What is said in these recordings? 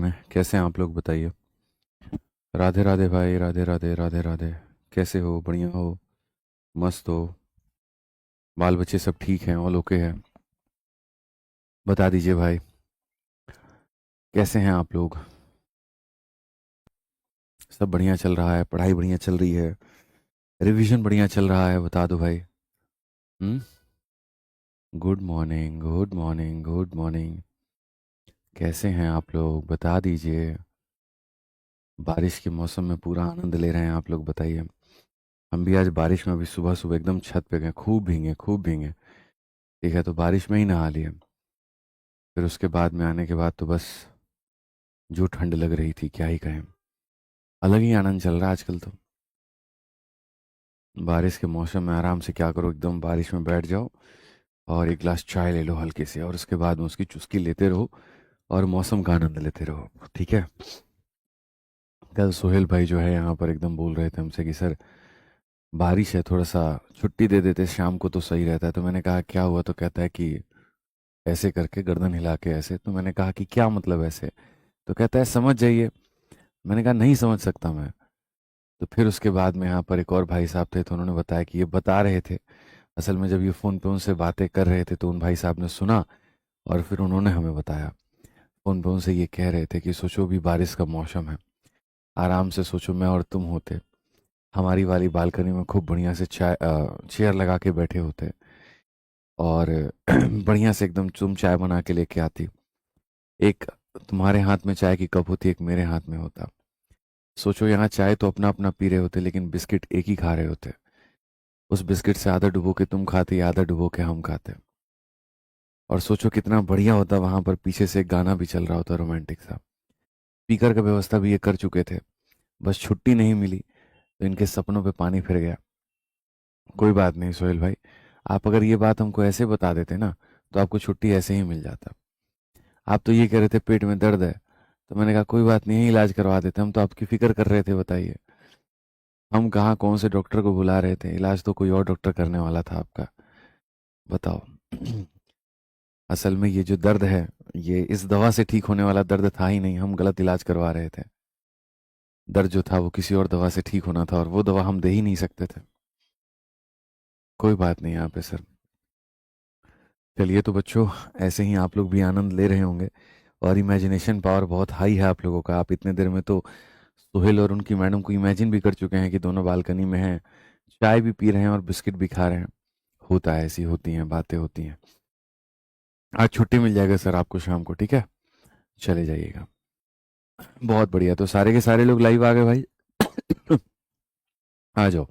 में। कैसे हैं आप लोग बताइए। राधे राधे भाई, राधे राधे, राधे राधे। कैसे हो? बढ़िया हो? मस्त हो? बाल बच्चे सब ठीक हैं? ऑल ओके है? बता दीजिए भाई, कैसे हैं आप लोग? सब बढ़िया चल रहा है? पढ़ाई बढ़िया चल रही है? रिवीजन बढ़िया चल रहा है? बता दो भाई। हम्म। Good morning, good morning, good morning. कैसे हैं आप लोग? बता दीजिए। बारिश के मौसम में पूरा आनंद ले रहे हैं आप लोग? बताइए। हम भी आज बारिश में, अभी सुबह सुबह एकदम छत पे गए, खूब भीगे, खूब भीगे। ठीक है, तो बारिश में ही नहा लिए। फिर उसके बाद में आने के बाद तो बस, जो ठंड लग रही थी क्या ही कहें। अलग ही आनंद चल रहा है आजकल तो। बारिश के मौसम में आराम से क्या करो, एकदम बारिश में बैठ जाओ और एक गिलास चाय ले लो हल्के से, और उसके बाद में उसकी चुस्की लेते रहो और मौसम का आनंद लेते रहो। ठीक है। कल सोहेल भाई जो है यहाँ पर एकदम बोल रहे थे हमसे कि सर, बारिश है, थोड़ा सा छुट्टी दे देते शाम को तो सही रहता है। तो मैंने कहा क्या हुआ? तो कहता है कि ऐसे करके गर्दन हिला के ऐसे। तो मैंने कहा कि क्या मतलब ऐसे? तो कहता है समझ जाइए। मैंने कहा नहीं समझ सकता मैं। तो फिर उसके बाद में यहाँ पर एक और भाई साहब थे, तो उन्होंने बताया कि ये बता रहे थे, असल में जब ये फ़ोन पे उनसे बातें कर रहे थे तो उन भाई साहब ने सुना और फिर उन्होंने हमें बताया। फ़ोन पे उनसे ये कह रहे थे कि सोचो अभी बारिश का मौसम है, आराम से सोचो मैं और तुम होते, हमारी वाली बालकनी में खूब बढ़िया से चाय चेयर लगा के बैठे होते और बढ़िया से एकदम तुम चाय बना के लेके आती। एक तुम्हारे हाथ में चाय की कप होती, एक मेरे हाथ में होता। सोचो यहाँ चाय तो अपना अपना पी रहे होते, लेकिन बिस्किट एक ही खा रहे होते। उस बिस्किट से आधा डुबो के तुम खाते, आधा डुबो के हम खाते। और सोचो कितना बढ़िया होता, वहां पर पीछे से एक गाना भी चल रहा होता रोमांटिक सा। स्पीकर का व्यवस्था भी ये कर चुके थे। बस छुट्टी नहीं मिली तो इनके सपनों पे पानी फिर गया। कोई बात नहीं सोहेल भाई, आप अगर ये बात हमको ऐसे बता देते ना, तो आपको छुट्टी ऐसे ही मिल जाता। आप तो ये कह रहे थे पेट में दर्द है, तो मैंने कहा कोई बात नहीं, इलाज करवा देते। हम तो आपकी फिक्र कर रहे थे, बताइए। हम कहाँ कौन से डॉक्टर को बुला रहे थे, इलाज तो कोई और डॉक्टर करने वाला था आपका। बताओ। असल में ये जो दर्द है, ये इस दवा से ठीक होने वाला दर्द था ही नहीं, हम गलत इलाज करवा रहे थे। दर्द जो था वो किसी और दवा से ठीक होना था, और वो दवा हम दे ही नहीं सकते थे। कोई बात नहीं यहाँ पे सर। चलिए तो बच्चों, ऐसे ही आप लोग भी आनंद ले रहे होंगे, और इमेजिनेशन पावर बहुत हाई है आप लोगों का। आप इतने देर में तो सोहेल और उनकी मैडम को इमेजिन भी कर चुके हैं कि दोनों बालकनी में हैं, चाय भी पी रहे हैं और बिस्किट भी खा रहे हैं। होता है, ऐसी होती हैं बातें, होती हैं। आज छुट्टी मिल जाएगा सर आपको शाम को, ठीक है? चले जाइएगा। बहुत बढ़िया, तो सारे के सारे लोग लाइव आ गए भाई। आ जाओ।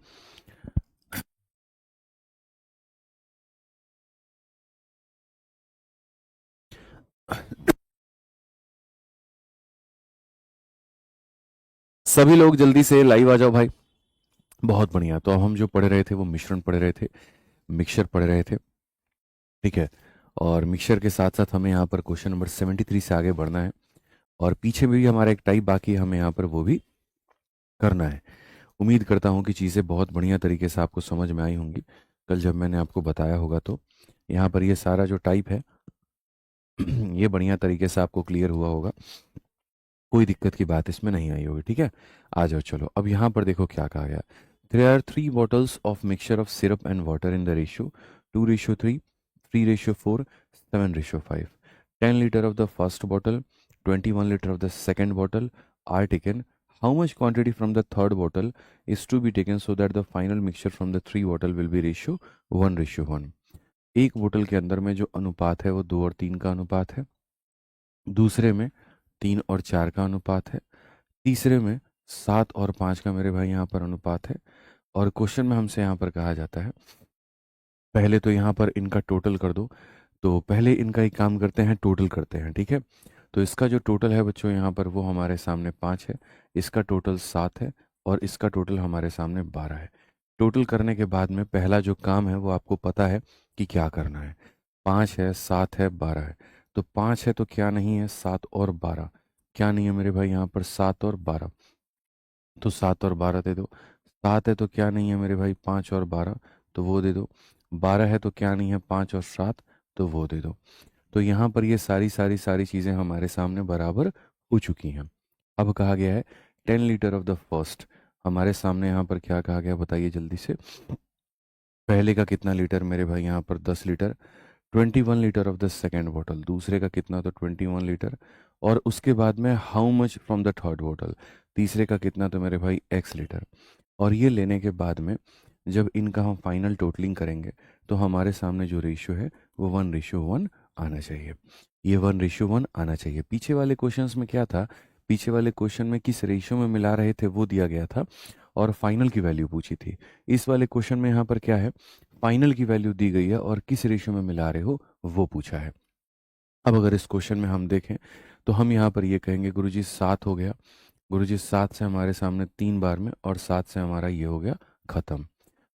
सभी लोग जल्दी से लाइव आ जाओ भाई। बहुत बढ़िया, तो अब हम जो पढ़ रहे थे वो मिश्रण पढ़ रहे थे, मिक्सचर पढ़ रहे थे। ठीक है। और मिक्सचर के साथ साथ हमें यहाँ पर क्वेश्चन नंबर 73 से आगे बढ़ना है, और पीछे भी हमारा एक टाइप बाकी है, हमें यहाँ पर वो भी करना है। उम्मीद करता हूँ कि चीज़ें बहुत बढ़िया तरीके से आपको समझ में आई होंगी, कल जब मैंने आपको बताया होगा तो। यहाँ पर ये सारा जो टाइप है ये बढ़िया तरीके से आपको क्लियर हुआ होगा, कोई दिक्कत की बात इसमें नहीं आई होगी। ठीक है। आ जाओ, चलो अब यहाँ पर देखो क्या कहा गया। There are 3 bottles of mixture of syrup and water in the ratio 2:3, 3:4, 7:5। 10 liter of the first bottle, 21 liter of the second bottle are taken. How much quantity from the third bottle is to be taken so that the final mixture from the three bottle will be ratio 1:1? एक बोतल के अंदर में जो अनुपात है वो 2 और 3 का अनुपात है, दूसरे में 3 और 4 का अनुपात है, तीसरे में 7 और 5 का मेरे भाई यहाँ पर अनुपात है। और क्वेश्चन में हमसे यहाँ पर कहा जाता है, पहले तो यहाँ पर इनका टोटल कर दो। तो पहले इनका एक काम करते हैं, टोटल करते हैं। ठीक है। तो इसका जो टोटल है बच्चों यहाँ पर, वो हमारे सामने 5 है, इसका टोटल 7 है, और इसका टोटल हमारे सामने 12 है। टोटल करने के बाद में पहला जो काम है वो आपको पता है कि क्या करना है। 5 है, 7 है, 12 है। तो 5 है तो क्या नहीं है, 7 और 12। क्या नहीं है मेरे भाई यहाँ पर, 7 और 12। तो 7 और 12 दे दो। 7 है तो क्या नहीं है मेरे भाई, 5 और 12, तो वो दे दो। 12 है तो क्या नहीं है, 5 और 7, तो वो दे दो। तो यहाँ पर ये सारी सारी सारी चीज़ें हमारे सामने बराबर हो चुकी हैं। अब कहा गया है 10 लीटर ऑफ द फर्स्ट। हमारे सामने यहाँ पर क्या कहा गया बताइए जल्दी से। पहले का कितना लीटर मेरे भाई, यहाँ पर 10 litre. 21 litre of the second bottle, दूसरे का कितना, तो 21 लीटर। और उसके बाद में how much from the third bottle, तीसरे का कितना, तो मेरे भाई x लीटर। और ये लेने के बाद में जब इनका हम फाइनल टोटलिंग करेंगे तो हमारे सामने जो रेशियो है वो 1:1 आना चाहिए। ये 1:1 आना चाहिए। पीछे वाले क्वेश्चंस में क्या था, पीछे वाले क्वेश्चन में किस रेशियो में मिला रहे थे वो दिया गया था और फाइनल की वैल्यू पूछी थी। इस वाले क्वेश्चन में यहाँ पर क्या है, फाइनल की वैल्यू दी गई है और किस रेशियो में मिला रहे हो वो पूछा है। अब अगर इस क्वेश्चन में हम देखें तो हम यहाँ पर ये कहेंगे गुरुजी 7 हो गया। गुरुजी 7 से हमारे सामने 3 बार में और 7 से हमारा ये हो गया खत्म।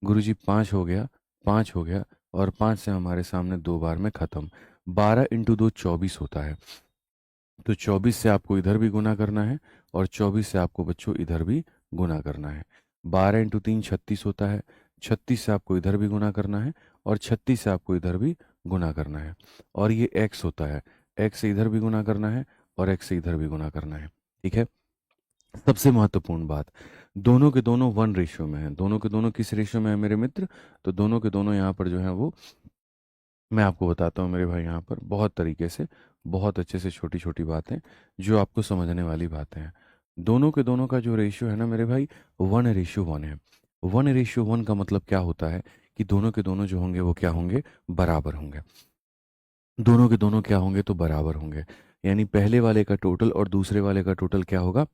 गुरुजी 5 हो गया, 5 हो गया और 5 से हमारे सामने 2 बार में खत्म। 12 × 2 24 होता है। तो 24 से आपको इधर भी गुना करना है और 24 से आपको बच्चों इधर भी गुना करना है। 12 × 3 36 होता है। 36 से आपको इधर भी गुना करना है और 36 से आपको इधर भी गुना करना है। और ये x होता है, x से इधर भी गुना करना है और x से इधर भी गुना करना है। ठीक है। सबसे महत्वपूर्ण बात, दोनों के दोनों 1 रेशियो में है। दोनों के दोनों किस रेशियो में है मेरे मित्र, तो दोनों के दोनों यहाँ पर जो है वो मैं आपको बताता हूँ मेरे भाई, यहाँ पर बहुत तरीके से, बहुत अच्छे से छोटी छोटी बातें जो आपको समझने वाली बातें हैं। दोनों के दोनों का जो रेशियो है ना मेरे भाई, 1:1 है। 1:1 का मतलब क्या होता है कि दोनों के दोनों जो होंगे वो क्या होंगे, बराबर होंगे। दोनों के दोनों क्या होंगे, तो बराबर होंगे। यानी पहले वाले का टोटल और दूसरे वाले का टोटल क्या होगा,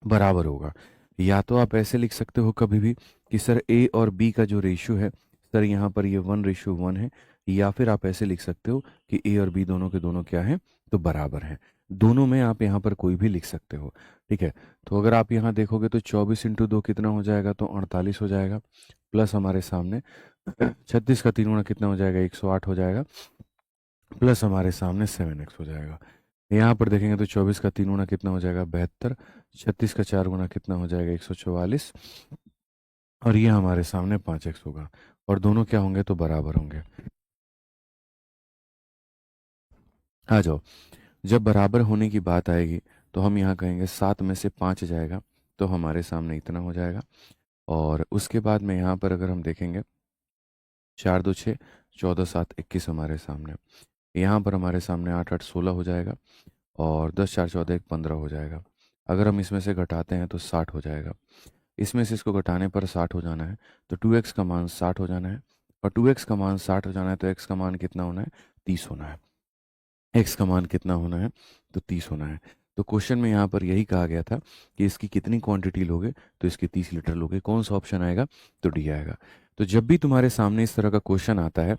बराबर होगा। या तो आप ऐसे लिख सकते हो कभी भी कि सर ए और बी का जो रेशियो है, सर यहाँ पर ये 1:1 है। या फिर आप ऐसे लिख सकते हो कि ए और बी दोनों के दोनों क्या हैं, तो बराबर हैं। दोनों में आप यहाँ पर कोई भी लिख सकते हो। ठीक है। तो अगर आप यहाँ देखोगे तो 24 × 2 कितना हो जाएगा, तो 48 हो जाएगा। प्लस हमारे सामने 36 का 3 गुना कितना हो जाएगा, 108 हो जाएगा। प्लस हमारे सामने 7x हो जाएगा। यहाँ पर देखेंगे तो 24 का 3 गुना कितना हो जाएगा, 72। 36 का 4 गुना कितना हो जाएगा, 144। और ये हमारे सामने 5x होगा। और दोनों क्या होंगे, तो बराबर होंगे। आ जाओ, जब बराबर होने की बात आएगी तो हम यहाँ कहेंगे 7 में से 5 जाएगा तो हमारे सामने इतना हो जाएगा। और उसके बाद में यहाँ पर अगर हम देखेंगे 4 2 6, 14 7 21 हमारे सामने। यहाँ पर हमारे सामने 8 8 16 हो जाएगा। और 10 4 14 1 15 हो जाएगा। अगर हम इसमें से घटाते हैं तो 60 हो जाएगा। इसमें से इसको घटाने पर 60 हो जाना है, तो 2x का मान 60 हो जाना है। और 2x का मान 60 हो जाना है तो x का मान कितना होना है, 30 होना है। x का मान कितना होना है, तो 30 होना है। तो क्वेश्चन में यहाँ पर यही कहा गया था कि इसकी कितनी क्वांटिटी लोगे, तो इसकी 30 लीटर लोगे। कौन सा ऑप्शन आएगा, तो डी आएगा। तो जब भी तुम्हारे सामने इस तरह का क्वेश्चन आता है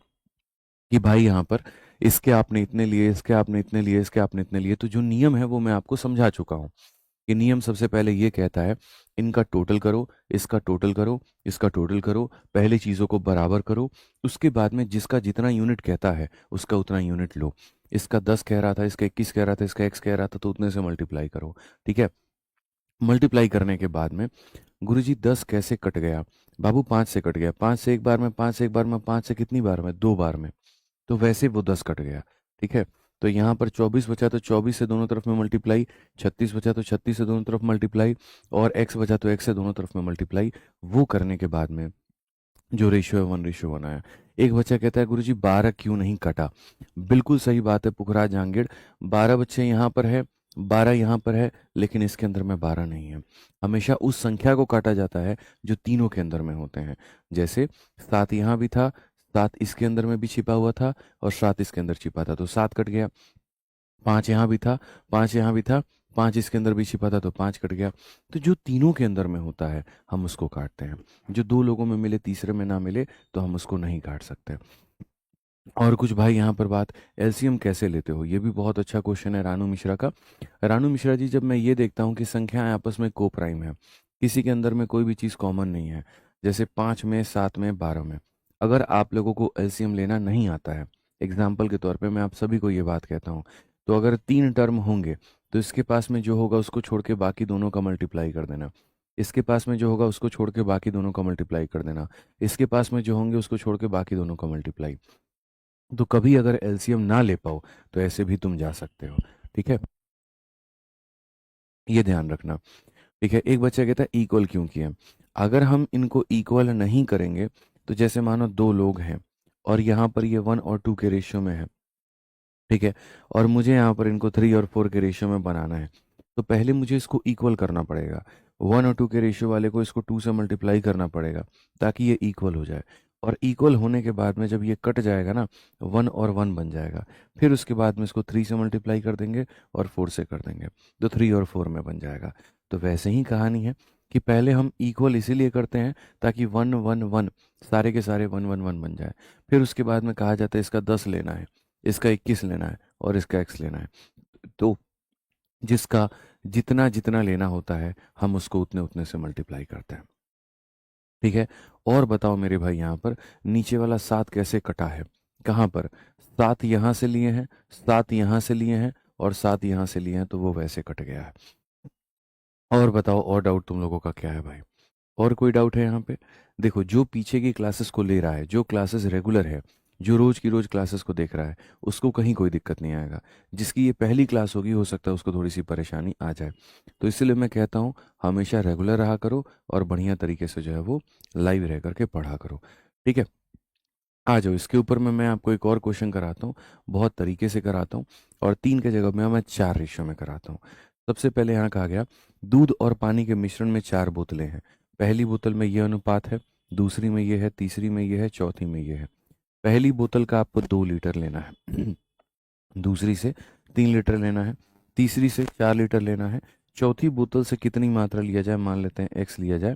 कि भाई यहाँ पर इसके आपने इतने लिए, इसके आपने इतने लिए, इसके आपने इतने लिए, तो जो नियम है वो मैं आपको समझा चुका हूँ। ये नियम सबसे पहले ये कहता है, इनका टोटल करो, इसका टोटल करो, इसका टोटल करो, पहले चीज़ों को बराबर करो। उसके बाद में जिसका जितना यूनिट कहता है उसका उतना यूनिट लो। इसका 10 कह रहा था, इसका 21 कह रहा था, इसका x कह रहा था, तो उतने से मल्टीप्लाई करो। ठीक है। मल्टीप्लाई करने के बाद में गुरुजी 10 कैसे कट गया, बाबू 5 से कट गया। 5 से एक बार में, 5 से एक बार में, 5 से कितनी बार में, 2 बार में। तो वैसे वो 10 कट गया। ठीक है। तो यहाँ पर 24 बचा तो 24 से दोनों तरफ में मल्टीप्लाई, 36 बचा तो 36 से दोनों तरफ मल्टीप्लाई, और x बचा तो x से दोनों तरफ में मल्टीप्लाई। वो करने के बाद में जो रेशियो है 1:1 आया। एक बच्चा कहता है गुरुजी 12 क्यों नहीं कटा। बिल्कुल सही बात है पुखराज जहांगीर, 12 बच्चे यहाँ पर है, 12 यहाँ पर है, लेकिन इसके अंदर में 12 नहीं है। हमेशा उस संख्या को काटा जाता है जो तीनों के अंदर में होते हैं। जैसे 7 यहाँ भी था, 7 इसके अंदर में भी छिपा हुआ था और 7 इसके अंदर छिपा था, तो 7 कट गया। 5 यहाँ भी था, 5 यहाँ भी था, 5 इसके अंदर भी छिपा था, तो 5 कट गया। तो जो तीनों के अंदर में होता है हम उसको काटते हैं। जो दो लोगों में मिले तीसरे में ना मिले तो हम उसको नहीं काट सकते। और कुछ भाई यहाँ पर बात, एलसीएम कैसे लेते हो, ये भी बहुत अच्छा क्वेश्चन है रानू मिश्रा का। रानू मिश्रा जी, जब मैं ये देखता हूँ कि संख्याएं आपस में को प्राइम है, किसी के अंदर में कोई भी चीज़ कॉमन नहीं है, जैसे 5 में, 7 में, 12 में, अगर आप लोगों को एलसीएम लेना नहीं आता है, एग्जाम्पल के तौर पे मैं आप सभी को ये बात कहता हूँ, तो अगर 3 टर्म होंगे तो इसके पास में जो होगा उसको छोड़ के बाकी दोनों का मल्टीप्लाई कर देना। इसके पास में जो होगा उसको छोड़ के बाकी दोनों का मल्टीप्लाई कर देना। इसके पास में जो होंगे उसको छोड़ के बाकी दोनों का मल्टीप्लाई। तो कभी अगर एलसीएम ना ले पाओ तो ऐसे भी तुम जा सकते हो। ठीक है। ये ध्यान रखना। ठीक है, एक बच्चा कहता है इक्वल क्यों किया। अगर हम इनको इक्वल नहीं करेंगे, तो जैसे मानो दो लोग हैं और यहाँ पर ये 1 और 2 के रेशियो में है, ठीक है, और मुझे यहाँ पर इनको 3 और 4 के रेशियो में बनाना है, तो पहले मुझे इसको इक्वल करना पड़ेगा। 1 और 2 के रेशियो वाले को इसको 2 से मल्टीप्लाई करना पड़ेगा ताकि ये इक्वल हो जाए। और इक्वल होने के बाद में जब ये कट जाएगा ना, 1 और 1 बन जाएगा। फिर उसके बाद में इसको 3 से मल्टीप्लाई कर देंगे और 4 से कर देंगे, तो 3 और 4 में बन जाएगा। तो वैसे ही कहानी है कि पहले हम इक्वल इसीलिए करते हैं ताकि 1 1 1 सारे के सारे 1 1 1 बन जाए। फिर उसके बाद में कहा जाता है इसका 10 लेना है, इसका 21 लेना है और इसका x लेना है। तो जिसका जितना जितना लेना होता है हम उसको उतने उतने से मल्टीप्लाई करते हैं। ठीक है, और बताओ मेरे भाई, यहाँ पर नीचे वाला 7 कैसे कटा है, कहाँ पर? 7 यहाँ से लिए हैं, 7 यहाँ से लिए हैं और 7 यहाँ से लिए हैं, तो वो वैसे कट गया है। और बताओ, और डाउट तुम लोगों का क्या है भाई? और कोई डाउट है यहाँ पे? देखो, जो पीछे की क्लासेस को ले रहा है, जो क्लासेस रेगुलर है, जो रोज की रोज क्लासेस को देख रहा है, उसको कहीं कोई दिक्कत नहीं आएगा। जिसकी ये पहली क्लास होगी, हो सकता है उसको थोड़ी सी परेशानी आ जाए। तो इसलिए मैं कहता हूँ हमेशा रेगुलर रहा करो और बढ़िया तरीके से जो है वो लाइव रह करके पढ़ा करो। ठीक है, आ जाओ इसके ऊपर में मैं आपको एक और क्वेश्चन कराता हूँ, बहुत तरीके से कराता हूँ। और 3 के जगह में मैं 4 रेशियो में कराता हूँ। सबसे पहले यहाँ कहा गया दूध और पानी के मिश्रण में 4 बोतलें हैं। पहली बोतल में ये अनुपात है, दूसरी में ये है, तीसरी में ये है, चौथी में ये है। पहली बोतल का आपको 2 लीटर लेना है, दूसरी से 3 लीटर लेना है, तीसरी से 4 लीटर लेना है। चौथी बोतल से कितनी मात्रा लिया जाए, मान लेते हैं x लिया जाए,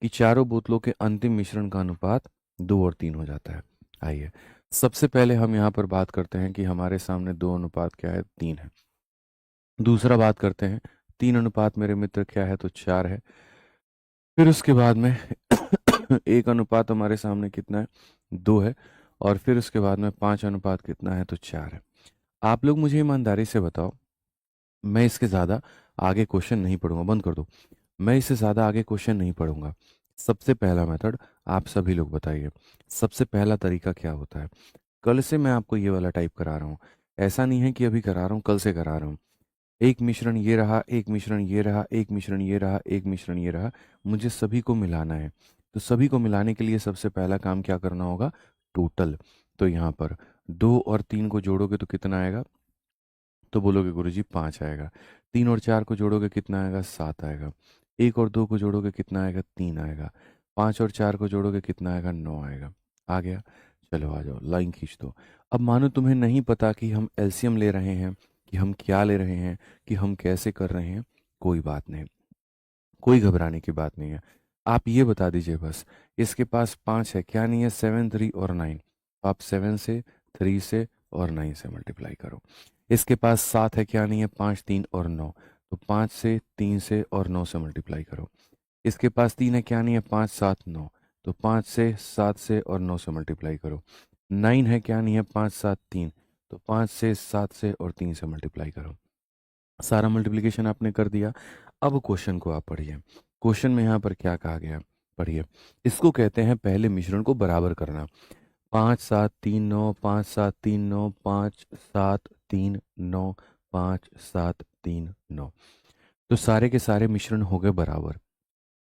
कि चारों बोतलों के अंतिम मिश्रण का अनुपात 2 और 3 हो जाता है। आइए, सबसे पहले हम यहाँ पर बात करते हैं कि हमारे सामने 2 अनुपात क्या है, 3 है। दूसरा बात करते हैं 3 अनुपात मेरे मित्र क्या है, तो 4 है। फिर उसके बाद में 1 अनुपात हमारे सामने कितना है, 2 है। और फिर उसके बाद में 5 अनुपात कितना है, तो 4 है। आप लोग मुझे ईमानदारी से बताओ, मैं इसके ज़्यादा आगे क्वेश्चन नहीं पढ़ूंगा, बंद कर दो। मैं इससे ज़्यादा आगे क्वेश्चन नहीं पढ़ूंगा। सबसे पहला मेथड आप सभी लोग बताइए, सबसे पहला तरीका क्या होता है? कल से मैं आपको ये वाला टाइप करा रहा हूँ, ऐसा नहीं है कि अभी करा रहा हूँ, कल से करा रहा हूँ। एक मिश्रण ये रहा, एक मिश्रण ये रहा, एक मिश्रण ये रहा, एक मिश्रण ये रहा, मुझे सभी को मिलाना है। तो सभी को मिलाने के लिए सबसे पहला काम क्या करना होगा, टोटल। तो यहाँ पर 2 और 3 को जोड़ोगे तो कितना आएगा, तो बोलोगे गुरुजी 5 आएगा। 3 और 4 को जोड़ोगे कितना आएगा, 7 आएगा। 1 और 2 को जोड़ोगे कितना आएगा, 3 आएगा। 5 और 4 को जोड़ोगे कितना आएगा, 9 आएगा। आ गया? चलो आ जाओ, लाइन खींच दो। अब मानो तुम्हें नहीं पता कि हम एलसीएम ले रहे हैं, कि हम क्या ले रहे हैं, कि हम कैसे कर रहे हैं, कोई बात नहीं, कोई घबराने की बात नहीं है। आप ये बता दीजिए बस, इसके पास 5 है, क्या नहीं है, 7 3 और 9। आप 7 से, 3 से और 9 से मल्टीप्लाई करो। इसके पास 7 है, क्या नहीं है, 5 3 और 9। तो 5 से, 3 से और 9 से मल्टीप्लाई करो। इसके पास 3 है, क्या नहीं है, 5 7 9। तो 5 से, 7 से और 9 से मल्टीप्लाई करो। 9 है, क्या नहीं है, 5 7 3। तो 5 से, 7 से और 3 से मल्टीप्लाई करो। सारा मल्टीप्लिकेशन आपने कर दिया। अब क्वेश्चन को आप पढ़िए। क्वेश्चन में यहाँ पर क्या कहा गया, पढ़िए। इसको कहते हैं पहले मिश्रण को बराबर करना। 5 7 3 9, 5 7 3 9, 5 7 3 9, 5 7 3 9। तो सारे के सारे मिश्रण हो गए बराबर।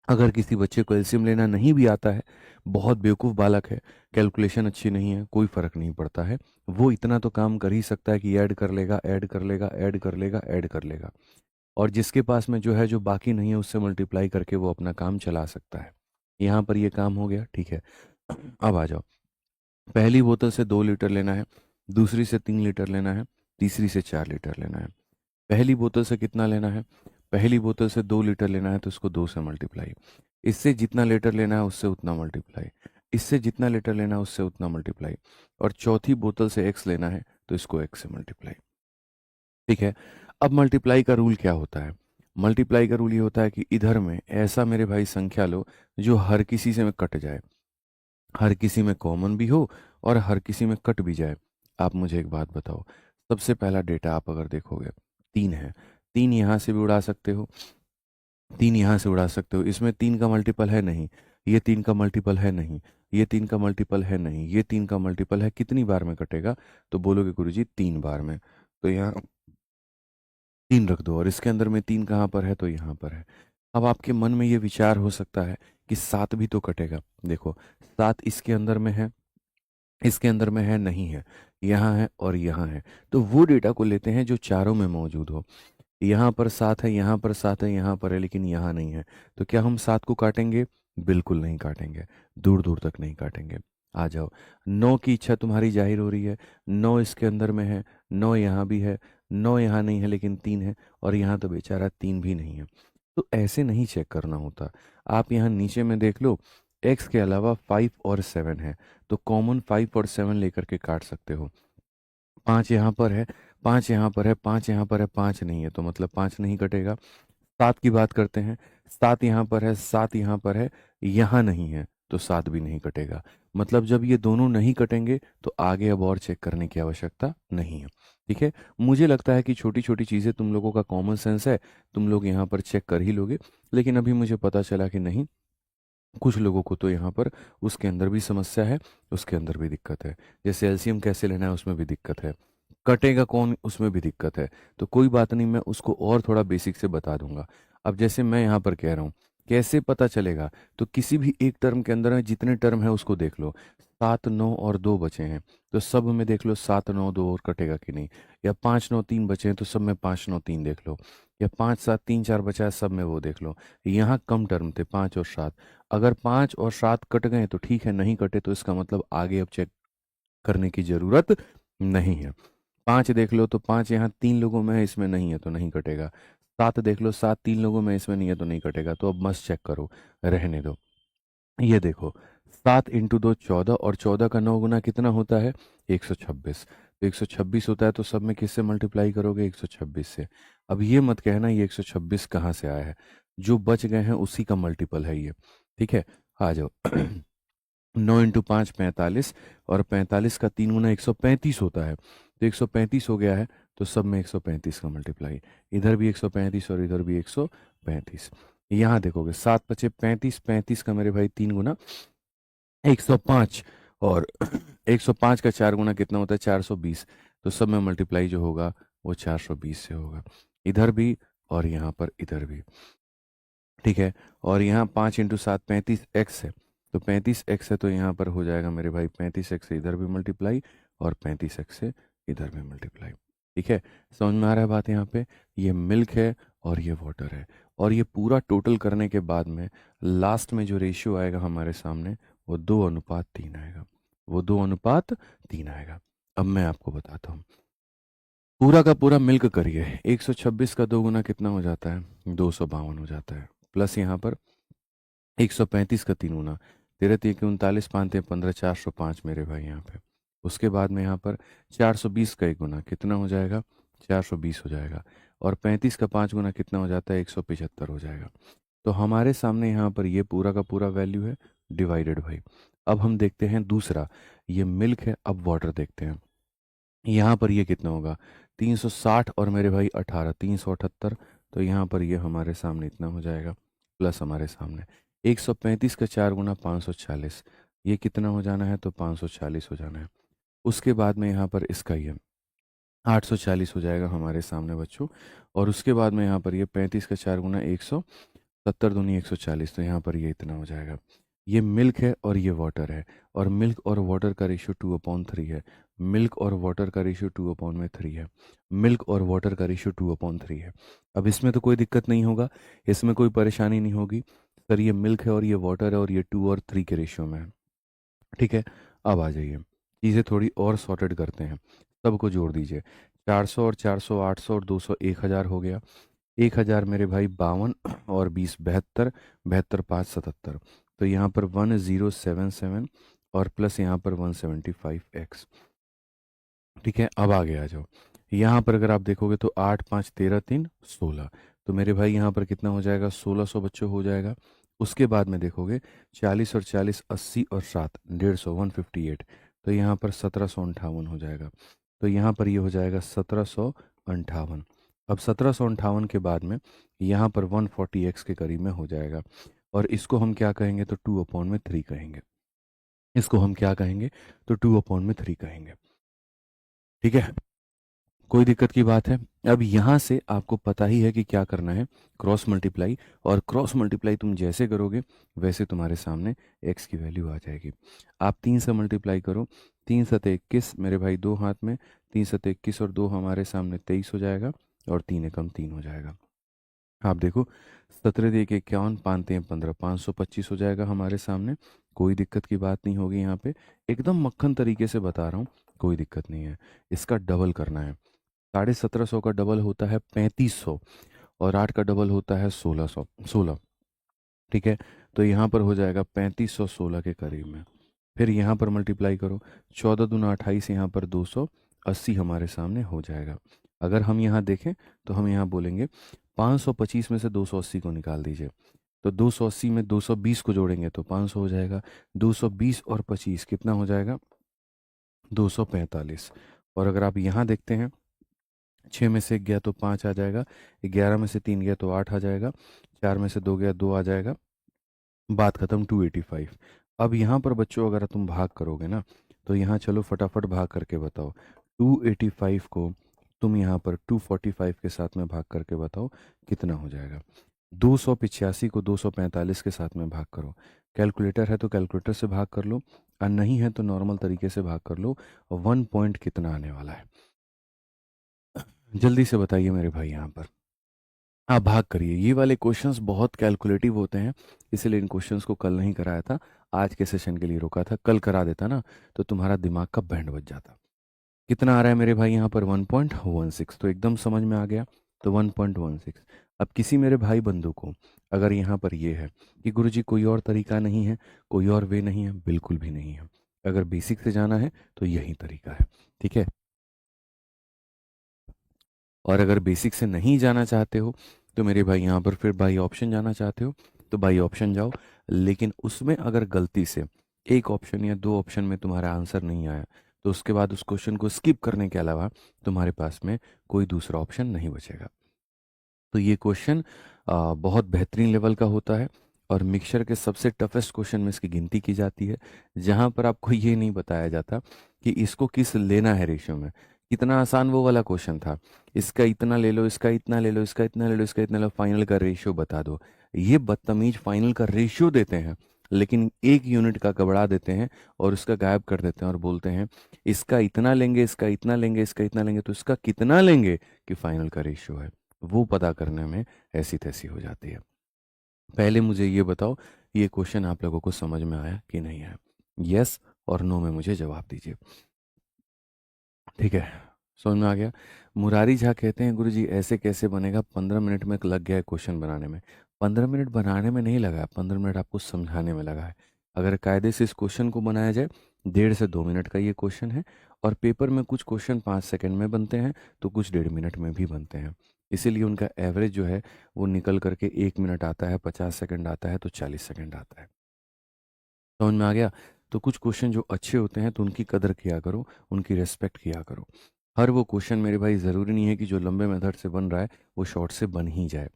अगर किसी बच्चे को एलसीएम लेना नहीं भी आता है, बहुत बेवकूफ़ बालक है, कैलकुलेशन अच्छी नहीं है, कोई फ़र्क नहीं पड़ता है, वो इतना तो काम कर ही सकता है कि ऐड कर लेगा, ऐड कर लेगा, ऐड कर लेगा, ऐड कर लेगा। और जिसके पास में जो है, जो बाकी नहीं है, उससे मल्टीप्लाई करके वो अपना काम चला सकता है। यहाँ पर ये काम हो गया, ठीक है। अब आ जाओ, पहली बोतल से 2 लीटर लेना है, दूसरी से 3 लीटर लेना है, तीसरी से 4 लीटर लेना है। पहली बोतल से कितना लेना है, पहली बोतल से 2 लीटर लेना है, तो इसको 2 से मल्टीप्लाई। इससे जितना लीटर लेना है उससे उतना मल्टीप्लाई। इससे जितना लीटर लेना है उससे उतना मल्टीप्लाई। और चौथी बोतल से एक्स लेना है, तो इसको एक्स से मल्टीप्लाई। ठीक है, अब मल्टीप्लाई का रूल क्या होता है? मल्टीप्लाई का रूल ये होता है कि इधर में ऐसा मेरे भाई संख्या लो जो हर किसी से में कट जाए, हर किसी में कॉमन भी हो और हर किसी में कट भी जाए। आप मुझे एक बात बताओ, सबसे पहला डेटा आप अगर देखोगे, 3 है। 3 यहाँ से भी उड़ा सकते हो, 3 यहाँ से उड़ा सकते हो, इसमें 3 का मल्टीपल है नहीं, ये 3 का मल्टीपल है नहीं, ये 3 का मल्टीपल है नहीं, ये 3 का मल्टीपल है। कितनी बार में कटेगा, तो बोलोगे गुरुजी 3 बार में। तो यहाँ तीन रख दो और इसके अंदर में तीन कहाँ पर है, तो यहाँ पर है। अब आपके मन में ये विचार हो सकता है कि सात भी तो कटेगा। देखो, सात इसके अंदर में है, इसके अंदर में है नहीं है, यहाँ है और यहाँ है। तो वो डेटा को लेते हैं जो चारों में मौजूद हो। यहाँ पर सात है, यहाँ पर सात है, यहाँ पर है, लेकिन यहाँ नहीं है। तो क्या हम सात को काटेंगे? बिल्कुल नहीं काटेंगे, दूर दूर तक नहीं काटेंगे। आ जाओ, नौ की इच्छा तुम्हारी जाहिर हो रही है। नौ इसके अंदर में है, नौ यहाँ भी है, नौ यहाँ नहीं है लेकिन तीन है, और यहाँ तो बेचारा तीन भी नहीं है। तो ऐसे नहीं चेक करना होता। आप यहाँ नीचे में देख लो, एक्स के अलावा फाइव और सेवन है, तो कॉमन फाइव और सेवन लेकर के काट सकते हो। पाँच यहाँ पर है, पाँच यहाँ पर है, पाँच यहाँ पर है, पाँच नहीं है, तो मतलब पाँच नहीं कटेगा। सात की बात करते हैं, सात यहाँ पर है, सात यहाँ पर है, यहाँ नहीं है, तो सात भी नहीं कटेगा। मतलब जब ये दोनों नहीं कटेंगे तो आगे अब और चेक करने की आवश्यकता नहीं है। ठीक है, मुझे लगता है कि छोटी छोटी चीज़ें तुम लोगों का कॉमन सेंस है, तुम लोग यहाँ पर चेक कर ही लोगे। लेकिन अभी मुझे पता चला कि नहीं, कुछ लोगों को तो यहाँ पर उसके अंदर भी समस्या है, उसके अंदर भी दिक्कत है। जैसे एलसीएम कैसे लेना है उसमें भी दिक्कत है, कटेगा कौन उसमें भी दिक्कत है। तो कोई बात नहीं, मैं उसको और थोड़ा बेसिक से बता दूंगा। अब जैसे मैं यहाँ पर कह रहा हूँ, कैसे पता चलेगा? तो किसी भी एक टर्म के अंदर में जितने टर्म है उसको देख लो। सात, नौ और दो बचे हैं, तो सब में देख लो सात, नौ, दो और कटेगा कि नहीं। या पाँच, नौ, तीन बचे हैं, तो सब में पाँच, नौ, तीन देख लो। या पाँच, सात, तीन, चार बचा है, सब में वो देख लो। यहाँ कम टर्म थे, पाँच और सात। अगर पाँच और सात कट गए तो ठीक है, नहीं कटे तो इसका मतलब आगे अब चेक करने की जरूरत नहीं है। पाँच देख लो, तो पाँच यहाँ तीन लोगों में है, इसमें नहीं है तो नहीं कटेगा। सात देख लो, सात तीन लोगों में इसमें नहीं है तो नहीं कटेगा, तो अब मस्त चेक करो, रहने दो। ये देखो, सात इंटू दो 14, और 14 का 9 गुना कितना होता है? 126। तो 126 होता है, तो सब में किससे मल्टीप्लाई करोगे? 126 से। अब ये मत कहना ये 126 कहाँ से आया है, जो बच गए हैं उसी का मल्टीपल है ये। ठीक है, आ जाओ। 9 इंटू 5 45, और 45 का 3 गुना 135 होता है, तो 135 हो गया है। तो सब में 135 का मल्टीप्लाई, इधर भी 135 और इधर भी 135। यहाँ देखोगे, सात पचे 35, 35 का मेरे भाई 3 गुना 105, और 105 का 4 गुना कितना होता है? 420। तो सब में मल्टीप्लाई जो होगा वो 420 से होगा, इधर भी और यहाँ पर इधर भी। ठीक है, और यहाँ 5 इंटू 7 35 एक्स है, तो 35 एक्स है, तो यहाँ पर हो जाएगा मेरे भाई 35 एक्स से इधर भी मल्टीप्लाई, और 35 एक्स से इधर भी मल्टीप्लाई। ठीक है, समझ में आ रहा है बात यहाँ पे? ये मिल्क है और ये वाटर है, और ये पूरा टोटल करने के बाद में लास्ट में जो रेशियो आएगा हमारे सामने, वो 2:3 आएगा, वो 2:3 आएगा। अब मैं आपको बताता हूँ, पूरा का पूरा मिल्क करिए। 126 का 2 गुना कितना हो जाता है? 252 हो जाता है, प्लस यहाँ पर 135 का 3 गुना, 13 3 39 5 3 15, 405 मेरे भाई यहाँ पे। उसके बाद में यहाँ पर 420 का 1 गुना कितना हो जाएगा? 420 हो जाएगा, और 35 का 5 गुना कितना हो जाता है? 175 हो जाएगा। तो हमारे सामने यहाँ पर ये पूरा का पूरा वैल्यू है, डिवाइडेड भाई। अब हम देखते हैं दूसरा, ये मिल्क है, अब वाटर देखते हैं। यहाँ पर ये कितना होगा? 360 और मेरे भाई 18, 378। तो यहाँ पर ये हमारे सामने इतना हो जाएगा, प्लस हमारे सामने 135 का 4 गुना 540, ये कितना हो जाना है? तो 540 हो जाना है। उसके बाद में यहाँ पर इसका ये 840 हो जाएगा हमारे सामने बच्चों। और उसके बाद में यहाँ पर ये 35 का 4 गुना 170 दूनी 140, तो यहाँ पर ये इतना हो जाएगा। ये मिल्क है और ये वाटर है, और मिल्क और वाटर का रेशियो 2/3 है। मिल्क और वाटर का रेशियो 2/3 है। मिल्क और वाटर का रेशियो 2/3 है। अब इसमें तो कोई दिक्कत नहीं होगा, इसमें कोई परेशानी नहीं होगी। सर ये मिल्क है और ये वाटर है और ये 2 और 3 के रेशियो में है। ठीक है, अब आ जाइए, चीज़ें थोड़ी और सॉर्टेड करते हैं। सबको जोड़ दीजिए, 400 और 400 800 और 200 1000 हो गया। 1000 मेरे भाई 52, और 20 72, 72 5 77। तो यहाँ पर 1077, और प्लस यहाँ पर 175x। ठीक है, अब आगे आ जाओ। यहाँ पर अगर आप देखोगे तो 8 5 13 3 16, तो मेरे भाई यहाँ पर कितना हो जाएगा? 1600 बच्चों हो जाएगा। उसके बाद में देखोगे 40 और 40 80 और 7 150 158, तो यहाँ पर 1758 हो जाएगा। तो यहाँ पर ये हो जाएगा 1758। अब 1758 के बाद में यहाँ पर 140x के करीब में हो जाएगा, और इसको हम क्या कहेंगे? तो 2/3 कहेंगे। इसको हम क्या कहेंगे? तो 2/3 कहेंगे। ठीक है, कोई दिक्कत की बात है? अब यहाँ से आपको पता ही है कि क्या करना है, क्रॉस मल्टीप्लाई। और क्रॉस मल्टीप्लाई तुम जैसे करोगे वैसे तुम्हारे सामने x की वैल्यू आ जाएगी। आप 3 से मल्टीप्लाई करो, 3 सते 21 मेरे भाई, दो हाथ में, 3 सते 21 और 2 हमारे सामने 23 हो जाएगा, और 3 एकम 3 हो जाएगा। आप देखो, 17 एक 51, 5 3 15, 525 हो जाएगा हमारे सामने। कोई दिक्कत की बात नहीं होगी यहाँ पे, एकदम मक्खन तरीके से बता रहा हूँ, कोई दिक्कत नहीं है। इसका डबल करना है। 1750 का डबल होता है 3500, और 8 का डबल होता है 1600। ठीक है, तो यहाँ पर हो जाएगा 3516 के करीब में। फिर यहाँ पर मल्टीप्लाई करो, 14 दूना 28, यहाँ पर 280 हमारे सामने हो जाएगा। अगर हम यहाँ देखें तो हम यहाँ बोलेंगे 525 में से 280 को निकाल दीजिए, तो 280 में 220 को जोड़ेंगे तो 500 हो जाएगा। 220 और 25 कितना हो जाएगा? 245। और अगर आप यहाँ देखते हैं, 6 में से 1 गया तो 5 आ जाएगा, 11 में से 3 गया तो 8 आ जाएगा, 4 में से 2 गया 2 आ जाएगा, बात खत्म। 285। अब यहाँ पर बच्चों अगर तुम भाग करोगे ना, तो यहाँ चलो फटाफट भाग करके बताओ। 285 को तुम यहाँ पर 245 के साथ में भाग करके बताओ कितना हो जाएगा। 285 को 245 के साथ में भाग करो। कैलकुलेटर है तो कैलकुलेटर से भाग कर लो, और नहीं है तो नॉर्मल तरीके से भाग कर लो। और 1 पॉइंट कितना आने वाला है, जल्दी से बताइए मेरे भाई यहाँ पर। आप भाग करिए। ये वाले क्वेश्चंस बहुत कैलकुलेटिव होते हैं, इसलिए इन क्वेश्चंस को कल नहीं कराया था, आज के सेशन के लिए रोका था। कल करा देता ना तो तुम्हारा दिमाग का बैंड बज जाता। कितना आ रहा है मेरे भाई यहाँ पर? 1.16, तो एकदम समझ में आ गया। तो 1.16। अब किसी मेरे भाई बंधु को अगर यहाँ पर ये है कि गुरुजी कोई और तरीका नहीं है, कोई और वे नहीं है, बिल्कुल भी नहीं है। अगर बेसिक से जाना है तो यही तरीका है, ठीक है। और अगर बेसिक से नहीं जाना चाहते हो तो मेरे भाई यहाँ पर फिर बाई ऑप्शन जाना चाहते हो तो बाई ऑप्शन जाओ। लेकिन उसमें अगर गलती से एक ऑप्शन या दो ऑप्शन में तुम्हारा आंसर नहीं आया, तो उसके बाद उस क्वेश्चन को स्किप करने के अलावा तुम्हारे पास में कोई दूसरा ऑप्शन नहीं बचेगा। तो ये क्वेश्चन बहुत बेहतरीन लेवल का होता है, और मिक्सचर के सबसे टफेस्ट क्वेश्चन में इसकी गिनती की जाती है, जहां पर आपको ये नहीं बताया जाता कि इसको किस लेना है रेशियो में। कितना आसान वो वाला क्वेश्चन था, इसका इतना ले लो, इसका इतना ले लो, इसका इतना ले लो, इसका इतना ले लो, फाइनल का रेशियो बता दो। ये बदतमीज फाइनल का रेशियो देते हैं, लेकिन एक यूनिट का गबड़ा देते हैं और उसका गायब कर देते हैं, और बोलते हैं इसका इतना लेंगे, इसका इतना लेंगे, इसका इतना लेंगे, तो इसका कितना लेंगे कि फाइनल का रेशियो है, वो पता करने में ऐसी तैसी हो जाती है। पहले मुझे ये बताओ, ये क्वेश्चन आप लोगों को समझ में आया कि नहीं आया? यस और नो में मुझे जवाब दीजिए, ठीक है। समझ में आ गया? मुरारी झा कहते हैं गुरुजी ऐसे कैसे बनेगा, 15 मिनट में लग गया है क्वेश्चन बनाने में। 15 मिनट बनाने में नहीं लगा है, 15 मिनट आपको समझाने में लगा है। अगर कायदे से इस क्वेश्चन को बनाया जाए, 1.5 से 2 मिनट का ये क्वेश्चन है। और पेपर में कुछ क्वेश्चन 5 सेकंड में बनते हैं, तो कुछ 1.5 मिनट में भी बनते हैं। इसीलिए उनका एवरेज जो है वो निकल करके 1 मिनट आता है, 50 सेकंड आता है, तो 40 सेकंड आता है। समझ में आ गया? तो कुछ क्वेश्चन जो अच्छे होते हैं तो उनकी कदर किया करो, उनकी रेस्पेक्ट किया करो। हर वो क्वेश्चन मेरे भाई ज़रूरी नहीं है कि जो लंबे मेथड से बन रहा है वो शॉर्ट से बन ही जाए।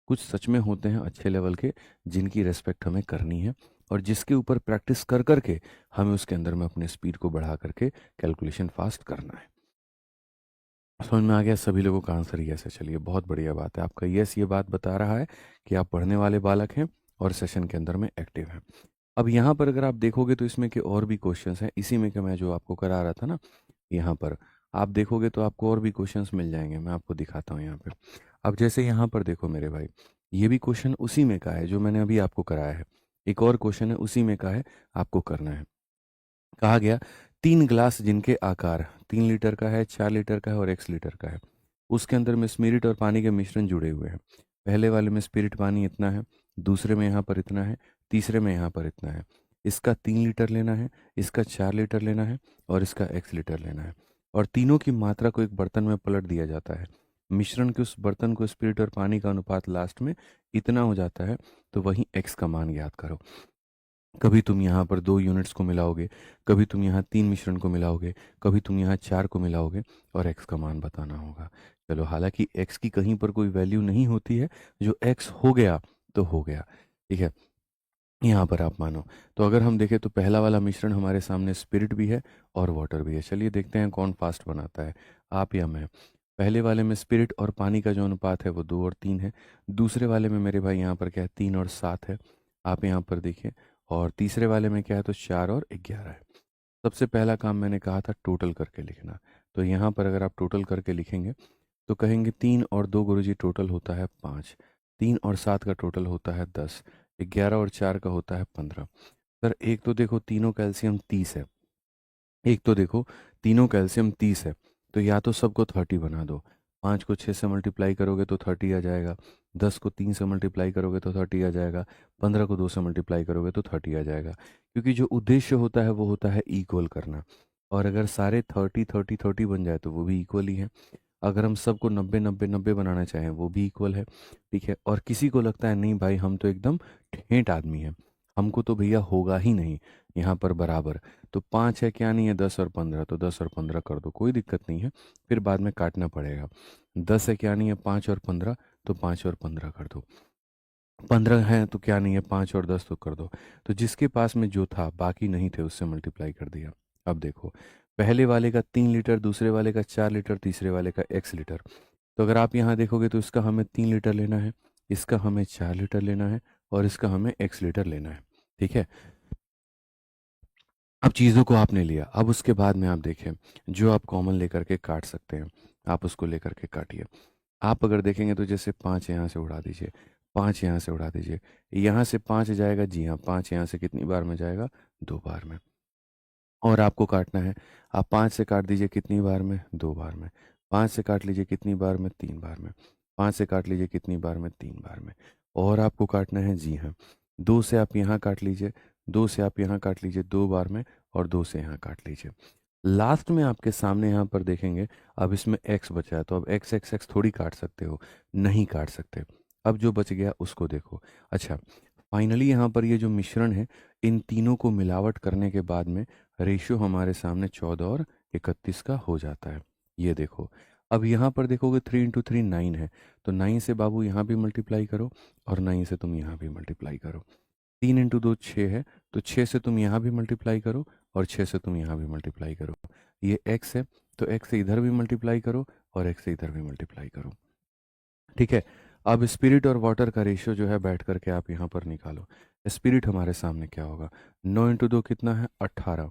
कुछ सच में होते हैं अच्छे लेवल के, जिनकी रेस्पेक्ट हमें करनी है, और जिसके ऊपर प्रैक्टिस कर करके हमें उसके अंदर में अपने स्पीड को बढ़ा करके कैलकुलेशन फास्ट करना है। समझ में आ गया? सभी लोगों का आंसर यस है। चलिए, बहुत बढ़िया बात है। आपका यस ये बात बता रहा है कि आप पढ़ने वाले बालक हैं और सेशन के अंदर में एक्टिव हैं। अब यहाँ पर अगर आप देखोगे तो इसमें के और भी क्वेश्चंस हैं, इसी में के मैं जो आपको करा रहा था ना, यहाँ पर आप देखोगे तो आपको और भी क्वेश्चंस मिल जाएंगे। मैं आपको दिखाता हूँ यहाँ पे। अब जैसे यहाँ पर देखो मेरे भाई, ये भी क्वेश्चन उसी में का है जो मैंने अभी आपको कराया है। एक और क्वेश्चन है उसी में का है, आपको करना है। कहा गया 3 ग्लास जिनके आकार 3 लीटर का है, 4 लीटर का है और 1 लीटर का है, उसके अंदर में स्पिरिट और पानी के मिश्रण जुड़े हुए हैं। पहले वाले में स्पिरिट पानी इतना है, दूसरे में यहाँ पर इतना है, तीसरे में यहाँ पर इतना है। इसका 3 लीटर लेना है, इसका 4 लीटर लेना है, और इसका 1 लीटर लेना है। और तीनों की मात्रा को एक बर्तन में पलट दिया जाता है। मिश्रण के उस बर्तन को स्पिरिट और पानी का अनुपात लास्ट में इतना हो जाता है, तो वही एक्स का मान ज्ञात करो। कभी तुम यहाँ पर 2 यूनिट्स को मिलाओगे, कभी तुम यहाँ 3 मिश्रण को मिलाओगे, कभी तुम यहाँ 4 को मिलाओगे, और x का मान बताना होगा। चलो, हालांकि x की कहीं पर कोई वैल्यू नहीं होती है, जो x हो गया तो हो गया, ठीक है। यहाँ पर आप मानो, तो अगर हम देखें तो पहला वाला मिश्रण हमारे सामने स्पिरिट भी है और वाटर भी है। चलिए देखते हैं कौन फास्ट बनाता है, आप या मैं। पहले वाले में स्पिरिट और पानी का जो अनुपात है वो 2 और 3 है। दूसरे वाले में मेरे भाई यहाँ पर क्या है, 3 और 7 है, आप यहाँ पर देखिए। और तीसरे वाले में क्या है, तो 4 और 11 है। सबसे पहला काम मैंने कहा था टोटल करके लिखना। तो यहाँ पर अगर आप टोटल करके लिखेंगे तो कहेंगे 3 और 2 गुरुजी टोटल होता है 5, 3 और 7 का टोटल होता है 10, 11 और 4 का होता है 15। सर एक तो देखो तीनों कैल्शियम 30 है, एक तो देखो तीनों कैल्शियम 30 है, तो या तो सबको 30 बना दो। 5 को 6 से मल्टीप्लाई करोगे तो 30 आ जाएगा, 10 को 3 से मल्टीप्लाई करोगे तो 30 आ जाएगा, 15 को 2 से मल्टीप्लाई करोगे तो 30 आ जाएगा। क्योंकि जो उद्देश्य होता है वो होता है इक्वल करना। और अगर सारे 30 30 30 बन जाए तो वो भी इक्वल ही है। अगर हम सबको 90 90 90 बनाना चाहें वो भी इक्वल है। ठीक है, और किसी को लगता है नहीं भाई हम तो एकदम ठेठ आदमी हैं, हमको तो भैया होगा ही नहीं यहाँ पर बराबर, तो 5 है क्या नहीं है, 10 और 15, तो 10 और 15 कर दो, कोई दिक्कत नहीं है, फिर बाद में काटना पड़ेगा। 10 है क्या नहीं है, 5 और 15, तो 5 और 15 कर दो। 15 है तो क्या नहीं है, 5 और 10 तो कर दो। तो जिसके पास में जो था बाकी नहीं थे उससे मल्टीप्लाई कर दिया। अब देखो पहले वाले का 3 लीटर, दूसरे वाले का 4 लीटर, तीसरे वाले का x लीटर। तो अगर आप यहाँ देखोगे तो इसका हमें 3 लीटर लेना है, इसका हमें 4 लीटर लेना है, और इसका हमें x लीटर लेना है। ठीक है, अब चीज़ों को आपने लिया, अब उसके बाद में आप देखें जो आप कॉमन लेकर के काट सकते हैं आप उसको लेकर के काटिए। आप अगर देखेंगे तो जैसे 5 यहाँ से उड़ा दीजिए, 5 यहाँ से उड़ा दीजिए, यहाँ से 5 जाएगा, जी हाँ 5 यहाँ से कितनी बार में जाएगा, 2 बार में। और आपको काटना है, आप 5 से काट दीजिए कितनी बार में, 2 बार में। 5 से काट लीजिए कितनी बार में, 3 बार में। 5 से काट लीजिए कितनी बार में, 3 बार में। और आपको काटना है, जी हाँ 2 से आप यहाँ काट लीजिए, 2 से आप यहाँ काट लीजिए 2 बार में, और 2 से यहाँ काट लीजिए। लास्ट में आपके सामने यहाँ पर देखेंगे, अब इसमें x बचा है, तो अब x x x थोड़ी काट सकते हो, नहीं काट सकते। अब जो बच गया उसको देखो। अच्छा, फाइनली यहाँ पर ये जो मिश्रण है, इन तीनों को मिलावट करने के बाद में रेशियो हमारे सामने 14 और 31 का हो जाता है। ये देखो, अब यहाँ पर देखोगे 3 × 3 9 है, तो 9 से बाबू यहाँ भी मल्टीप्लाई करो, और 9 से तुम यहाँ भी मल्टीप्लाई करो। 3 × 2 6 है, तो 6 से तुम यहाँ भी मल्टीप्लाई करो, और 6 से तुम यहाँ भी मल्टीप्लाई करो। ये x है, तो x से इधर भी मल्टीप्लाई करो, और x से इधर भी मल्टीप्लाई करो। ठीक है, अब स्पिरिट और वाटर का रेशियो जो है बैठ करके आप यहाँ पर निकालो। स्पिरिट हमारे सामने क्या होगा, 9 × 2 कितना है, 18,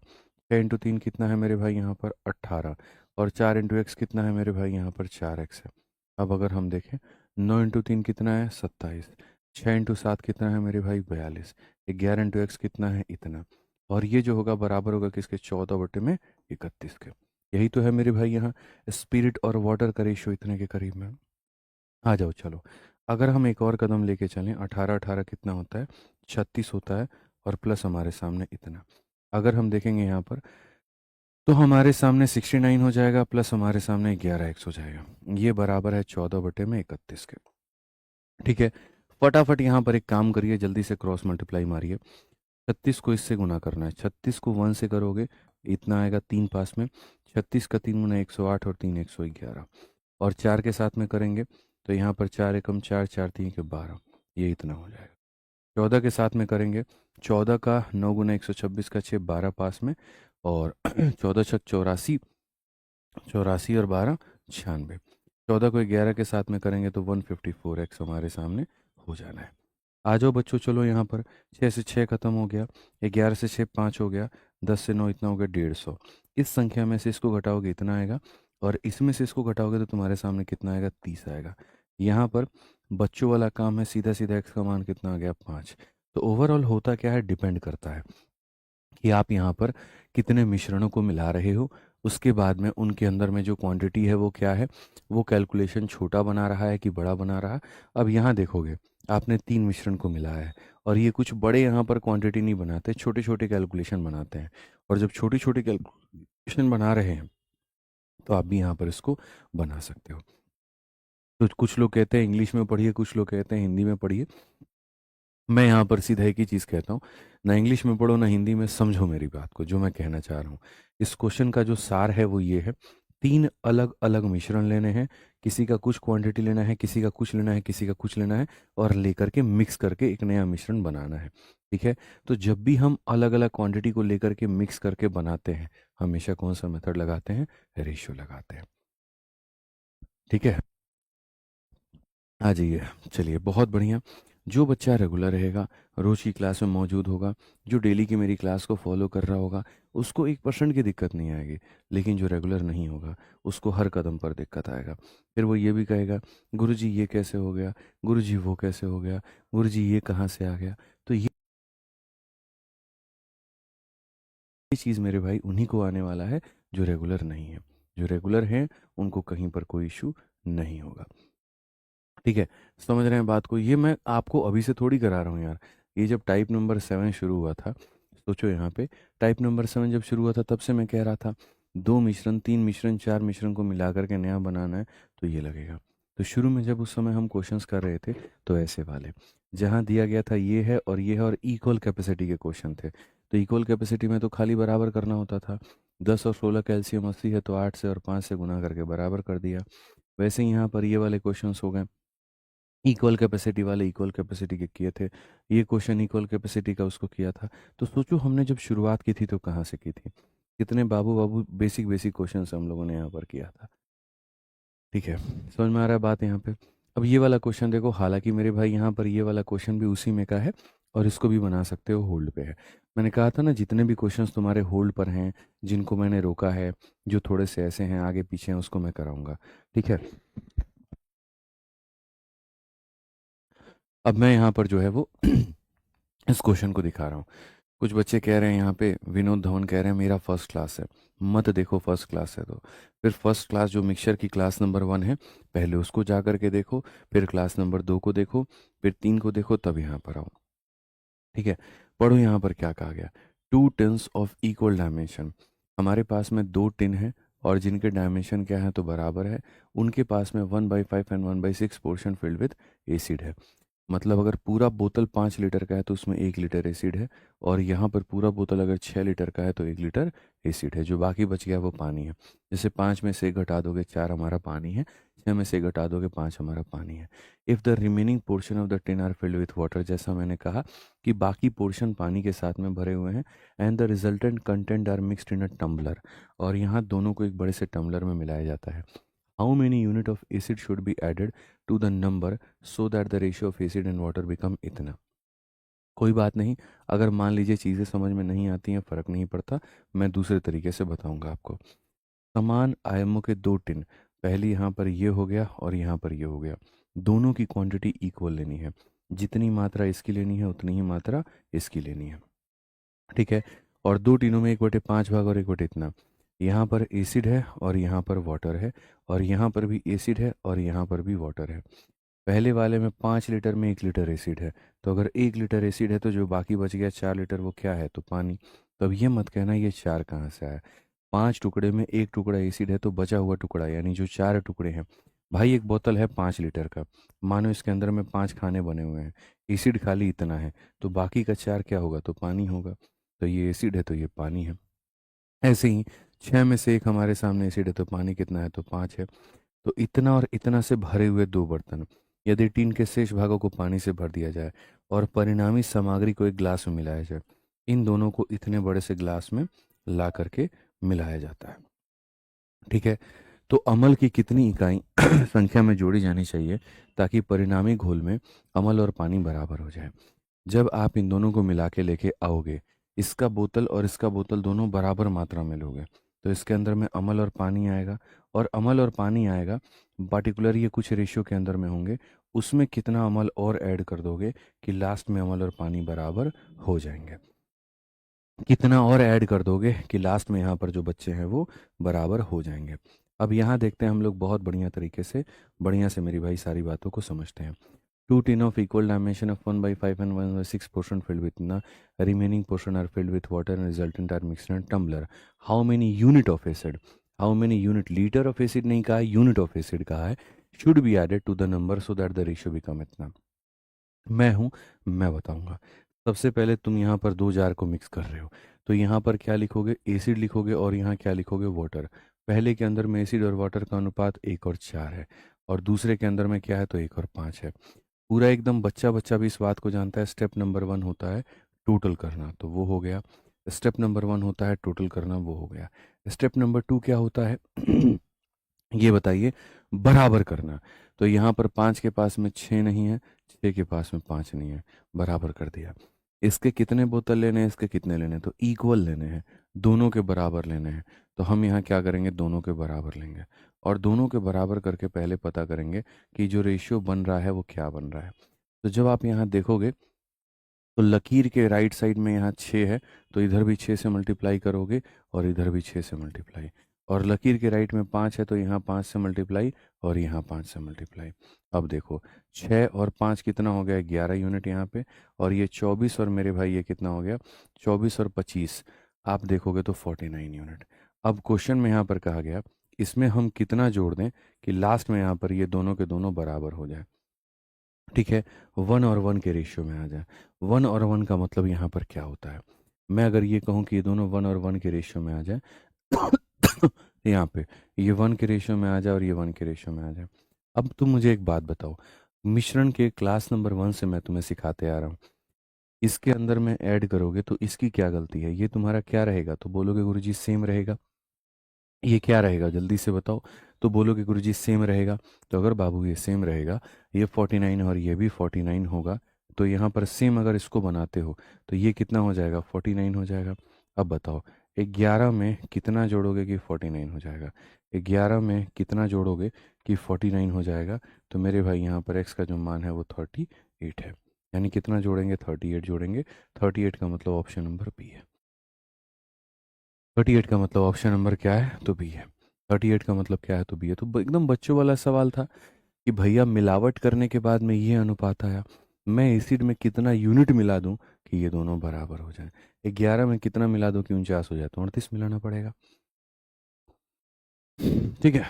6 × 3 कितना है मेरे भाई यहाँ पर, 18, और 4 × x कितना है मेरे भाई यहाँ पर, 4x है। अब अगर हम देखें 9 × 3 कितना है, 27, 6 × 7 कितना है मेरे भाई, 42, 11 × x कितना है, इतना। और ये जो होगा बराबर होगा किसके, 14/31 के। यही तो है मेरे भाई यहाँ स्पिरिट और वाटर का रेशियो इतने के करीब में। आ जाओ चलो, अगर हम एक और कदम लेके चलें, 18 18 कितना होता है, 36 होता है, और प्लस हमारे सामने इतना। अगर हम देखेंगे यहाँ पर तो हमारे सामने 69 हो जाएगा, प्लस हमारे सामने 11x हो जाएगा। ये बराबर है 14/31 के। ठीक है, फटाफट यहाँ पर एक काम करिए, जल्दी से क्रॉस मल्टीप्लाई मारिए। 36 को इससे गुना करना है, 36 को 1 से करोगे इतना आएगा, 3 पास में। 36 का 3 गुना 108, और 3 111, और 4 के साथ में करेंगे तो यहाँ पर 4 एकम 4, 4 3 के 12, ये इतना हो जाएगा। 14 के साथ में करेंगे, 14 का 9 गुना 126 का 6, 12 पास में, और 14 छक 84, 84 और 12 96। 14 को 11 के साथ में करेंगे तो 154x हमारे सामने हो जाना है। आ जाओ बच्चों, चलो यहाँ पर 6 से 6 खत्म हो गया, 11 से 6 5 हो गया, 10 से 9 इतना हो गया, 150। इस संख्या में से इसको घटाओगे इतना आएगा, और इसमें से इसको घटाओगे तो तुम्हारे सामने कितना आएगा, 30 आएगा। यहाँ पर बच्चों वाला काम है, सीधा सीधा x का मान कितना आ गया, 5। तो ओवरऑल होता क्या है, डिपेंड करता है कि आप यहाँ पर कितने मिश्रणों को मिला रहे हो, उसके बाद में उनके अंदर में जो क्वांटिटी है वो क्या है, वो कैलकुलेशन छोटा बना रहा है कि बड़ा बना रहा है। अब यहाँ देखोगे आपने 3 मिश्रण को मिलाया है, और ये कुछ बड़े यहाँ पर क्वांटिटी नहीं बनाते, छोटे छोटे कैलकुलेशन बनाते हैं। और जब छोटी छोटी कैलकुलेशन बना रहे हैं तो आप भी यहाँ पर इसको बना सकते हो। तो कुछ लोग कहते हैं इंग्लिश में पढ़िए, कुछ लोग कहते हैं हिंदी में पढ़िए। मैं यहाँ पर सीधा एक ही चीज़ कहता हूँ, ना इंग्लिश में पढ़ो ना हिंदी में, समझो मेरी बात को, जो मैं कहना चाह रहा हूँ। इस क्वेश्चन का जो सार है वो ये है, 3 अलग अलग मिश्रण लेने हैं, किसी का कुछ क्वांटिटी लेना है, किसी का कुछ लेना है, किसी का कुछ लेना है, और लेकर के मिक्स करके एक नया मिश्रण बनाना है। ठीक है, तो जब भी हम अलग अलग क्वांटिटी को लेकर के मिक्स करके बनाते हैं, हमेशा कौन सा मेथड लगाते हैं, रेशियो लगाते हैं। ठीक है, आ जाइए। चलिए, बहुत बढ़िया। जो बच्चा रेगुलर रहेगा, रोज़ की क्लास में मौजूद होगा, जो डेली की मेरी क्लास को फॉलो कर रहा होगा, उसको 1% की दिक्कत नहीं आएगी। लेकिन जो रेगुलर नहीं होगा, उसको हर कदम पर दिक्कत आएगा। फिर वो ये भी कहेगा, गुरुजी ये कैसे हो गया, गुरुजी वो कैसे हो गया, गुरुजी ये कहाँ से आ गया। तो ये चीज़ मेरे भाई उन्हीं को आने वाला है जो रेगुलर नहीं है। जो रेगुलर हैं, उनको कहीं पर कोई इशू नहीं होगा। ठीक है, समझ रहे हैं बात को? ये मैं आपको अभी से थोड़ी करा रहा हूँ यार। ये जब टाइप नंबर 7 शुरू हुआ था, सोचो यहाँ पे, टाइप नंबर 7 जब शुरू हुआ था, तब से मैं कह रहा था 2 मिश्रण, 3 मिश्रण, 4 मिश्रण को मिला करके नया बनाना है, तो ये लगेगा। तो शुरू में जब उस समय हम क्वेश्चंस कर रहे थे, तो ऐसे वाले, जहाँ दिया गया था ये है और ये है, और इक्वल कैपेसिटी के क्वेश्चन थे। तो इक्वल कैपेसिटी में तो खाली बराबर करना होता था। 10 और 16 कैल्शियम 80 है, तो 8 से और 5 से गुना करके बराबर कर दिया। वैसे ही यहाँ पर ये वाले क्वेश्चंस हो गए, इक्वल कैपेसिटी वाले इक्वल कैपेसिटी के किए थे। ये क्वेश्चन इक्वल कैपेसिटी का उसको किया था। तो सोचो हमने जब शुरुआत की थी तो कहाँ से की थी, कितने बाबू बाबू बेसिक बेसिक क्वेश्चन हम लोगों ने यहाँ पर किया था। ठीक है, समझ में आ रहा है बात यहाँ पे? अब ये वाला क्वेश्चन देखो, हालांकि मेरे भाई यहाँ पर ये वाला क्वेश्चन भी उसी में का है, और इसको भी बना सकते हो, होल्ड पे है। मैंने कहा था ना, जितने भी क्वेश्चंस तुम्हारे होल्ड पर हैं, जिनको मैंने रोका है, जो थोड़े से ऐसे हैं आगे पीछे हैं, उसको मैं कराऊंगा। ठीक है, अब मैं यहाँ पर जो है वो इस क्वेश्चन को दिखा रहा हूँ। कुछ बच्चे कह रहे हैं यहाँ पे, विनोद धवन कह रहे हैं मेरा फर्स्ट क्लास है। मत देखो फर्स्ट क्लास है तो, फिर फर्स्ट क्लास जो मिक्सचर की क्लास नंबर 1 है, पहले उसको जा करके देखो, फिर क्लास नंबर 2 को देखो, फिर 3 को देखो, तब यहाँ पर आओ। ठीक है, पढ़ो यहाँ पर क्या कहा गया। Two tins of equal dimension, हमारे पास में 2 टिन है, और जिनके डायमेंशन क्या है तो बराबर है, उनके पास में 1/5 and 1/6 portion filled with acid है। मतलब अगर पूरा बोतल 5 लीटर का है तो उसमें 1 लीटर एसिड है, और यहाँ पर पूरा बोतल अगर 6 लीटर का है तो 1 लीटर एसिड है। जो बाकी बच गया वो पानी है। जैसे 5 में से 1 घटा दोगे 4 हमारा पानी है, 6 में से 1 घटा दोगे 5 हमारा पानी है। If the remaining portion of the tin are filled with water, जैसा मैंने कहा कि बाकी पोर्शन पानी के साथ में भरे हुए हैं, and the resultant content are mixed in a tumbler, और यहाँ दोनों को एक बड़े से टम्बलर में मिलाया जाता है। How many unit of acid should be added to the number so that the ratio of acid and water become इतना। कोई बात नहीं, अगर मान लीजिए चीज़ें समझ में नहीं आती हैं, फ़र्क नहीं पड़ता, मैं दूसरे तरीके से बताऊंगा आपको। समान आयामों के 2 टिन, पहले यहाँ पर ये हो गया और यहाँ पर ये हो गया, दोनों की क्वांटिटी इक्वल लेनी है। जितनी मात्रा इसकी लेनी है उतनी ही मात्रा इसकी लेनी है। ठीक है, और 2 टिनों में 1/5 भाग और 1 इतना, यहाँ पर एसिड है और यहाँ पर वाटर है, और यहाँ पर भी एसिड है और यहाँ पर भी वाटर है। पहले वाले में 5 लीटर में 1 लीटर एसिड है, तो अगर 1 लीटर एसिड है तो जो बाकी बच गया 4 लीटर, वो क्या है तो पानी। तो अब ये मत कहना ये 4 कहाँ से आया। 5 टुकड़े में 1 टुकड़ा एसिड है, तो बचा हुआ टुकड़ा यानी जो 4 टुकड़े हैं, भाई एक बोतल है 5 लीटर का, मानो इसके अंदर में 5 खाने बने हुए हैं, एसिड खाली इतना है, तो बाकी का 4 क्या होगा तो पानी होगा। तो ये एसिड है तो ये पानी है। ऐसे ही 6 में से 1 हमारे सामने एसिड है, तो पानी कितना है तो 5 है। तो इतना और इतना से भरे हुए 2 बर्तन, यदि टीन के शेष भागों को पानी से भर दिया जाए और परिणामी सामग्री को एक ग्लास में मिलाया जाए, इन दोनों को इतने बड़े से ग्लास में ला करके मिलाया जाता है। ठीक है, तो अमल की कितनी इकाई संख्या में जोड़ी जानी चाहिए ताकि परिणामी घोल में अमल और पानी बराबर हो जाए। जब आप इन दोनों को मिला के लेके आओगे, इसका बोतल और इसका बोतल दोनों बराबर मात्रा में लोगे, तो इसके अंदर में अमल और पानी आएगा, और अमल और पानी आएगा, पर्टिकुलर ये कुछ रेशियो के अंदर में होंगे, उसमें कितना अमल और ऐड कर दोगे कि लास्ट में अमल और पानी बराबर हो जाएंगे। कितना और ऐड कर दोगे कि लास्ट में यहाँ पर जो बच्चे हैं वो बराबर हो जाएंगे। अब यहाँ देखते हैं हम लोग बहुत बढ़िया तरीके से, बढ़िया से मेरी भाई सारी बातों को समझते हैं। 2 tin of equal dimension of 1/5 and 1/6 portion filled with the remaining portion are filled with water and resultant are mixed in a tumbler. How many unit of acid? How many unit liter of acid नहीं कहा है, unit of acid कहा है, should be added to the number so that the ratio become इतना। मैं हूँ, मैं बताऊंगा। सबसे पहले तुम यहाँ पर 2 जार को मिक्स कर रहे हो, तो यहाँ पर क्या लिखोगे, एसिड लिखोगे, और यहाँ क्या लिखोगे, वाटर। पहले के अंदर में एसिड और वाटर का अनुपात 1 और 4 है, और दूसरे के अंदर में क्या है तो 1 और 5 है। पूरा एकदम बच्चा बच्चा भी इस बात को जानता है। स्टेप नंबर 1 होता है टोटल करना, तो वो हो गया। स्टेप नंबर 1 होता है टोटल करना, वो हो गया। स्टेप नंबर 2 क्या होता है ये बताइए, बराबर करना। तो यहाँ पर 5 के पास में 6 नहीं है, 6 के पास में 5 नहीं है, बराबर कर दिया। इसके कितने बोतल लेने हैं, इसके कितने लेने हैं, तो इक्वल लेने हैं, दोनों के बराबर लेने हैं। तो हम यहाँ क्या करेंगे, दोनों के बराबर लेंगे, और दोनों के बराबर करके पहले पता करेंगे कि जो रेशियो बन रहा है वो क्या बन रहा है। तो जब आप यहाँ देखोगे तो लकीर के राइट साइड में यहाँ 6 है, तो इधर भी 6 से मल्टीप्लाई करोगे और इधर भी 6 से मल्टीप्लाई, और लकीर के राइट में 5 है, तो यहाँ 5 से मल्टीप्लाई और यहाँ 5 से मल्टीप्लाई। अब देखो, 6 और 5 कितना हो गया, 11 यूनिट यहाँ पे, और ये 24 और मेरे भाई ये कितना हो गया, 24 और 25, आप देखोगे तो 49 यूनिट। अब क्वेश्चन में यहाँ पर कहा गया इसमें हम कितना जोड़ दें कि लास्ट में यहाँ पर ये दोनों के दोनों बराबर हो जाए। ठीक है, 1 और 1 के रेशियो में आ जाए। 1 और 1 का मतलब यहाँ पर क्या होता है, मैं अगर ये कहूँ कि ये दोनों 1 और 1 के रेशियो में आ जाए तो यहाँ पे ये 1 के रेशियो में आ जाए और ये 1 के रेशियो में आ जाए। अब तुम मुझे एक बात बताओ, मिश्रण के क्लास नंबर 1 से मैं तुम्हें सिखाते आ रहा हूँ, इसके अंदर में ऐड करोगे तो इसकी क्या गलती है, ये तुम्हारा क्या रहेगा, तो बोलोगे गुरुजी सेम रहेगा। ये क्या रहेगा जल्दी से बताओ, तो बोलोगे गुरुजी सेम रहेगा। तो अगर बाबू ये सेम रहेगा, ये 49 और ये भी 49 होगा, तो यहाँ पर सेम अगर इसको बनाते हो तो ये कितना हो जाएगा, 49 हो जाएगा। अब बताओ 11 में कितना जोड़ोगे कि 49 हो जाएगा, 11 में कितना जोड़ोगे कि 49 हो जाएगा, तो मेरे भाई यहाँ पर x का जो मान है वो 38 है, यानी कितना जोड़ेंगे, 38 जोड़ेंगे। 38 का मतलब ऑप्शन नंबर बी है। 38 का मतलब ऑप्शन नंबर क्या है, तो बी है। 38 का मतलब क्या है, तो बी है। तो एकदम बच्चों वाला सवाल था कि भैया मिलावट करने के बाद में ये अनुपात आया, मैं एसिड में कितना यूनिट मिला दूं कि ये दोनों बराबर हो जाए, 11 में कितना मिला दूं कि 49 हो जाए, तो 38 मिलाना पड़ेगा। ठीक है,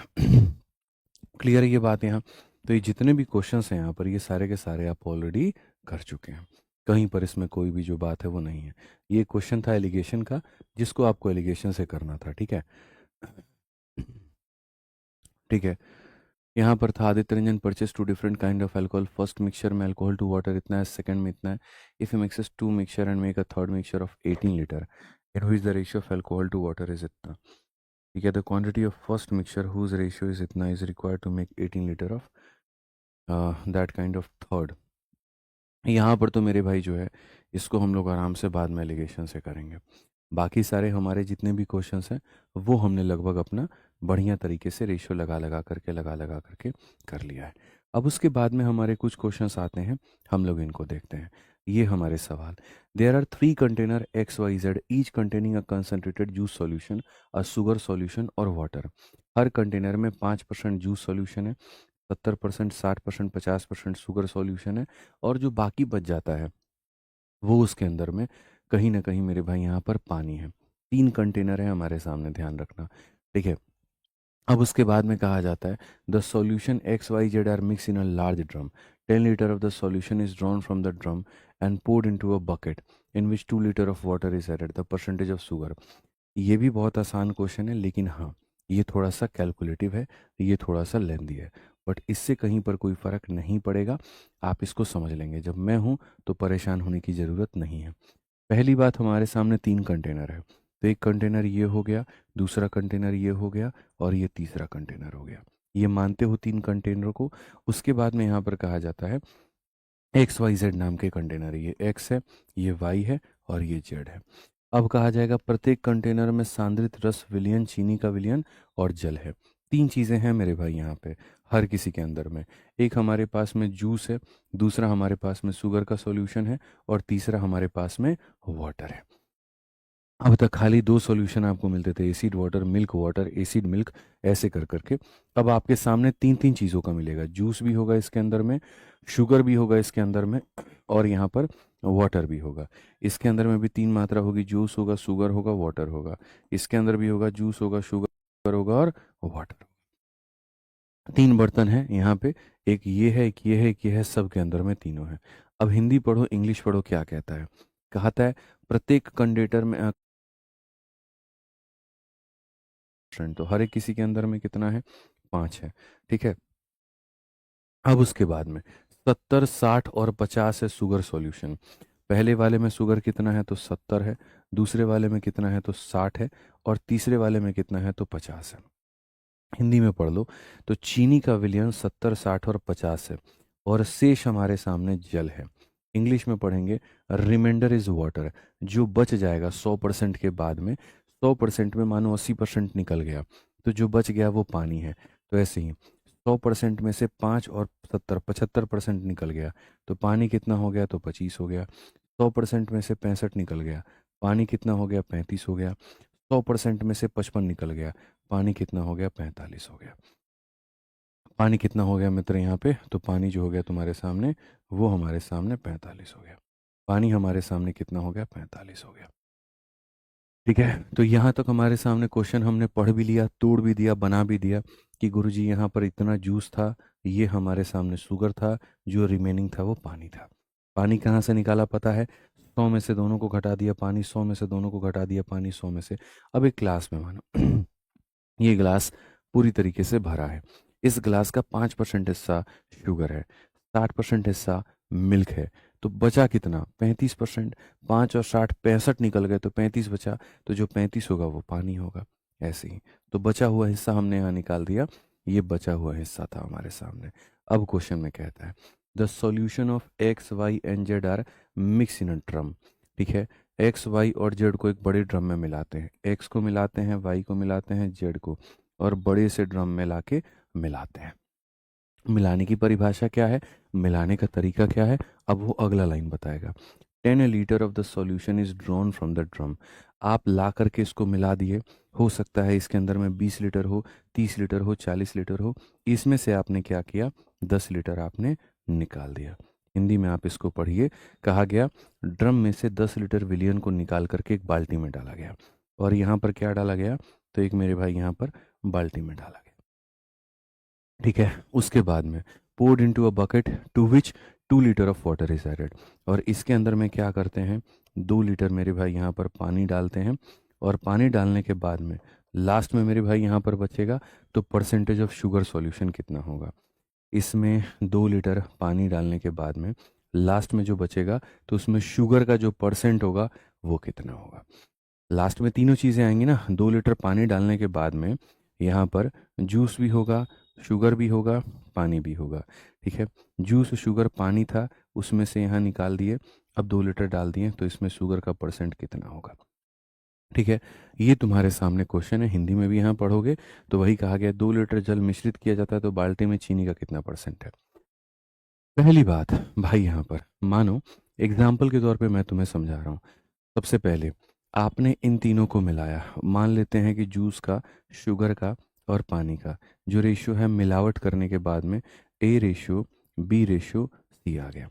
क्लियर है ये बात यहाँ। तो ये जितने भी क्वेश्चंस हैं यहाँ पर, ये सारे के सारे आप ऑलरेडी कर चुके हैं, कहीं पर इसमें कोई भी जो बात है वो नहीं है। ये क्वेश्चन था एलिगेशन का, जिसको आपको एलिगेशन से करना था। ठीक है, ठीक है, यहाँ पर था Aditya Ranjan purchase two different kind of alcohol, first mixture में अल्कोहल टू वाटर इतना है, सेकंड में इतना है, if you mixes two mixture and make a third mixture of 18 litre, in which the ratio of alcohol to water is इतना। ठीक है, the quantity of first mixture whose ratio is इतना is required to make 18 litre of that kind of third. यहाँ पर तो मेरे भाई जो है, इसको हम लोग आराम से बाद में एलिगेशन से करेंगे। बाकी सारे हमारे जितने भी क्वेश्चंस हैं वो हमने लगभग अपना बढ़िया तरीके से रेशियो लगा लगा करके कर लिया है। अब उसके बाद में हमारे कुछ क्वेश्चंस आते हैं, हम लोग इनको देखते हैं। ये हमारे सवाल, there are 3 container X Y Z each containing a concentrated juice solution, a sugar solution और वाटर। हर कंटेनर में 5% जूस सॉल्यूशन है, 70%, 60%, 50% शुगर सॉल्यूशन है, और जो बाकी बच जाता है वो उसके अंदर में कहीं ना कहीं मेरे भाई यहाँ पर पानी है। 3 कंटेनर है हमारे सामने, ध्यान रखना। ठीक है, अब उसके बाद में कहा जाता है the solution X Y Z are mix in a large drum, 10 litre of the solution is drawn from the drum and poured into a bucket in which 2 litre of water is added, the percentage of sugar. ये भी बहुत आसान question है, लेकिन हाँ, ये थोड़ा सा कैलकुलेटिव है, ये थोड़ा सा लेंदी है, बट इससे कहीं पर कोई फ़र्क नहीं पड़ेगा, आप इसको समझ लेंगे। जब मैं हूँ तो परेशान होने की ज़रूरत नहीं है। पहली बात, हमारे सामने 3 कंटेनर है, तो एक कंटेनर ये हो गया, दूसरा कंटेनर ये हो गया, और ये तीसरा कंटेनर हो गया। ये मानते हो 3 कंटेनर को। उसके बाद में यहाँ पर कहा जाता है एक्स वाई जेड नाम के कंटेनर है, ये एक्स है, ये वाई है, और ये जेड है। अब कहा जाएगा प्रत्येक कंटेनर में सांद्रित रस विलयन, चीनी का विलयन और जल है। 3 चीज़ें हैं मेरे भाई यहाँ पे हर किसी के अंदर में। एक हमारे पास में जूस है, दूसरा हमारे पास में शुगर का सॉल्यूशन है, और तीसरा हमारे पास में वाटर है। अब तक खाली 2 सॉल्यूशन आपको मिलते थे, acid water, milk water, acid milk, ऐसे कर करके। अब आपके सामने 3 3 चीज़ों का मिलेगा, जूस भी होगा इसके अंदर में, शुगर भी होगा इसके अंदर में, और यहाँ पर वाटर भी होगा। इसके अंदर में भी 3 मात्रा होगी, जूस होगा, शुगर होगा, वाटर होगा। इसके अंदर भी होगा, जूस होगा, शुगर होगा, और वाटर। 3 बर्तन हैं यहाँ पे, एक ये है, एक ये है, एक ये है, सब के अंदर में तीनों हैं। अब हिंदी पढ़ो, इंग्लिश पढ़ो, क्या कहता है, कहता है प्रत्येक कंडेटर में परसेंट, तो हर एक किसी के अंदर में कितना है, 5 है। ठीक है, अब उसके बाद में 70, 60 और 50 है शुगर सॉल्यूशन। पहले वाले में शुगर कितना है, तो 70 है, दूसरे वाले में कितना है, तो 60 है, और तीसरे वाले में कितना है, तो 50 है। हिंदी में पढ़ लो। तो चीनी का विलयन 70, 60 और 50 है, और शेष हमारे सामने जल है। इंग्लिश में पढ़ेंगे, रिमाइंडर इज वाटर। जो बच जाएगा 100% के बाद में, 100% में मानो 80% निकल गया, तो जो बच गया वो पानी है। तो ऐसे ही 100% में से 5 और 70, 75% निकल गया, तो पानी कितना हो गया, तो 25 हो गया। 100% में से 65 निकल गया, पानी कितना हो गया, 35 हो गया। 100% में से 55 निकल गया, पानी कितना हो गया, 45 हो गया। पानी कितना हो गया मित्र यहाँ पे, तो पानी जो हो गया तुम्हारे सामने, वो हमारे सामने 45 हो गया। पानी हमारे सामने कितना हो गया, 45 हो गया। ठीक है, तो यहाँ तक हमारे सामने क्वेश्चन हमने पढ़ भी लिया, तोड़ भी दिया, बना भी दिया कि गुरुजी यहाँ पर इतना जूस था, ये हमारे सामने शुगर था, जो रिमेनिंग था वो पानी था। पानी कहाँ से निकाला पता है, 100 में से दोनों को घटा दिया पानी, 100 में से दोनों को घटा दिया पानी, 100 में से। अब एक ग्लास में मानो ये ग्लास पूरी तरीके से भरा है। इस ग्लास का 5% हिस्सा शुगर है, 60% हिस्सा मिल्क है। तो बचा कितना, 35%। 5 और 60, 65 निकल गए, तो 35 बचा। तो जो 35 होगा वो पानी होगा। ऐसे ही तो बचा हुआ हिस्सा हमने यहाँ निकाल दिया, ये बचा हुआ हिस्सा था हमारे सामने। अब क्वेश्चन में कहता है, the solution of X Y and Z are mix in a drum. ठीक है, एक्स वाई और जेड को एक बड़े ड्रम में मिलाते हैं, एक्स को मिलाते हैं, वाई को मिलाते हैं, जेड को, और बड़े से ड्रम में लाके मिलाते हैं। मिलाने की परिभाषा क्या है, मिलाने का तरीका क्या है, अब वो अगला लाइन बताएगा। 10 litre of the solution is drawn from the drum. आप ला करके इसको मिला दिए, हो सकता है इसके अंदर में 20 लीटर हो, 30 लीटर हो, 40 लीटर हो, इसमें से आपने क्या किया, 10 लीटर आपने निकाल दिया। हिंदी में आप इसको पढ़िए, कहा गया ड्रम में से 10 लीटर विलियन को निकाल करके एक बाल्टी में डाला गया, और यहाँ पर क्या डाला गया, तो एक मेरे भाई यहाँ पर बाल्टी में डाला गया। ठीक है, उसके बाद में poured into a bucket to which 2 litre of water is added. और इसके अंदर में क्या करते हैं, 2 लीटर मेरे भाई यहाँ पर पानी डालते हैं, और पानी डालने के बाद में लास्ट में मेरे भाई यहाँ पर बचेगा, तो परसेंटेज ऑफ शुगर सॉल्यूशन कितना होगा। इसमें 2 लीटर पानी डालने के बाद में लास्ट में जो बचेगा, तो उसमें शुगर का जो परसेंट होगा वो कितना होगा। लास्ट में तीनों चीज़ें आएंगी ना, 2 लीटर पानी डालने के बाद में यहाँ पर जूस भी होगा, शुगर भी होगा, पानी भी होगा। ठीक है, जूस, शुगर, पानी था, उसमें से यहाँ निकाल दिए, अब 2 लीटर डाल दिए, तो इसमें शुगर का परसेंट कितना होगा। ठीक है, ये तुम्हारे सामने क्वेश्चन है, हिंदी में भी यहाँ पढ़ोगे तो वही कहा गया, 2 लीटर जल मिश्रित किया जाता है तो बाल्टी में चीनी का कितना परसेंट है। पहली बात भाई, यहाँ पर मानो एग्जाम्पल के तौर पे मैं तुम्हें समझा रहा हूँ। सबसे पहले आपने इन तीनों को मिलाया, मान लेते हैं कि जूस का, शुगर का और पानी का जो रेशियो है, मिलावट करने के बाद में A ratio B ratio C आ गया।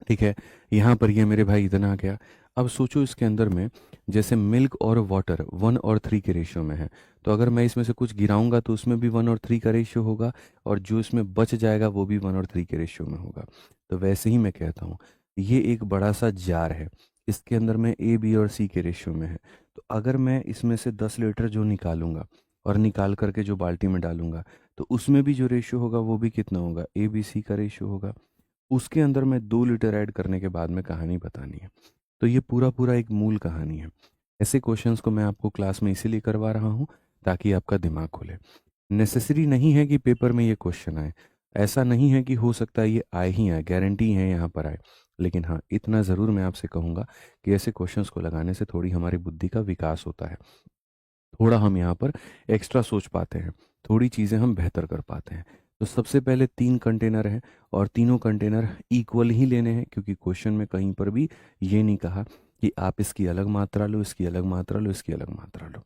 ठीक है, यहाँ पर ये मेरे भाई इतना आ गया। अब सोचो इसके अंदर में, जैसे मिल्क और वाटर 1 और 3 के रेशियो में है, तो अगर मैं इसमें से कुछ गिराऊंगा तो उसमें भी 1 और 3 का रेशियो होगा, और जो इसमें बच जाएगा वो भी 1 और 3 के रेशियो में होगा। तो वैसे ही मैं कहता हूँ, ये एक बड़ा सा जार है, इसके अंदर में ए बी और सी के रेशियो में है। तो अगर मैं इसमें से 10 लीटर जो निकालूंगा और निकाल करके जो बाल्टी में डालूंगा, तो उसमें भी जो रेशियो होगा वो भी कितना होगा, ए बी सी का रेशियो होगा। उसके अंदर में 2 लीटर ऐड करने के बाद में कहानी बतानी है। तो ये पूरा पूरा एक मूल कहानी है। ऐसे क्वेश्चंस को मैं आपको क्लास में इसीलिए करवा रहा हूँ ताकि आपका दिमाग खुले। नेसेसरी नहीं है कि पेपर में ये क्वेश्चन आए, ऐसा नहीं है कि हो सकता है ये आए ही आए, गारंटी है यहाँ पर आए। लेकिन हाँ, इतना ज़रूर मैं आपसे कहूँगा कि ऐसे क्वेश्चंस को लगाने से थोड़ी हमारी बुद्धि का विकास होता है, थोड़ा हम यहाँ पर एक्स्ट्रा सोच पाते हैं, थोड़ी चीज़ें हम बेहतर कर पाते हैं। तो सबसे पहले 3 कंटेनर हैं, और तीनों कंटेनर इक्वल ही लेने हैं, क्योंकि क्वेश्चन में कहीं पर भी ये नहीं कहा कि आप इसकी अलग मात्रा लो, इसकी अलग मात्रा लो, इसकी अलग मात्रा लो।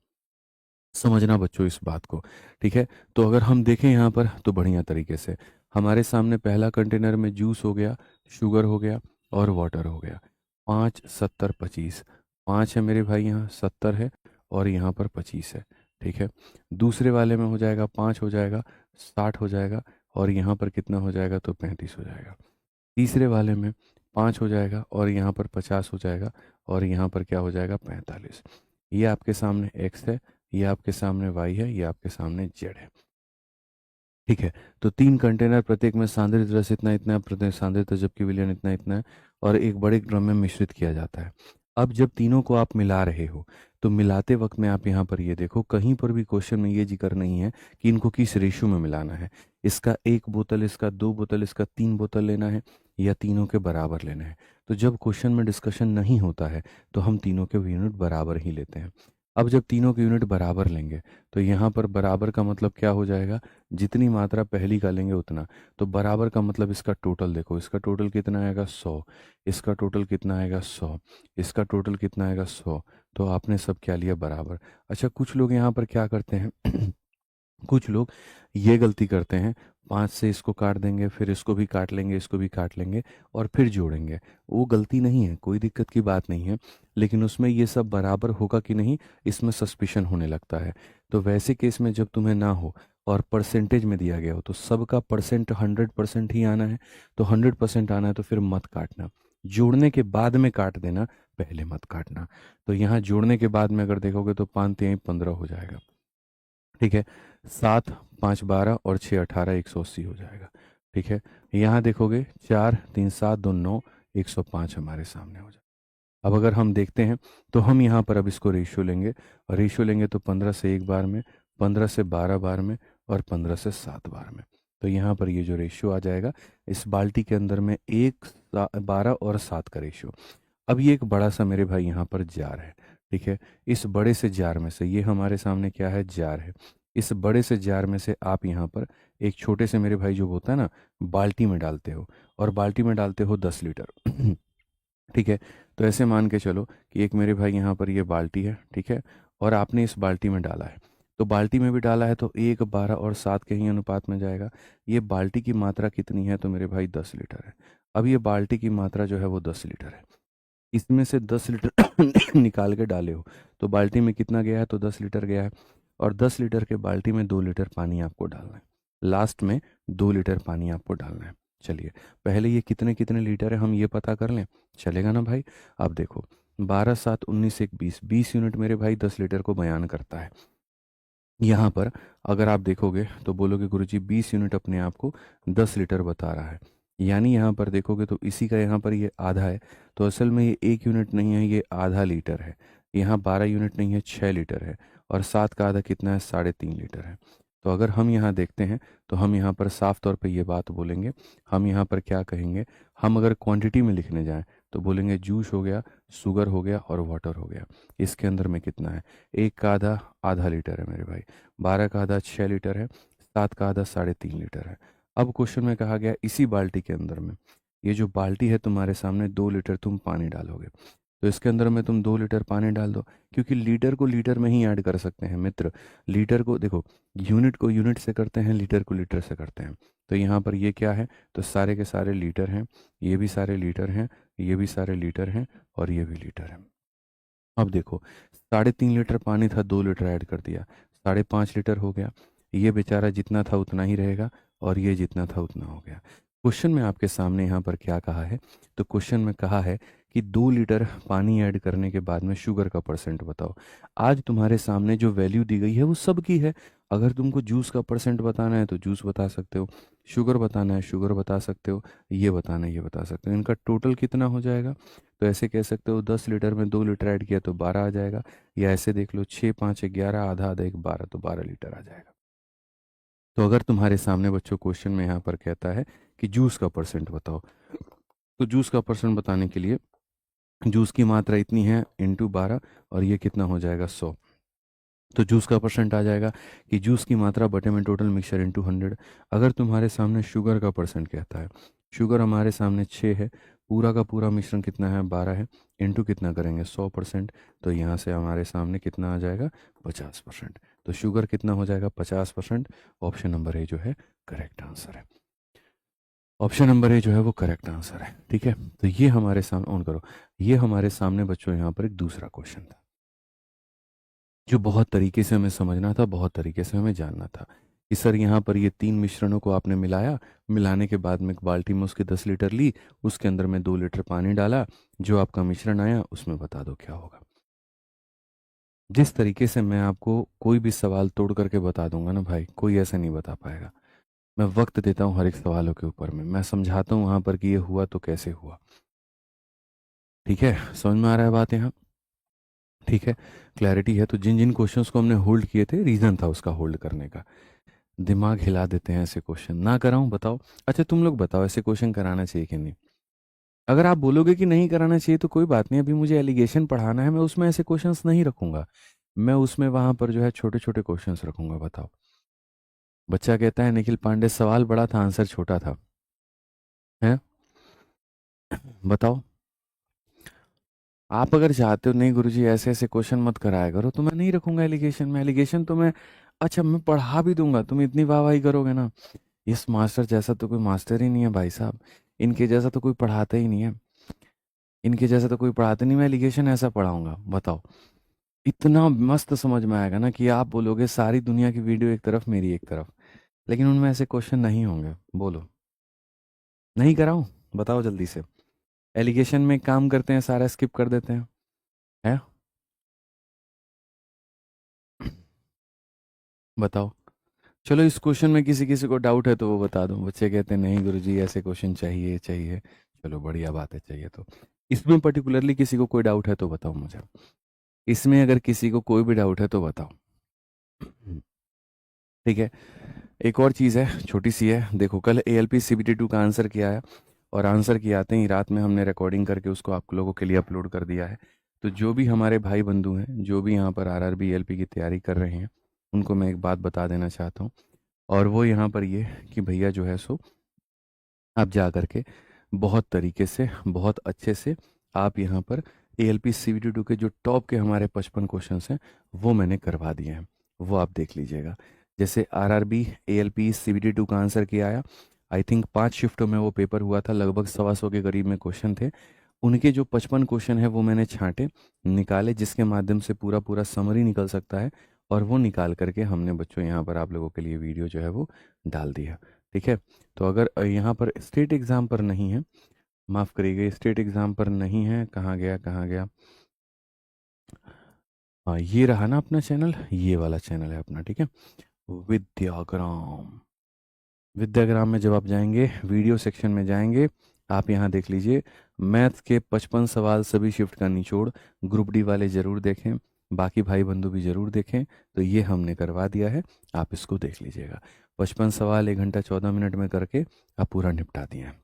समझना बच्चों इस बात को। ठीक है, तो अगर हम देखें यहाँ पर तो बढ़िया तरीके से हमारे सामने पहला कंटेनर में जूस हो गया, शुगर हो गया और वाटर हो गया। 5, 70, 25, 5 है मेरे भाई, यहाँ 70 है और यहाँ पर 25 है। ठीक है, दूसरे वाले में हो जाएगा 5 हो जाएगा, 60 हो जाएगा, और यहाँ पर कितना हो जाएगा, तो 35 हो जाएगा। तीसरे वाले में 5 हो जाएगा और यहाँ पर 50 हो जाएगा, और यहाँ पर क्या हो जाएगा, 45। ये आपके सामने x है, ये आपके सामने y है, ये आपके सामने z है। ठीक है, तो 3 कंटेनर, प्रत्येक में सांद्रित रस इतना इतना है, प्रत्येक सांद्रित जबकि विलयन इतना इतना है, और एक बड़े ड्रम में मिश्रित किया जाता है। अब जब तीनों को आप मिला रहे हो तो मिलाते वक्त में आप यहाँ पर ये देखो, कहीं पर भी क्वेश्चन में ये जिक्र नहीं है कि इनको किस रेशियो में मिलाना है। इसका 1 बोतल, इसका 2 बोतल, इसका 3 बोतल लेना है या तीनों के बराबर लेना है। तो जब क्वेश्चन में डिस्कशन नहीं होता है तो हम तीनों के यूनिट बराबर ही लेते हैं। अब जब तीनों के यूनिट बराबर लेंगे तो यहाँ पर बराबर का मतलब क्या हो जाएगा, जितनी मात्रा पहली का लेंगे उतना। तो बराबर का मतलब इसका टोटल देखो, इसका टोटल कितना आएगा 100, इसका टोटल कितना आएगा 100, इसका टोटल कितना आएगा 100। तो आपने सब क्या लिया बराबर। अच्छा, कुछ लोग यहाँ पर क्या करते हैं कुछ लोग ये गलती करते हैं, 5 से इसको काट देंगे, फिर इसको भी काट लेंगे, इसको भी काट लेंगे और फिर जोड़ेंगे। वो गलती नहीं है, कोई दिक्कत की बात नहीं है, लेकिन उसमें ये सब बराबर होगा कि नहीं, इसमें सस्पिशन होने लगता है। तो वैसे केस में जब तुम्हें ना हो और परसेंटेज में दिया गया हो तो सबका परसेंट 100% ही आना है। तो 100% आना है तो फिर मत काटना, जोड़ने के बाद में काट देना, पहले मत काटना। तो यहाँ जोड़ने के बाद में अगर देखोगे तो 5 3 15 हो जाएगा, ठीक है। 7 5 12 और 6 18, 180 हो जाएगा, ठीक है। यहाँ देखोगे 4 3 7 2 9, 105 हमारे सामने हो जाएगा। अब अगर हम देखते हैं तो हम यहाँ पर अब इसको रेशियो लेंगे, और रेशियो लेंगे तो 15 से 1 बार में, 15 से 12 बार में और 15 से 7 बार में। तो यहाँ पर ये जो रेशियो आ जाएगा इस बाल्टी के अंदर में 1 12 और 7 का रेशियो। अब ये एक बड़ा सा मेरे भाई यहाँ पर जार है, ठीक है। इस बड़े से जार में से, ये हमारे सामने क्या है, जार है। इस बड़े से जार में से आप यहाँ पर एक छोटे से मेरे भाई जो होता है ना, बाल्टी में डालते हो, और बाल्टी में डालते हो 10 लीटर ठीक है। तो ऐसे मान के चलो कि एक मेरे भाई यहाँ पर ये बाल्टी है, ठीक है, और आपने इस बाल्टी में डाला है। तो बाल्टी में भी डाला है तो 1 12 और 7 के ही अनुपात में जाएगा। ये बाल्टी की मात्रा कितनी है, तो मेरे भाई 10 लीटर है। अब ये बाल्टी की मात्रा जो है वो 10 लीटर है, इसमें से 10 लीटर निकाल के डाले हो तो बाल्टी में कितना गया है, तो 10 लीटर गया है। और 10 लीटर के बाल्टी में 2 लीटर पानी आपको डालना है, लास्ट में 2 लीटर पानी आपको डालना है। चलिए, पहले ये कितने कितने लीटर है हम ये पता कर लें, चलेगा ना भाई। अब देखो 12 7 19 1 20, 20 यूनिट मेरे भाई 10 लीटर को बयान करता है। यहाँ पर अगर आप देखोगे तो बोलोगे गुरुजी 20 यूनिट अपने आप को 10 लीटर बता रहा है, यानी यहाँ पर देखोगे तो इसी का यहाँ पर ये आधा है। तो असल में ये 1 यूनिट नहीं है, ये आधा लीटर है। यहाँ 12 यूनिट नहीं है, 6 लीटर है। और 7 का आधा कितना है, 3.5 लीटर है। तो अगर हम यहाँ देखते हैं तो हम यहाँ पर साफ तौर पे ये बात बोलेंगे, हम यहाँ पर क्या कहेंगे, हम अगर क्वांटिटी में लिखने जाएं तो बोलेंगे जूस हो गया, शुगर हो गया और वाटर हो गया। इसके अंदर में कितना है, 1 का आधा आधा लीटर है मेरे भाई, 12 का आधा 6 लीटर है, 7 का आधा 3.5 लीटर है। अब क्वेश्चन में कहा गया इसी बाल्टी के अंदर में, ये जो बाल्टी है तुम्हारे सामने, 2 लीटर तुम पानी डालोगे। तो इसके अंदर में तुम 2 लीटर पानी डाल दो, क्योंकि लीटर को लीटर में ही ऐड कर सकते हैं मित्र। लीटर को देखो, यूनिट को यूनिट से करते हैं, लीटर को लीटर से करते हैं। तो यहाँ पर ये क्या है, तो सारे के सारे लीटर हैं, ये भी सारे लीटर हैं, ये भी सारे लीटर हैं और ये भी लीटर है। अब देखो 3.5 लीटर पानी था, 2 लीटर ऐड कर दिया, 5.5 लीटर हो गया। ये बेचारा जितना था उतना ही रहेगा और ये जितना था उतना हो गया। क्वेश्चन में आपके सामने यहाँ पर क्या कहा है, तो क्वेश्चन में कहा है कि 2 लीटर पानी ऐड करने के बाद में शुगर का परसेंट बताओ। आज तुम्हारे सामने जो वैल्यू दी गई है वो सबकी है। अगर तुमको जूस का परसेंट बताना है तो जूस बता सकते हो, शुगर बताना है शुगर बता सकते हो, ये बताना है ये बता सकते हो। इनका टोटल कितना हो जाएगा, तो ऐसे कह सकते हो 10 लीटर में 2 लीटर ऐड किया तो 12 आ जाएगा, या ऐसे देख लो 6 5 11, आधा आधा 1 12, तो 12 लीटर आ जाएगा। तो अगर तुम्हारे सामने बच्चों क्वेश्चन में यहाँ पर कहता है कि जूस का परसेंट बताओ, तो जूस का परसेंट बताने के लिए जूस की मात्रा इतनी है इंटू 12, और ये कितना हो जाएगा 100। तो जूस का परसेंट आ जाएगा कि जूस की मात्रा बटे में टोटल मिक्सचर इंटू 100। अगर तुम्हारे सामने शुगर का परसेंट कहता है, शुगर हमारे सामने 6 है, पूरा का पूरा मिश्रण कितना है 12 है, इंटू कितना करेंगे 100%। तो यहाँ से हमारे सामने कितना आ जाएगा 50%। तो शुगर कितना हो जाएगा 50%। ऑप्शन नंबर ए जो है करेक्ट आंसर है। ऑप्शन नंबर ए जो है वो करेक्ट आंसर है, ठीक है। तो ये हमारे सामने, ऑन करो, ये हमारे सामने बच्चों यहाँ पर एक दूसरा क्वेश्चन था जो बहुत तरीके से हमें समझना था, बहुत तरीके से हमें जानना था कि सर यहाँ पर ये 3 मिश्रणों को आपने मिलाया, मिलाने के बाद में एक बाल्टी में उसके 10 लीटर ली, उसके अंदर में 2 लीटर पानी डाला, जो आपका मिश्रण आया उसमें बता दो क्या होगा। जिस तरीके से मैं आपको कोई भी सवाल तोड़ करके बता दूंगा ना भाई, कोई ऐसा नहीं बता पाएगा। मैं वक्त देता हूँ हर एक सवालों के ऊपर में, मैं समझाता हूँ वहां पर कि ये हुआ तो कैसे हुआ। ठीक है, समझ में आ रहा है बात यहाँ, ठीक है, क्लैरिटी है। तो जिन जिन क्वेश्चंस को हमने होल्ड किए थे, रीज़न था उसका होल्ड करने का। दिमाग हिला देते हैं ऐसे क्वेश्चन। ना कराऊं, बताओ। अच्छा तुम लोग बताओ, ऐसे क्वेश्चन कराना चाहिए कि नहीं? अगर आप बोलोगे कि नहीं कराना चाहिए तो कोई बात नहीं, अभी मुझे एलिगेशन पढ़ाना है, मैं उसमें ऐसे क्वेश्चंस नहीं रखूंगा। मैं उसमें वहां पर जो है छोटे छोटे क्वेश्चंस रखूंगा। बताओ। बच्चा कहता है निखिल पांडे सवाल बड़ा था आंसर छोटा था। है? बताओ। आप अगर चाहते हो नहीं गुरुजी ऐसे ऐसे क्वेश्चन मत कराया करो, तो मैं नहीं रखूंगा एलिगेशन में। एलिगेशन तो मैं, अच्छा मैं पढ़ा भी दूंगा, तुम इतनी वाहवाही करोगे ना। इस मास्टर जैसा तो कोई मास्टर ही नहीं है भाई साहब। इनके जैसा तो कोई पढ़ाता ही नहीं है। इनके जैसा तो कोई पढ़ाता नहीं। मैं एलिगेशन ऐसा पढ़ाऊंगा, बताओ। इतना मस्त समझ में आएगा ना कि आप बोलोगे सारी दुनिया की वीडियो एक तरफ, मेरी एक तरफ। लेकिन उनमें ऐसे क्वेश्चन नहीं होंगे। बोलो। नहीं कराऊं? बताओ जल्दी से। एलिगेशन में एक काम करते हैं, सारा स्किप कर देते हैं। है? बताओ। चलो इस क्वेश्चन में किसी किसी को डाउट है तो वो बता दो। बच्चे कहते हैं नहीं गुरुजी ऐसे क्वेश्चन चाहिए चाहिए। चलो बढ़िया बात है, चाहिए तो। इसमें पर्टिकुलरली किसी को कोई डाउट है तो बताओ मुझे। इसमें अगर किसी को कोई भी डाउट है तो बताओ। ठीक है। एक और चीज़ है, छोटी सी है। देखो कल ALP CBT 2 का आंसर किया है, और आंसर की आते ही रात में हमने रिकॉर्डिंग करके उसको आप लोगों के लिए अपलोड कर दिया है। तो जो भी हमारे भाई बंधु हैं, जो भी यहाँ पर RRB ALP की तैयारी कर रहे हैं, उनको मैं एक बात बता देना चाहता हूँ। और वो यहाँ पर ये कि भैया जो है सो, आप जा करके बहुत तरीके से, बहुत अच्छे से आप यहाँ पर ALP CBT 2 के जो टॉप के हमारे 55 क्वेश्चंस हैं वो मैंने करवा दिए हैं। वो आप देख लीजिएगा। जैसे RRB ALP CBT 2 का आंसर किया आया, आई थिंक 5 शिफ्टों में वो पेपर हुआ था, लगभग 125 के करीब में क्वेश्चन थे। उनके जो 55 क्वेश्चन है वो मैंने छांटे, निकाले, जिसके माध्यम से पूरा पूरा समरी निकल सकता है। और वो निकाल करके हमने बच्चों यहाँ पर आप लोगों के लिए वीडियो जो है वो डाल दिया। ठीक है। तो अगर यहाँ पर स्टेट एग्ज़ाम पर नहीं है, माफ़ करिएगा, स्टेट एग्ज़ाम पर नहीं है, कहाँ गया कहाँ गया। हाँ ये रहा ना अपना चैनल, ये वाला चैनल है अपना। ठीक है। विद्याग्राम। विद्याग्राम में जब आप जाएंगे, वीडियो सेक्शन में जाएंगे, आप यहाँ देख लीजिए, मैथ्स के 55 सवाल सभी शिफ्ट का निचोड़। ग्रुप डी वाले ज़रूर देखें, बाकी भाई बंधु भी ज़रूर देखें। तो ये हमने करवा दिया है, आप इसको देख लीजिएगा। 55 सवाल 1 घंटा 14 मिनट में करके आप पूरा निपटा दिए हैं।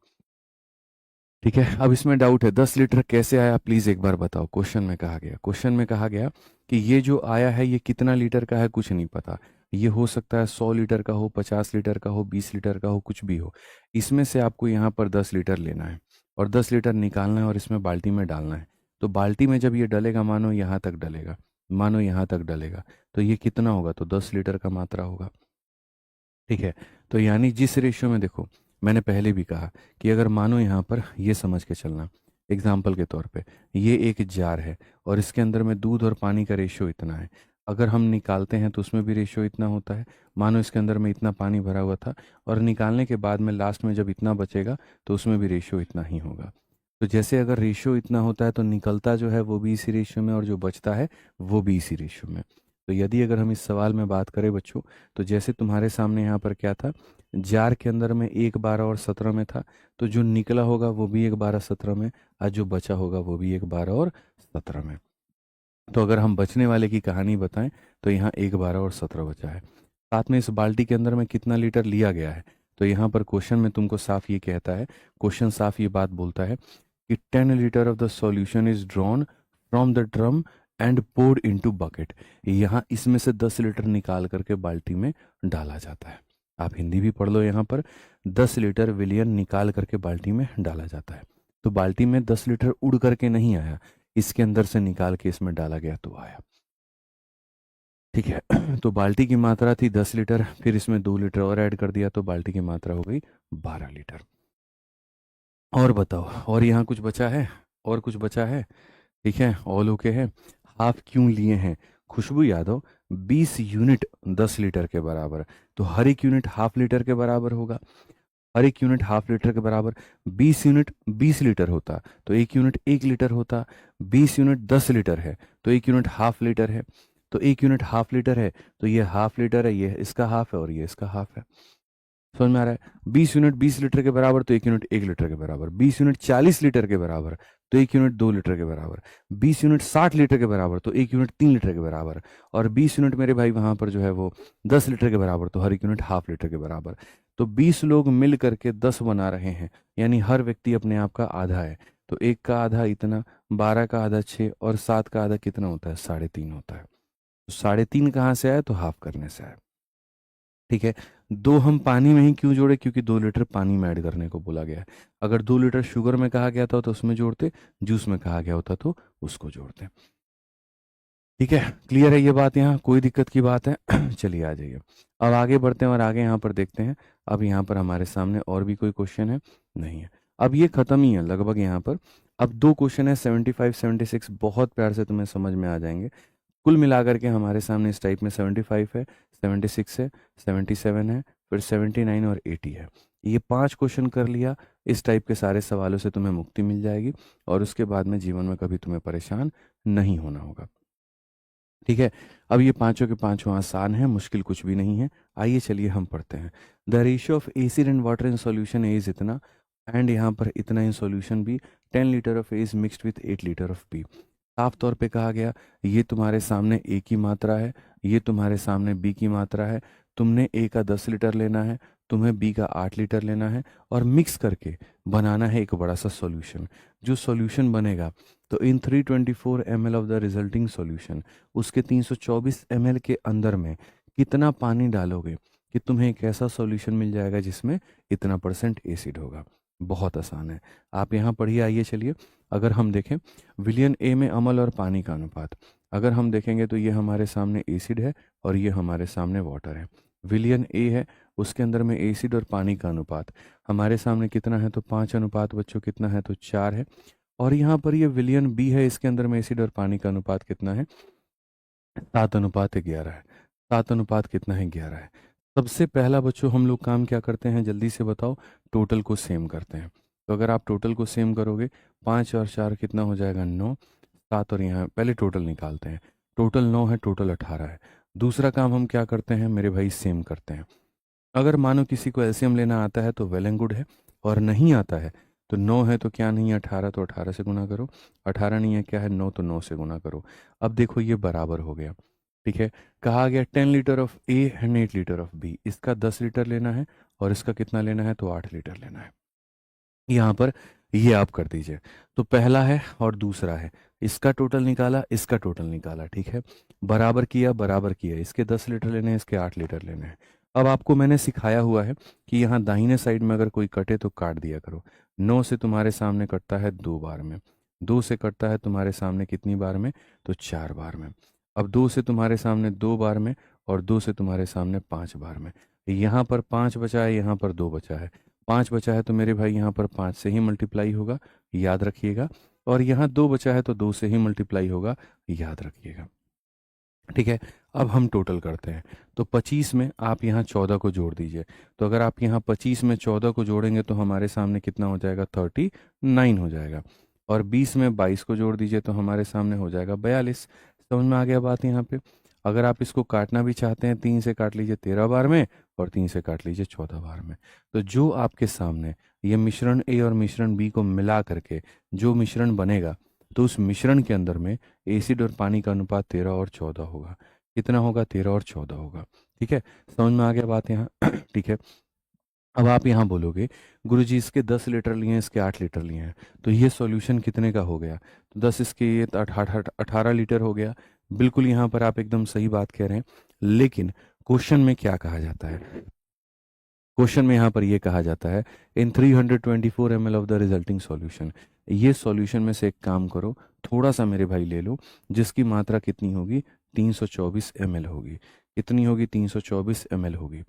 ठीक है। अब इसमें डाउट है 10 लीटर कैसे आया, प्लीज़ एक बार बताओ। क्वेश्चन में कहा गया, क्वेश्चन में कहा गया कि ये जो आया है ये कितना लीटर का है, कुछ नहीं पता। ये हो सकता है 100 लीटर का हो, 50 लीटर का हो, 20 लीटर का हो, कुछ भी हो। इसमें से आपको यहाँ पर 10 लीटर लेना है, और 10 लीटर निकालना है, और इसमें बाल्टी में डालना है। तो बाल्टी में जब ये डलेगा, मानो यहाँ तक डलेगा, मानो यहाँ तक डलेगा, तो ये कितना होगा? तो 10 लीटर का मात्रा होगा। ठीक है। तो यानी जिस रेशियो में, देखो मैंने पहले भी कहा कि अगर मानो यहाँ पर ये समझ के चलना, एग्जाम्पल के तौर पे ये एक जार है, और इसके अंदर में दूध और पानी का रेशियो इतना है। अगर हम निकालते हैं तो उसमें भी रेशियो इतना होता है। मानो इसके अंदर में इतना पानी भरा हुआ था, और निकालने के बाद में लास्ट में जब इतना बचेगा तो उसमें भी रेशियो इतना ही होगा। तो जैसे अगर रेशियो इतना होता है तो निकलता जो है वो भी इसी रेशियो में, और जो बचता है वो भी इसी रेशियो में। तो यदि अगर हम इस सवाल में बात करें बच्चों, तो जैसे तुम्हारे सामने यहाँ पर क्या था, जार के अंदर में 1 12 और 17 में था, तो जो निकला होगा वो भी 1 12 17 में, और जो बचा होगा वो भी 1 12 और 17 में। तो अगर हम बचने वाले की कहानी बताएं तो यहाँ 1 12 और 17 बचा है। साथ में इस बाल्टी के अंदर में कितना लीटर लिया गया है, तो यहाँ पर क्वेश्चन में तुमको साफ ये कहता है, क्वेश्चन साफ ये बात बोलता है कि 10 litre of the solution is drawn from the drum and poured into bucket. यहाँ इसमें से 10 लीटर निकाल करके बाल्टी में डाला जाता है। आप हिंदी भी पढ़ लो, यहाँ पर 10 लीटर विलियन निकाल करके बाल्टी में डाला जाता है। तो बाल्टी में 10 लीटर उड़ करके नहीं आया, इसके अंदर से निकाल के इसमें डाला गया तो आया। ठीक है। तो बाल्टी की मात्रा थी 10 लीटर, फिर इसमें 2 लीटर और ऐड कर दिया, तो बाल्टी की मात्रा हो गई 12 लीटर। और बताओ, और यहाँ कुछ बचा है? और कुछ बचा है? ठीक है, ऑल ओके है। हाफ क्यों लिए हैं? खुशबू यादव, 20 यूनिट 10 लीटर के बराबर, तो हर एक यूनिट हाफ लीटर के बराबर होगा। हर एक यूनिट हाफ लीटर के बराबर, 20 यूनिट 20 लीटर होता तो एक यूनिट 1 लीटर होता। 20 यूनिट 10 लीटर है तो एक यूनिट हाफ लीटर है। तो एक यूनिट हाफ लीटर है, तो ये हाफ लीटर है, ये इसका हाफ है और ये इसका हाफ है। समझ में आ रहा है? 20 यूनिट 20 लीटर के बराबर तो एक यूनिट 1 लीटर के बराबर। 20 यूनिट 40 लीटर के बराबर, तो 1 यूनिट 2 लीटर के बराबर, 20 यूनिट 60 लीटर के बराबर तो 1 यूनिट 3 लीटर के बराबर, और 20 यूनिट मेरे भाई वहाँ पर जो है वो 10 लीटर के बराबर, तो हर 1 यूनिट हाफ लीटर के बराबर। तो 20 लोग मिल करके 10 बना रहे हैं, यानी हर व्यक्ति अपने आप का आधा है। तो एक का आधा इतना, 12 का आधा 6, और 7 का आधा कितना होता है, 3.5 होता है। तो 3.5 कहाँ से आया, तो हाफ करने से आया। ठीक है। दो हम पानी में ही क्यों जोड़े, क्योंकि 2 लीटर पानी में ऐड करने को बोला गया है। अगर 2 लीटर शुगर में कहा गया था तो उसमें जोड़ते, जूस में कहा गया होता तो उसको जोड़ते। ठीक है, क्लियर है ये बात, यहाँ कोई दिक्कत की बात है? चलिए आ जाइए, अब आगे बढ़ते हैं और आगे यहाँ पर देखते हैं। अब यहाँ पर हमारे सामने और भी कोई क्वेश्चन है? नहीं है। अब ये खत्म ही है लगभग यहाँ पर। अब दो क्वेश्चन है 75 76, बहुत प्यार से तुम्हें समझ में आ जाएंगे। कुल मिलाकर के हमारे सामने इस टाइप में 75 है, 76 है, 77 है, फिर 79 और 80 है। ये 5 क्वेश्चन कर लिया, इस टाइप के सारे सवालों से तुम्हें मुक्ति मिल जाएगी, और उसके बाद में जीवन में कभी तुम्हें परेशान नहीं होना होगा। ठीक है। अब ये पांचों के पांचों आसान है, मुश्किल कुछ भी नहीं है। आइए चलिए हम पढ़ते हैं। The ratio of acid and water in solution is इतना, एंड यहाँ पर इतना इन सॉल्यूशन भी, 10 litre of A is mixed with 8 litre of B. साफ तौर पे कहा गया, ये तुम्हारे सामने ए की मात्रा है, ये तुम्हारे सामने बी की मात्रा है। तुमने ए का 10 लीटर लेना है, तुम्हें बी का 8 लीटर लेना है, और मिक्स करके बनाना है एक बड़ा सा सॉल्यूशन। जो सॉल्यूशन बनेगा, तो इन 324 ml of the resulting solution, उसके 324 ml के अंदर में कितना पानी डालोगे कि तुम्हें एक ऐसा सॉल्यूशन मिल जाएगा जिसमें इतना परसेंट एसिड होगा। बहुत आसान है, आप यहाँ पढ़िए। आइए चलिए, अगर हम देखें विलियन ए में अम्ल और पानी का अनुपात, अगर हम देखेंगे तो ये हमारे सामने एसिड है और ये हमारे सामने वाटर है। विलियन ए है, उसके अंदर में एसिड और पानी का अनुपात हमारे सामने कितना है, तो 5 अनुपात बच्चों कितना है, तो 4 है। और यहाँ पर ये विलियन बी है, इसके अंदर में एसिड और पानी का अनुपात कितना है, 7:11 है। 7 अनुपात कितना है, 11 है। सबसे पहला बच्चों हम लोग काम क्या करते हैं, जल्दी से बताओ, टोटल को सेम करते हैं। तो अगर आप टोटल को सेम करोगे, 5 और 4 कितना हो जाएगा, 9, 7, और यहाँ पहले टोटल निकालते हैं। टोटल 9 है, टोटल 18 है। दूसरा काम हम क्या करते हैं मेरे भाई, सेम करते हैं। अगर मानो किसी को एलसीएम लेना आता है तो वेल एंड गुड है, और नहीं आता है तो 9 है तो क्या नहीं है, 18, तो 18 से गुना करो। 18 नहीं है क्या है, 9, तो 9 से गुना करो। अब देखो ये बराबर हो गया। ठीक है। कहा गया 10 litre of A and 8 litre of B, इसका 10 लीटर लेना है और इसका कितना लेना है, तो 8 लीटर लेना है। यहाँ पर ये आप कर दीजिए। तो पहला है और दूसरा है, इसका टोटल निकाला, इसका टोटल निकाला। ठीक है, बराबर किया, बराबर किया, इसके 10 लीटर लेने हैं, इसके 8 लीटर लेने हैं। अब आपको मैंने सिखाया हुआ है कि यहाँ दाहिने साइड में अगर कोई कटे तो काट दिया करो। 9 से तुम्हारे सामने कटता है 2 बार में, 2 से कटता है तुम्हारे सामने कितनी बार में, तो 4 बार में। अब 2 से तुम्हारे सामने 2 बार में, और 2 से तुम्हारे सामने 5 बार में। यहाँ पर 5 बचा है, यहाँ पर 2 बचा है। 5 बचा है तो मेरे भाई यहाँ पर 5 से ही मल्टीप्लाई होगा, याद रखिएगा। और यहाँ 2 बचा है तो 2 से ही मल्टीप्लाई होगा, याद रखिएगा। ठीक है। अब हम टोटल करते हैं। तो 25 में आप यहाँ 14 को जोड़ दीजिए। तो अगर आप यहाँ 25 में 14 को जोड़ेंगे तो हमारे सामने कितना हो जाएगा, 39 हो जाएगा। और 20 में 22 को जोड़ दीजिए तो हमारे सामने हो जाएगा 42। समझ में आ गया बात यहाँ पे? अगर आप इसको काटना भी चाहते हैं, 3 से काट लीजिए 13 बार में, और 3 से काट लीजिए 14 बार में। तो जो आपके सामने ये मिश्रण ए और मिश्रण बी को मिला करके जो मिश्रण बनेगा, तो उस मिश्रण के अंदर में एसिड और पानी का अनुपात 13 और 14 होगा। कितना होगा, 13 और 14 होगा। ठीक है, समझ में आ गया बात यहाँ? ठीक है। अब आप यहाँ बोलोगे गुरुजी इसके 10 लीटर लिए हैं, इसके 8 लीटर लिए हैं, तो ये सॉल्यूशन कितने का हो गया? तो 10 इसके ये तो 18 लीटर हो गया। बिल्कुल यहाँ पर आप एकदम सही बात कह रहे हैं, लेकिन क्वेश्चन में क्या कहा जाता है? क्वेश्चन में यहाँ पर ये कहा जाता है इन 324 ml of the resulting solution. ये सॉल्यूशन में से एक काम करो, थोड़ा सा मेरे भाई ले लो, जिसकी मात्रा कितनी होगी, 324 ml होगी। कितनी होगी, 324 ml होगी।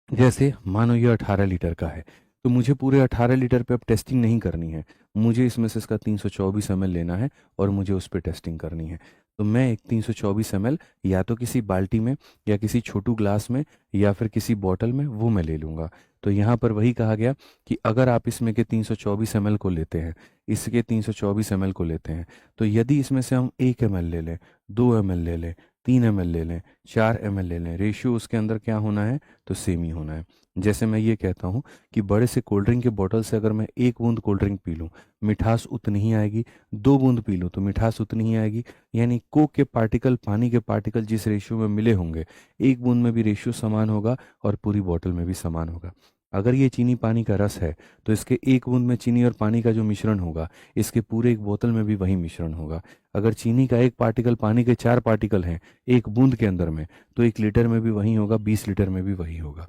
जैसे मानो ये 18 लीटर का है, तो मुझे पूरे 18 लीटर पे अब टेस्टिंग नहीं करनी है, मुझे इसमें से इसका 324 ml लेना है और मुझे उस पर टेस्टिंग करनी है। तो मैं एक 324 ml या तो किसी बाल्टी में, या किसी छोटू ग्लास में, या फिर किसी बॉटल में, वो मैं ले लूँगा। तो यहाँ पर वही कहा गया कि अगर आप इसमें के 324 ml को लेते हैं, इसके 324 ml को लेते हैं, तो यदि इसमें से हम 1 ml ले लें, 2 ml ले लें, 3 ml ले लें, 4 ml ले लें, रेशियो उसके अंदर क्या होना है, तो सेम ही होना है। जैसे मैं ये कहता हूँ कि बड़े से कोल्ड ड्रिंक के बॉटल से अगर मैं 1 बूंद कोल्ड ड्रिंक पी लूँ, मिठास उतनी ही आएगी, 2 बूंद पी लूँ तो मिठास उतनी ही आएगी। यानी कोक के पार्टिकल, पानी के पार्टिकल जिस रेशियो में मिले होंगे, 1 बूंद में भी रेशियो समान होगा और पूरी बॉटल में भी समान होगा। अगर ये चीनी पानी का रस है तो इसके 1 बूंद में चीनी और पानी का जो मिश्रण होगा, इसके पूरे एक बोतल में भी वही मिश्रण होगा। अगर चीनी का 1 पार्टिकल, पानी के 4 पार्टिकल हैं 1 बूंद के अंदर में, तो 1 लीटर में भी वही होगा, 20 लीटर में भी वही होगा।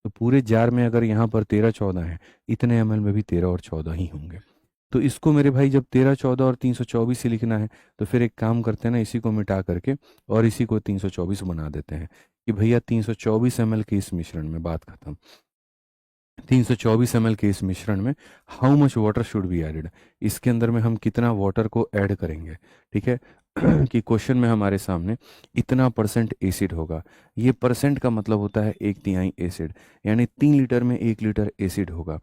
तो पूरे जार में अगर यहाँ पर 13-14 है, इतने ml में भी 13 और 14 ही होंगे। तो इसको मेरे भाई जब 13-14 और 324 ही लिखना है, तो फिर एक काम करते हैं ना, इसी को मिटा करके और इसी को 324 बना देते हैं कि भैया 324 ml के इस मिश्रण में, बात खत्म। 324 ml के इस मिश्रण में how much water should be added, इसके अंदर में हम कितना वाटर को ऐड करेंगे, ठीक है। कि क्वेश्चन में हमारे सामने इतना परसेंट एसिड होगा। ये परसेंट का मतलब होता है 1/3 एसिड, यानी 3 लीटर में 1 लीटर एसिड होगा,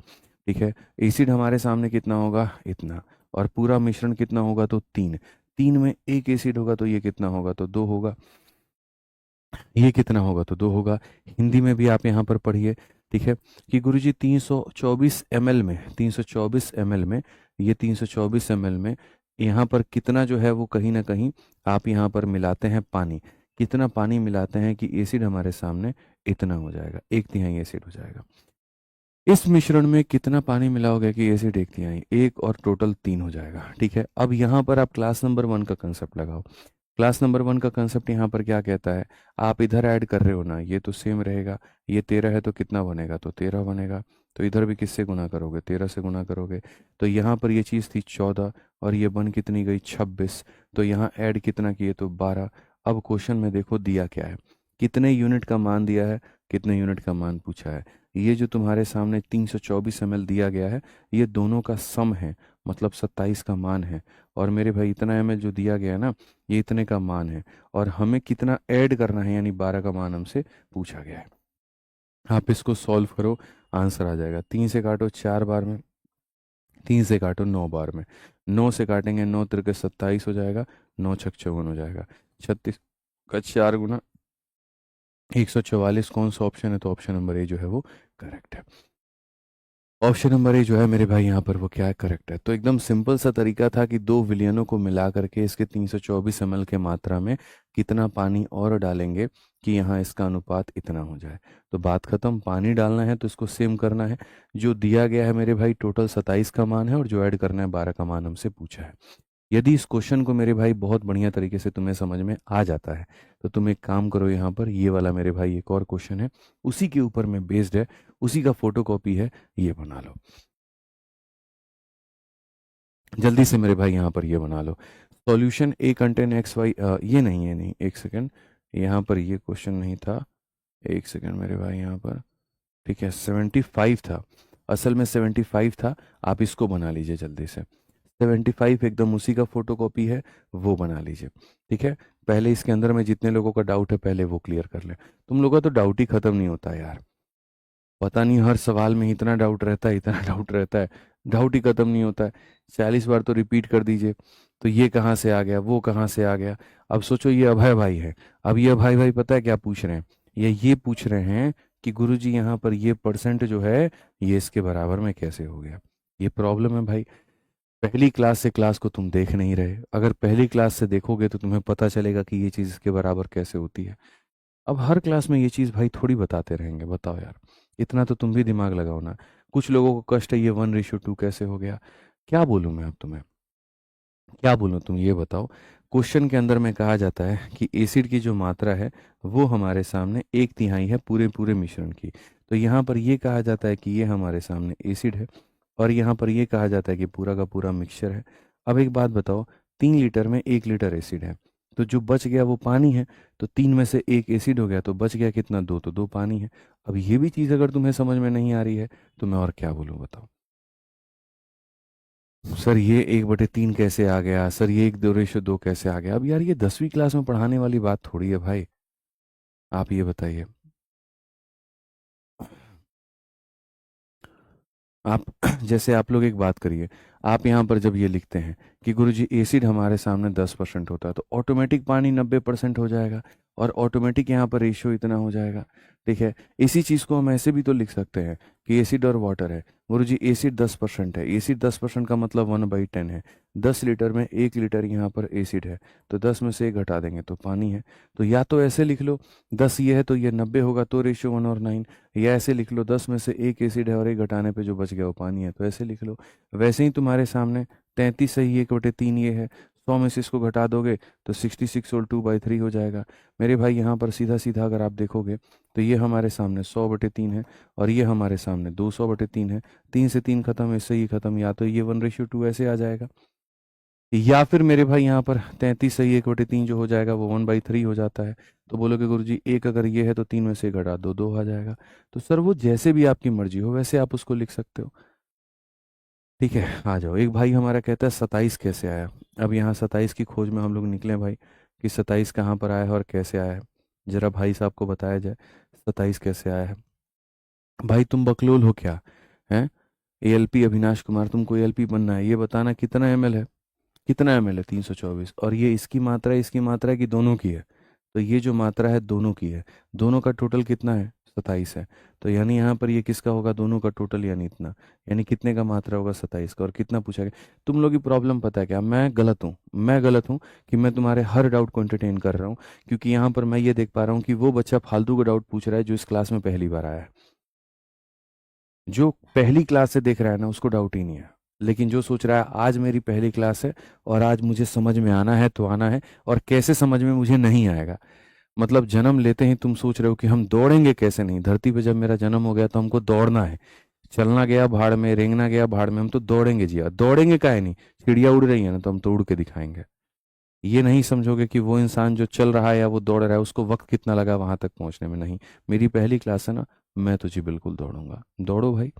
ठीक है। एसिड हमारे सामने कितना होगा, इतना, और पूरा मिश्रण कितना होगा, तो 3। 3 में 1 एसिड होगा तो ये कितना होगा, तो 2 होगा। ये कितना होगा, तो 2 होगा। हिंदी में भी आप यहाँ पर पढ़िए, ठीक है, कि गुरुजी 324 ml में, 324 ml में, ये 324 ml में यहाँ पर कितना जो है वो कहीं ना कहीं आप यहाँ पर मिलाते हैं पानी। कितना पानी मिलाते हैं कि एसिड हमारे सामने इतना हो जाएगा, 1/3 एसिड हो जाएगा। इस मिश्रण में कितना पानी मिलाओगे कि एसिड 1/3, एक और टोटल 3 हो जाएगा, ठीक है। अब यहाँ पर आप क्लास नंबर 1 का कंसेप्ट लगाओ। क्लास नंबर 1 का कंसेप्ट यहाँ पर क्या कहता है, आप इधर ऐड कर रहे हो ना, ये तो सेम रहेगा। ये 13 है तो कितना बनेगा, तो 13 बनेगा। तो इधर भी किससे गुना करोगे, 13 से गुना करोगे। तो यहाँ पर ये चीज़ थी 14 और ये बन कितनी गई, 26। तो यहाँ ऐड कितना किए, तो 12। अब क्वेश्चन में देखो दिया क्या है, कितने यूनिट का मान दिया है, कितने यूनिट का मान पूछा है। ये जो तुम्हारे सामने 324 ml दिया गया है, ये दोनों का सम है, मतलब 27 का मान है। और मेरे भाई इतना ml जो दिया गया है ना, ये इतने का मान है, और हमें कितना ऐड करना है, यानी 12 का मान हमसे पूछा गया है। आप इसको सॉल्व करो, आंसर आ जाएगा। 3 से काटो 4 बार में, 3 से काटो 9 बार में, 9 से काटेंगे 9 तिरके 27 हो जाएगा, 9 छक 54 हो जाएगा। 36 का 4 गुना 144 कौन सा ऑप्शन है, तो ऑप्शन नंबर ए जो है वो करेक्ट है। ऑप्शन नंबर ए जो है मेरे भाई यहाँ पर वो क्या है, करेक्ट है। तो एकदम सिंपल सा तरीका था कि दो विलयनों को मिला करके इसके 324 ml के मात्रा में कितना पानी और डालेंगे कि यहाँ इसका अनुपात इतना हो जाए। तो बात खत्म, पानी डालना है तो इसको सेम करना है। जो दिया गया है मेरे भाई टोटल 27 का मान है, और जो ऐड करना है 12 का मान हमसे पूछा है। यदि इस क्वेश्चन को मेरे भाई बहुत बढ़िया तरीके से तुम्हें समझ में आ जाता है, तो तुम एक काम करो, यहाँ पर ये वाला मेरे भाई एक और क्वेश्चन है, उसी के ऊपर में बेस्ड है, उसी का फोटो कॉपी है, ये बना लो जल्दी से मेरे भाई, यहाँ पर ये बना लो। सॉल्यूशन ए कंटेन एक्स वाई, ये नहीं है, नहीं, एक सेकेंड, यहाँ पर ये क्वेश्चन नहीं था, एक सेकेंड मेरे भाई यहाँ पर, ठीक है, 75 था, असल में 75 था। आप इसको बना लीजिए जल्दी से, 75 एकदम उसी का फोटो कॉपी है, वो बना लीजिए, ठीक है। पहले इसके अंदर में जितने लोगों का डाउट है पहले वो क्लियर कर ले। तुम लोगों का तो डाउट ही खत्म नहीं होता यार, पता नहीं हर सवाल में इतना डाउट रहता है, इतना डाउट रहता है, डाउट ही खत्म नहीं होता है। 40 बार तो रिपीट कर दीजिए, तो ये कहाँ से आ गया, वो कहाँ से आ गया। अब सोचो ये अभय भाई है, अब ये अभय भाई पता है क्या पूछ रहे हैं, ये पूछ रहे हैं कि गुरुजी यहाँ पर ये परसेंट जो है ये इसके बराबर में कैसे हो गया। ये प्रॉब्लम है भाई, पहली क्लास से क्लास को तुम देख नहीं रहे। अगर पहली क्लास से देखोगे तो तुम्हें पता चलेगा कि ये चीज़ इसके बराबर कैसे होती है। अब हर क्लास में ये चीज़ भाई थोड़ी बताते रहेंगे, बताओ यार, इतना तो तुम भी दिमाग लगाओ ना। कुछ लोगों को कष्ट है ये 1:2 कैसे हो गया, क्या बोलूँ मैं अब तुम्हें, क्या बोलूँ, तुम ये बताओ। क्वेश्चन के अंदर में कहा जाता है कि एसिड की जो मात्रा है वो हमारे सामने 1/3 है पूरे पूरे मिश्रण की। तो यहाँ पर ये कहा जाता है कि ये हमारे सामने एसिड है, और यहाँ पर ये कहा जाता है कि पूरा का पूरा मिक्सचर है। अब एक बात बताओ, 3 लीटर में 1 लीटर एसिड है, तो जो बच गया वो पानी है। तो 3 में से 1 एसिड हो गया, तो बच गया कितना, 2, तो 2 पानी है। अब ये भी चीज़ अगर तुम्हें समझ में नहीं आ रही है तो मैं और क्या बोलूँ, बताओ। सर ये 1/3 कैसे आ गया, सर ये 1:2 कैसे आ गया। अब यार ये 10वीं क्लास में पढ़ाने वाली बात थोड़ी है भाई, आप ये बताइए। आप जैसे आप लोग एक बात करिए, आप यहाँ पर जब ये लिखते हैं कि गुरुजी एसिड हमारे सामने 10% होता है, तो ऑटोमेटिक पानी 90% हो जाएगा, और ऑटोमेटिक यहाँ पर रेशियो इतना हो जाएगा। ठीक है, इसी चीज़ को हम ऐसे भी तो लिख सकते हैं कि एसिड और वाटर है। गुरुजी एसिड 10% है, एसिड 10% का मतलब 1/10 है। 10 लीटर में 1 लीटर यहाँ पर एसिड है, तो 10 में से 1 घटा देंगे तो पानी है। तो या तो ऐसे लिख लो 10 ये है तो ये 90 होगा, तो रेशियो 1/9, या ऐसे लिख लो 10 में से 1 एसिड है और 1 घटाने पे जो बच गया वो पानी है, तो ऐसे लिख लो। वैसे ही तुम्हारे सामने 33 सही 1/3 ये है, 100 में से इसको घटा दोगे तो 66 और 2/3 हो जाएगा। मेरे भाई यहाँ पर सीधा सीधा अगर आप देखोगे तो ये हमारे सामने 100/3 है, और ये हमारे सामने 200/3 है। 3 से 3 खत्म, इससे ही खत्म, या तो ये 1:2 ऐसे आ जाएगा, या फिर मेरे भाई यहाँ पर 33 सही 1/3 जो हो जाएगा वो 1/3 हो जाता है। तो बोलोगे गुरुजी एक अगर ये है तो 3 में से घटा दो, 2 आ जाएगा। तो सर वो जैसे भी आपकी मर्जी हो वैसे आप उसको लिख सकते हो। ठीक है, आ जाओ। एक भाई हमारा कहता है 27 कैसे आया। अब यहाँ 27 की खोज में हम लोग निकले भाई, कि 27 कहाँ पर आया है और कैसे आया है। जरा भाई साहब को बताया जाए 27 कैसे आया है। भाई तुम बकलोल हो क्या, हैं? एएलपी अविनाश कुमार, तुमको एएलपी बनना है, ये बताना कितना एमएल है। कितना एमएल है? 324। और ये इसकी मात्रा है कि दोनों की है? तो ये जो मात्रा है दोनों की है। दोनों का टोटल कितना है? 27 है। तो यानी यहाँ पर ये किसका होगा? दोनों का टोटल, यानी इतना। यानी कितने का मात्रा होगा? 27 का। और कितना पूछा गया? तुम लोग की प्रॉब्लम पता है क्या? मैं गलत हूँ कि मैं तुम्हारे हर डाउट को एंटरटेन कर रहा हूँ, क्योंकि यहाँ पर मैं ये देख पा रहा हूँ कि वो बच्चा फालतू का डाउट पूछ रहा है जो इस क्लास में पहली बार आया है। जो पहली क्लास से देख रहा है ना उसको डाउट ही नहीं है, लेकिन जो सोच रहा है आज मेरी पहली क्लास है और आज मुझे समझ में आना है तो आना है, और कैसे समझ में मुझे नहीं आएगा। मतलब जन्म लेते ही तुम सोच रहे हो कि हम दौड़ेंगे कैसे। नहीं, धरती पे जब मेरा जन्म हो गया तो हमको दौड़ना है। चलना गया भाड़ में, रेंगना गया भाड़ में, हम तो दौड़ेंगे जिया। दौड़ेंगे काहे नहीं? चिड़िया उड़ रही है ना, तो हम तो उड़ के दिखाएंगे। ये नहीं समझोगे कि वो इंसान जो चल रहा है या वो दौड़ रहा है उसको वक्त कितना लगा वहां तक पहुंचने में। नहीं, मेरी पहली क्लास है ना, मैं तो जी बिल्कुल दौड़ूंगा। दौड़ो भाई,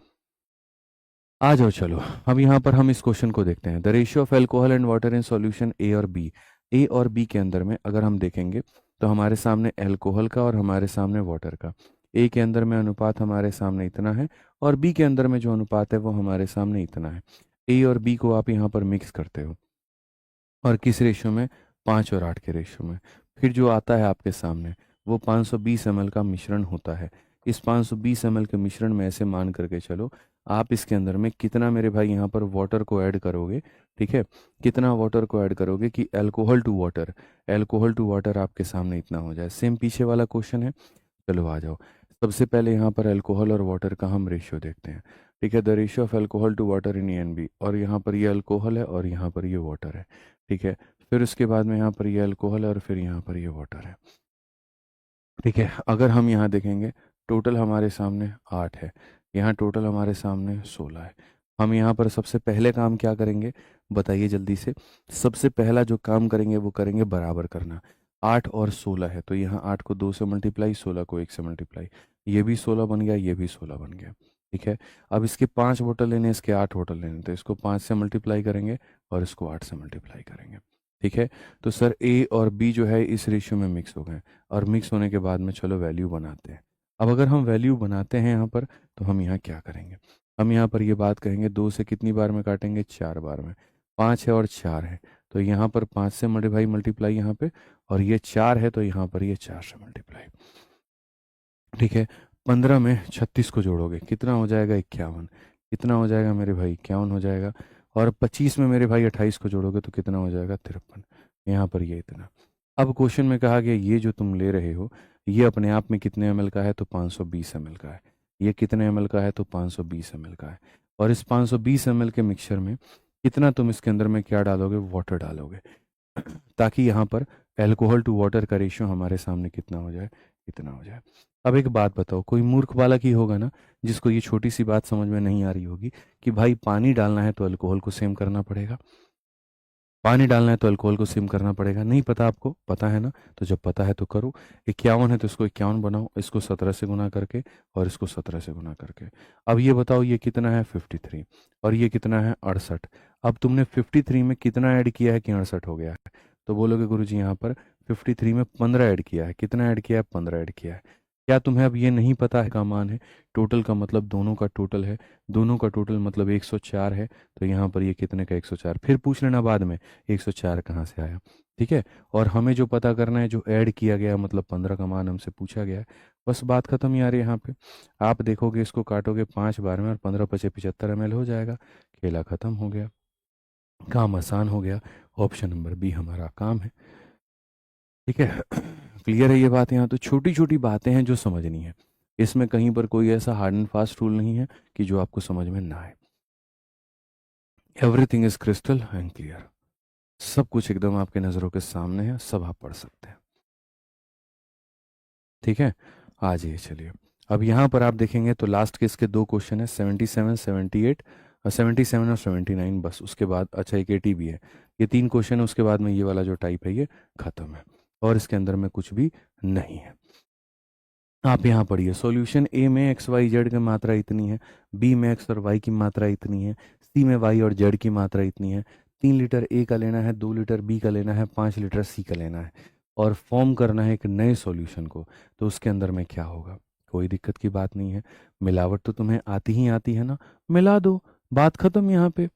आ जाओ। चलो अब यहाँ पर हम इस क्वेश्चन को देखते हैं। The ratio of alcohol and water in solution A और बी। ए और बी के अंदर में अगर हम देखेंगे तो हमारे सामने एल्कोहल का और हमारे सामने वाटर का। ए के अंदर में अनुपात हमारे सामने इतना है, और बी के अंदर में जो अनुपात है वो हमारे सामने इतना है। ए और बी को आप यहाँ पर मिक्स करते हो, और किस रेशियो में? 5 और 8 के रेशियो में। फिर जो आता है आपके सामने वो 520 ml का मिश्रण होता है। इस 520 ml के मिश्रण में ऐसे मान करके चलो, आप इसके अंदर में कितना मेरे भाई यहाँ पर वाटर को ऐड करोगे। ठीक है, कितना वाटर को ऐड करोगे कि एल्कोहल टू वाटर आपके सामने इतना हो जाए। सेम पीछे वाला क्वेश्चन है। चलो आ जाओ। सबसे पहले यहाँ पर अल्कोहल और वाटर का हम रेशियो देखते हैं। ठीक है, the ratio of alcohol to water in N B, और यहाँ पर ये अल्कोहल है और यहाँ पर ये वाटर है। ठीक है, फिर उसके बाद में यहाँ पर ये अल्कोहल है और फिर यहाँ पर ये वाटर है। ठीक है, अगर हम यहाँ देखेंगे टोटल हमारे सामने 8 है, यहाँ टोटल हमारे सामने 16 है। हम यहाँ पर सबसे पहले काम क्या करेंगे बताइए जल्दी से। सबसे पहला जो काम करेंगे वो करेंगे बराबर करना। 8 और 16 है, तो यहाँ 8 को 2 से मल्टीप्लाई, 16 को 1 से मल्टीप्लाई। ये भी 16 बन गया, ये भी 16 बन गया। ठीक है, अब इसके 5 वोटर लेने, इसके 8 वोटर लेने, तो इसको 5 से मल्टीप्लाई करेंगे और इसको 8 से मल्टीप्लाई करेंगे। ठीक है, तो सर ए और बी जो है इस रेशियो में मिक्स हो गए, और मिक्स होने के बाद में चलो वैल्यू बनाते हैं। अब अगर हम वैल्यू बनाते हैं यहाँ पर, तो हम यहाँ क्या करेंगे? हम यहाँ पर ये बात करेंगे 2 से कितनी बार में काटेंगे? 4 बार में। 5 है और 4 है, तो यहाँ पर 5 से भाई मल्टीप्लाई यहाँ पे, और ये 4 है तो यहाँ पर ये 4 से मल्टीप्लाई। ठीक है, 15 में 36 को जोड़ोगे कितना हो जाएगा? 51। कितना हो जाएगा मेरे भाई? 51 हो जाएगा। और 25 में मेरे भाई 28 को जोड़ोगे तो कितना हो जाएगा? 53। यहाँ पर ये इतना। अब क्वेश्चन में कहा गया ये जो तुम ले रहे हो ये अपने आप में कितने एमएल का है? तो 520 एमएल का है। ये कितने एमएल का है? तो 520 एमएल का है। और इस 520 एमएल के मिक्सचर में कितना तुम इसके अंदर में क्या डालोगे? वाटर डालोगे, ताकि यहाँ पर एल्कोहल टू वाटर का रेशियो हमारे सामने कितना हो जाए? इतना हो जाए। अब एक बात बताओ, कोई मूर्ख बालक ही होगा ना जिसको ये छोटी सी बात समझ में नहीं आ रही होगी कि भाई पानी डालना है तो अल्कोहल को सेम करना पड़ेगा। पानी डालना है तो अल्कोहल को सिम करना पड़ेगा। नहीं पता आपको? पता है ना? तो जब पता है तो करो। 51 है तो इसको 51 बनाओ, इसको 17 से गुना करके और इसको 17 से गुना करके। अब ये बताओ ये कितना है? 53। और ये कितना है? 68। अब तुमने 53 में कितना ऐड किया है कि 68 हो गया है? तो बोलोगे गुरुजी यहाँ पर 53 में 15 ऐड किया है। कितना ऐड किया है? 15 ऐड किया है। क्या तुम्हें अब ये नहीं पता है का मान है? टोटल का मतलब दोनों का टोटल है, दोनों का टोटल मतलब 104 है, तो यहाँ पर ये कितने का 104? फिर पूछ लेना बाद में 104 कहाँ से आया, ठीक है। और हमें जो पता करना है, जो ऐड किया गया मतलब 15 का मान हमसे पूछा गया है। बस बात खत्म यार। यहाँ पे आप देखोगे, इसको काटोगे 5 बार में और 15 × 5 = 75 ml हो जाएगा। खेला खत्म हो गया, काम आसान हो गया। ऑप्शन नंबर बी हमारा काम है, ठीक है। क्लियर है ये बात? यहाँ तो छोटी छोटी बातें हैं जो समझनी है, इसमें कहीं पर कोई ऐसा हार्ड एंड फास्ट रूल नहीं है कि जो आपको समझ में ना आए। Everything is crystal and clear, सब कुछ एकदम आपके नज़रों के सामने है, सब आप पढ़ सकते हैं, ठीक है। आ जाइए, चलिए। अब यहाँ पर आप देखेंगे तो लास्ट के इसके दो क्वेश्चन है, 77, 78, 77 और 79, बस उसके बाद अच्छा एक 80 भी है। ये 3 क्वेश्चन है, उसके बाद में ये वाला जो टाइप है ये खत्म है, और इसके अंदर में कुछ भी नहीं है। आप यहाँ पढ़िए, सॉल्यूशन ए में एक्स वाई जेड की मात्रा इतनी है, बी में एक्स और वाई की मात्रा इतनी है, सी में वाई और जेड की मात्रा इतनी है, 3 लीटर ए का लेना है, 2 लीटर बी का लेना है, 5 लीटर सी का लेना है, और फॉर्म करना है एक नए सॉल्यूशन को, तो उसके अंदर में क्या होगा? कोई दिक्कत की बात नहीं है, मिलावट तो तुम्हें आती ही आती है ना, मिला दो, बात खत्म। यहाँ पे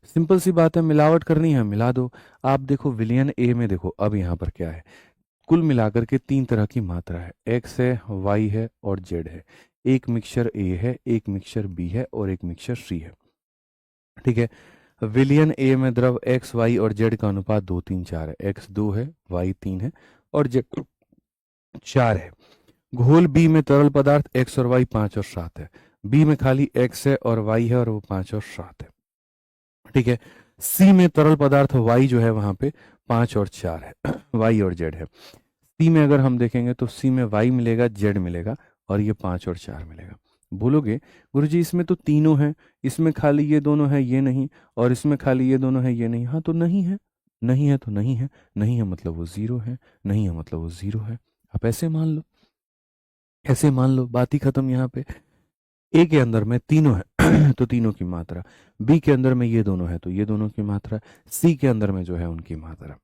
सिंपल सी बात है, मिलावट करनी है मिला दो। आप देखो विलियन ए में देखो, अब यहाँ पर क्या है, कुल मिलाकर के 3 तरह की मात्रा है, एक्स है, वाई है और जेड है। एक मिक्सचर ए है, एक मिक्सचर बी है और एक मिक्सचर सी है, ठीक है। विलियन ए में द्रव एक्स वाई और जेड का अनुपात 2 3 4 है, एक्स 2 है, वाई 3 है और जेड 4 है। घोल बी में तरल पदार्थ एक्स और वाई 5 और 7 है, बी में खाली एक्स है और वाई है और वो 5 और 7 है, ठीक है। सी में तरल पदार्थ वाई जो है वहां पे 5 और 4 है, वाई और जेड है। सी में अगर हम देखेंगे तो सी में वाई मिलेगा, जेड मिलेगा और ये 5 और 4 मिलेगा। बोलोगे गुरुजी इसमें तो तीनों हैं, इसमें खाली ये दोनों है ये नहीं, और इसमें खाली ये दोनों है ये नहीं। हाँ तो नहीं है, नहीं है तो नहीं है, नहीं है मतलब वो जीरो है, नहीं है मतलब वो जीरो है। आप ऐसे मान लो, ऐसे मान लो, बात ही खत्म। यहाँ पे ए के अंदर में तीनों है तो तीनों की मात्रा, बी के अंदर में ये दोनों है तो ये दोनों की मात्रा, सी के अंदर में जो है उनकी मात्रा,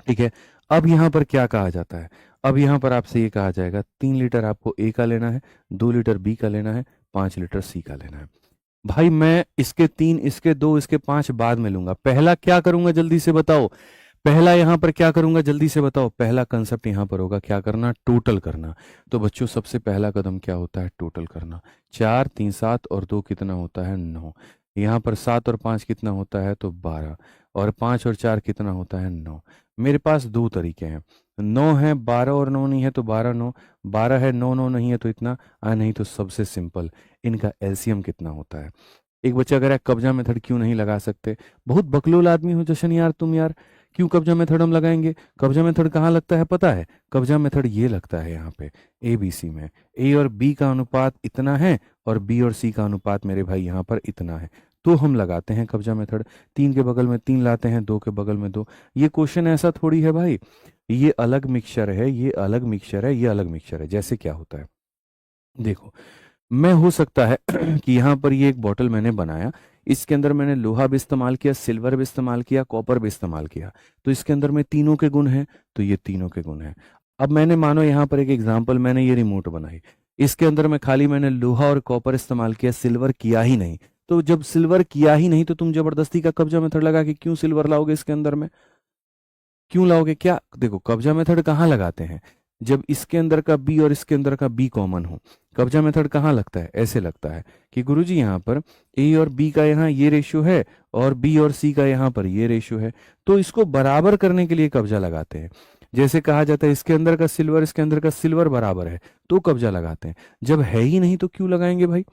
ठीक है। अब यहाँ पर क्या कहा जाता है? अब यहाँ पर आपसे ये कहा जाएगा 3 लीटर आपको ए का लेना है, 2 लीटर बी का लेना है, 5 लीटर सी का लेना है। भाई मैं इसके 3, इसके 2, इसके 5 बाद में लूंगा। पहला क्या करूंगा जल्दी से बताओ? पहला यहाँ पर क्या करूंगा जल्दी से बताओ? पहला कंसेप्ट यहाँ पर होगा क्या करना? टोटल करना। तो बच्चों सबसे पहला कदम क्या होता है? टोटल करना। 4 3 7 और 2 कितना होता है? 9। यहाँ पर 7 और 5 कितना होता है? तो 12। और 5 और 4 कितना होता है? 9। मेरे पास दो तरीके हैं, 9 है 12 और 9 नहीं है तो 12 9, 12 है 9 9 नहीं है तो इतना, नहीं तो सबसे सिंपल इनका एलसीएम कितना होता है? एक बच्चा कह रहा है कब्जा मेथड क्यों नहीं लगा सकते? बहुत बकलोल आदमी हो जशन यार तुम यार, क्यों कब्जा मेथड हम लगाएंगे? कब्जा मेथड कहाँ लगता है पता है? कब्जा मेथड ये लगता है यहाँ पे ए बी सी में, ए और बी का अनुपात इतना है और बी और सी का अनुपात मेरे भाई यहाँ पर इतना है, तो हम लगाते हैं कब्जा मेथड। 3 के बगल में 3 लाते हैं, 2 के बगल में 2। ये क्वेश्चन ऐसा थोड़ी है भाई, ये अलग मिक्सचर है, ये अलग मिक्सचर है, ये अलग मिक्सचर है। जैसे क्या होता है देखो, मैं हो सकता है कि यहाँ पर ये एक बॉटल मैंने बनाया, इसके अंदर मैंने लोहा भी इस्तेमाल किया, सिल्वर भी इस्तेमाल किया, कॉपर भी इस्तेमाल किया, तो इसके अंदर में तीनों के गुण हैं, तो ये तीनों के गुण हैं। अब मैंने मानो यहाँ पर एक एग्जांपल, मैंने ये रिमोट बनाई, इसके अंदर में खाली मैंने लोहा और कॉपर इस्तेमाल किया, सिल्वर किया ही नहीं। तो जब सिल्वर किया ही नहीं तो तुम जबरदस्ती का कब्जा मेथड लगा के क्यों सिल्वर लाओगे इसके अंदर में? क्यों लाओगे? क्या देखो, कब्जा मेथड कहाँ लगाते हैं? जब इसके अंदर का बी और इसके अंदर का बी कॉमन हो। कब्जा मेथड कहाँ लगता है? ऐसे लगता है कि गुरुजी यहाँ पर ए और बी का यहाँ ये रेशियो है और बी और सी का यहाँ पर ये रेशियो है, तो इसको बराबर करने के लिए कब्जा लगाते हैं। जैसे कहा जाता है इसके अंदर का सिल्वर इसके अंदर का सिल्वर बराबर है, तो कब्जा लगाते हैं। जब है ही नहीं तो क्यों लगाएंगे भाई?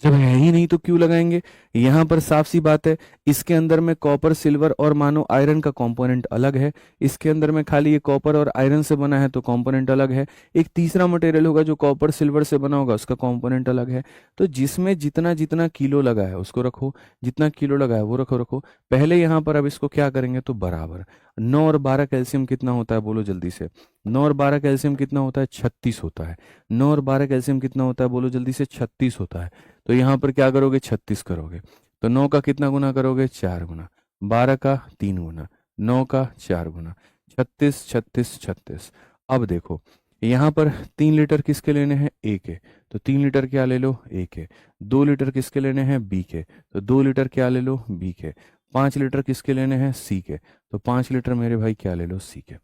जब है ही नहीं तो क्यों लगाएंगे? यहाँ पर साफ सी बात है, इसके अंदर में कॉपर सिल्वर और मानो आयरन का कंपोनेंट अलग है, इसके अंदर में खाली ये कॉपर और आयरन से बना है तो कंपोनेंट अलग है। एक तीसरा मटेरियल होगा जो कॉपर सिल्वर से बना होगा, उसका कंपोनेंट अलग है। तो जिसमें जितना जितना किलो लगा है उसको रखो, जितना किलो लगा है वो रखो रखो। पहले यहाँ पर अब इसको क्या करेंगे तो बराबर। 9 और 12 कैल्शियम कितना होता है बोलो जल्दी से? 9 और 12 कैल्शियम कितना होता है? 36 होता है। 9 और 12 कैल्शियम कितना होता है बोलो जल्दी से? 36 होता है। तो यहाँ पर क्या करोगे? 36 करोगे। तो 9 का कितना गुना करोगे? 4 गुना। 12 का 3 गुना। 9 का 4 गुना। 36 36 36। अब देखो यहाँ पर 3 लीटर किसके लेने हैं, ए के, तो 3 लीटर क्या ले लो, ए के। 2 लीटर किसके लेने हैं, बी के, तो 2 लीटर क्या ले लो, बी के। 5 लीटर किसके लेने हैं, सी के, तो 5 लीटर मेरे भाई क्या ले लो, सी के।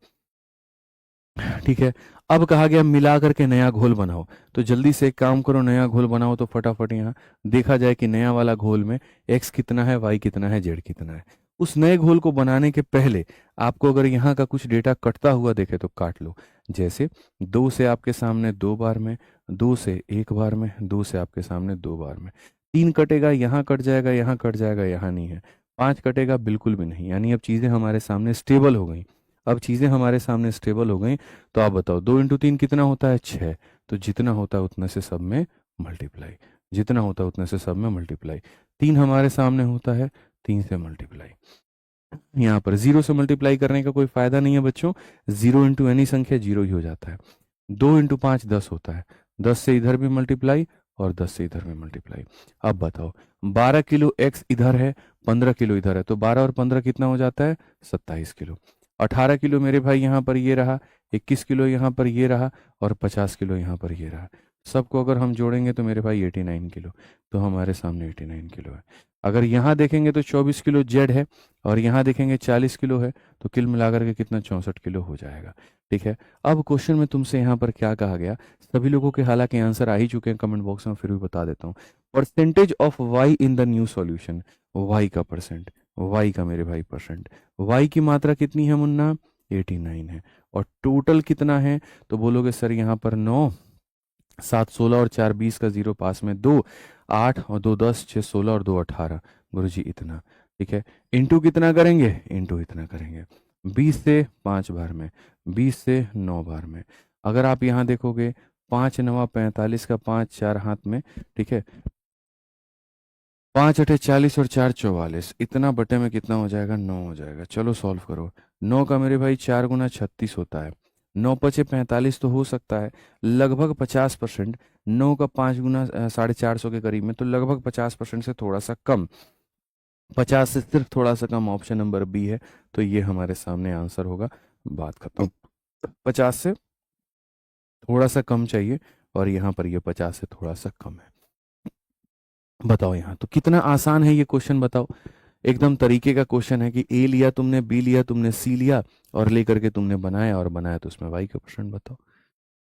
ठीक है। अब कहा गया मिला करके नया घोल बनाओ, तो जल्दी से एक काम करो, नया घोल बनाओ। तो फटाफट यहाँ देखा जाए कि नया वाला घोल में एक्स कितना है, वाई कितना है, जेड कितना है। उस नए घोल को बनाने के पहले आपको अगर यहाँ का कुछ डेटा कटता हुआ देखे तो काट लो। जैसे 2 से आपके सामने 2 बार में, 2 से 1 बार में, 2 से आपके सामने 2 बार में। 3 कटेगा, यहाँ कट जाएगा, यहाँ कट जाएगा, यहाँ नहीं है। 5 कटेगा, बिल्कुल भी नहीं। यानी अब चीज़ें हमारे सामने स्टेबल हो गई। अब चीज़ें हमारे सामने स्टेबल हो गई। तो आप बताओ 2 × 3 कितना होता है, 6। तो जितना होता है उतने से सब में मल्टीप्लाई, जितना होता है उतने से सब में मल्टीप्लाई। 3 हमारे सामने होता है, 3 से मल्टीप्लाई। यहाँ पर 0 से मल्टीप्लाई करने का कोई फायदा नहीं है बच्चों, 0 × एनी संख्या 0 ही हो जाता है। 2 × 5 10 होता है, 10 से इधर भी मल्टीप्लाई और 10 से इधर भी मल्टीप्लाई। अब बताओ 12 किलो एक्स इधर है, 15 किलो इधर है, तो 12 और 15 कितना हो जाता है, 27 किलो। 18 किलो मेरे भाई यहाँ पर ये रहा, 21 किलो यहाँ पर ये रहा, और 50 किलो यहाँ पर ये रहा। सबको अगर हम जोड़ेंगे तो मेरे भाई 89 किलो। तो हमारे सामने 89 किलो है। अगर यहाँ देखेंगे तो 24 किलो जेड है, और यहाँ देखेंगे 40 किलो है, तो कुल मिलाकर के कितना, 64 किलो हो जाएगा। ठीक है। अब क्वेश्चन में तुमसे यहाँ पर क्या कहा गया, सभी लोगों के हालांकि आंसर आ ही चुके हैं कमेंट बॉक्स में, फिर भी बता देता हूँ। Percentage of Y in the new solution, Y का परसेंट, वाई का मेरे भाई परसेंट। वाई की मात्रा कितनी है मुन्ना, 89 है। और टोटल कितना है, तो बोलोगे सर यहाँ पर 9, 7 16 और 4 20 का 0 पास में, 2 8 और 2 10, 6 16 और 2 18, गुरुजी इतना। ठीक है। इंटू कितना करेंगे, इंटू इतना करेंगे। 20 से 5 बार में, 20 से 9 बार में। अगर आप यहाँ देखोगे 5 9 45 का 5 4 हाथ में। ठीक है। 5 8 40 और 4 44, इतना बटे में कितना हो जाएगा, 9 हो जाएगा। चलो सॉल्व करो। 9 का मेरे भाई 4 × 36 होता है, 9 पचे 45 तो हो सकता है, लगभग 50%। 9 का 5 गुना 450 के करीब में, तो लगभग 50% से थोड़ा सा कम, 50 से सिर्फ थोड़ा सा कम, ऑप्शन नंबर बी है। तो ये हमारे सामने आंसर होगा। बात खत्म। 50 से थोड़ा सा कम चाहिए, और यहाँ पर ये 50 से थोड़ा सा कम है। बताओ यहाँ तो कितना आसान है ये क्वेश्चन, बताओ। एकदम तरीके का क्वेश्चन है कि ए लिया तुमने, बी लिया तुमने, सी लिया, और लेकर के तुमने बनाया, और बनाया तो उसमें वाई का परसेंट बताओ।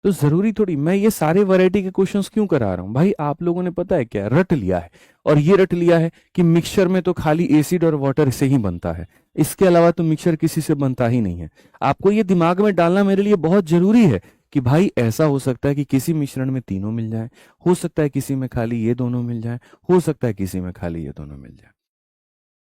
तो जरूरी थोड़ी मैं ये सारे वैरायटी के क्वेश्चंस क्यों करा रहा हूँ भाई, आप लोगों ने पता है क्या रट लिया है, और ये रट लिया है कि मिक्सचर में तो खाली एसिड और वाटर से ही बनता है, इसके अलावा तो मिक्सचर किसी से बनता ही नहीं है। आपको ये दिमाग में डालना मेरे लिए बहुत जरूरी है कि भाई ऐसा हो सकता है कि किसी मिश्रण में तीनों मिल जाए, हो सकता है किसी में खाली ये दोनों मिल जाए, हो सकता है किसी में खाली ये दोनों मिल जाए।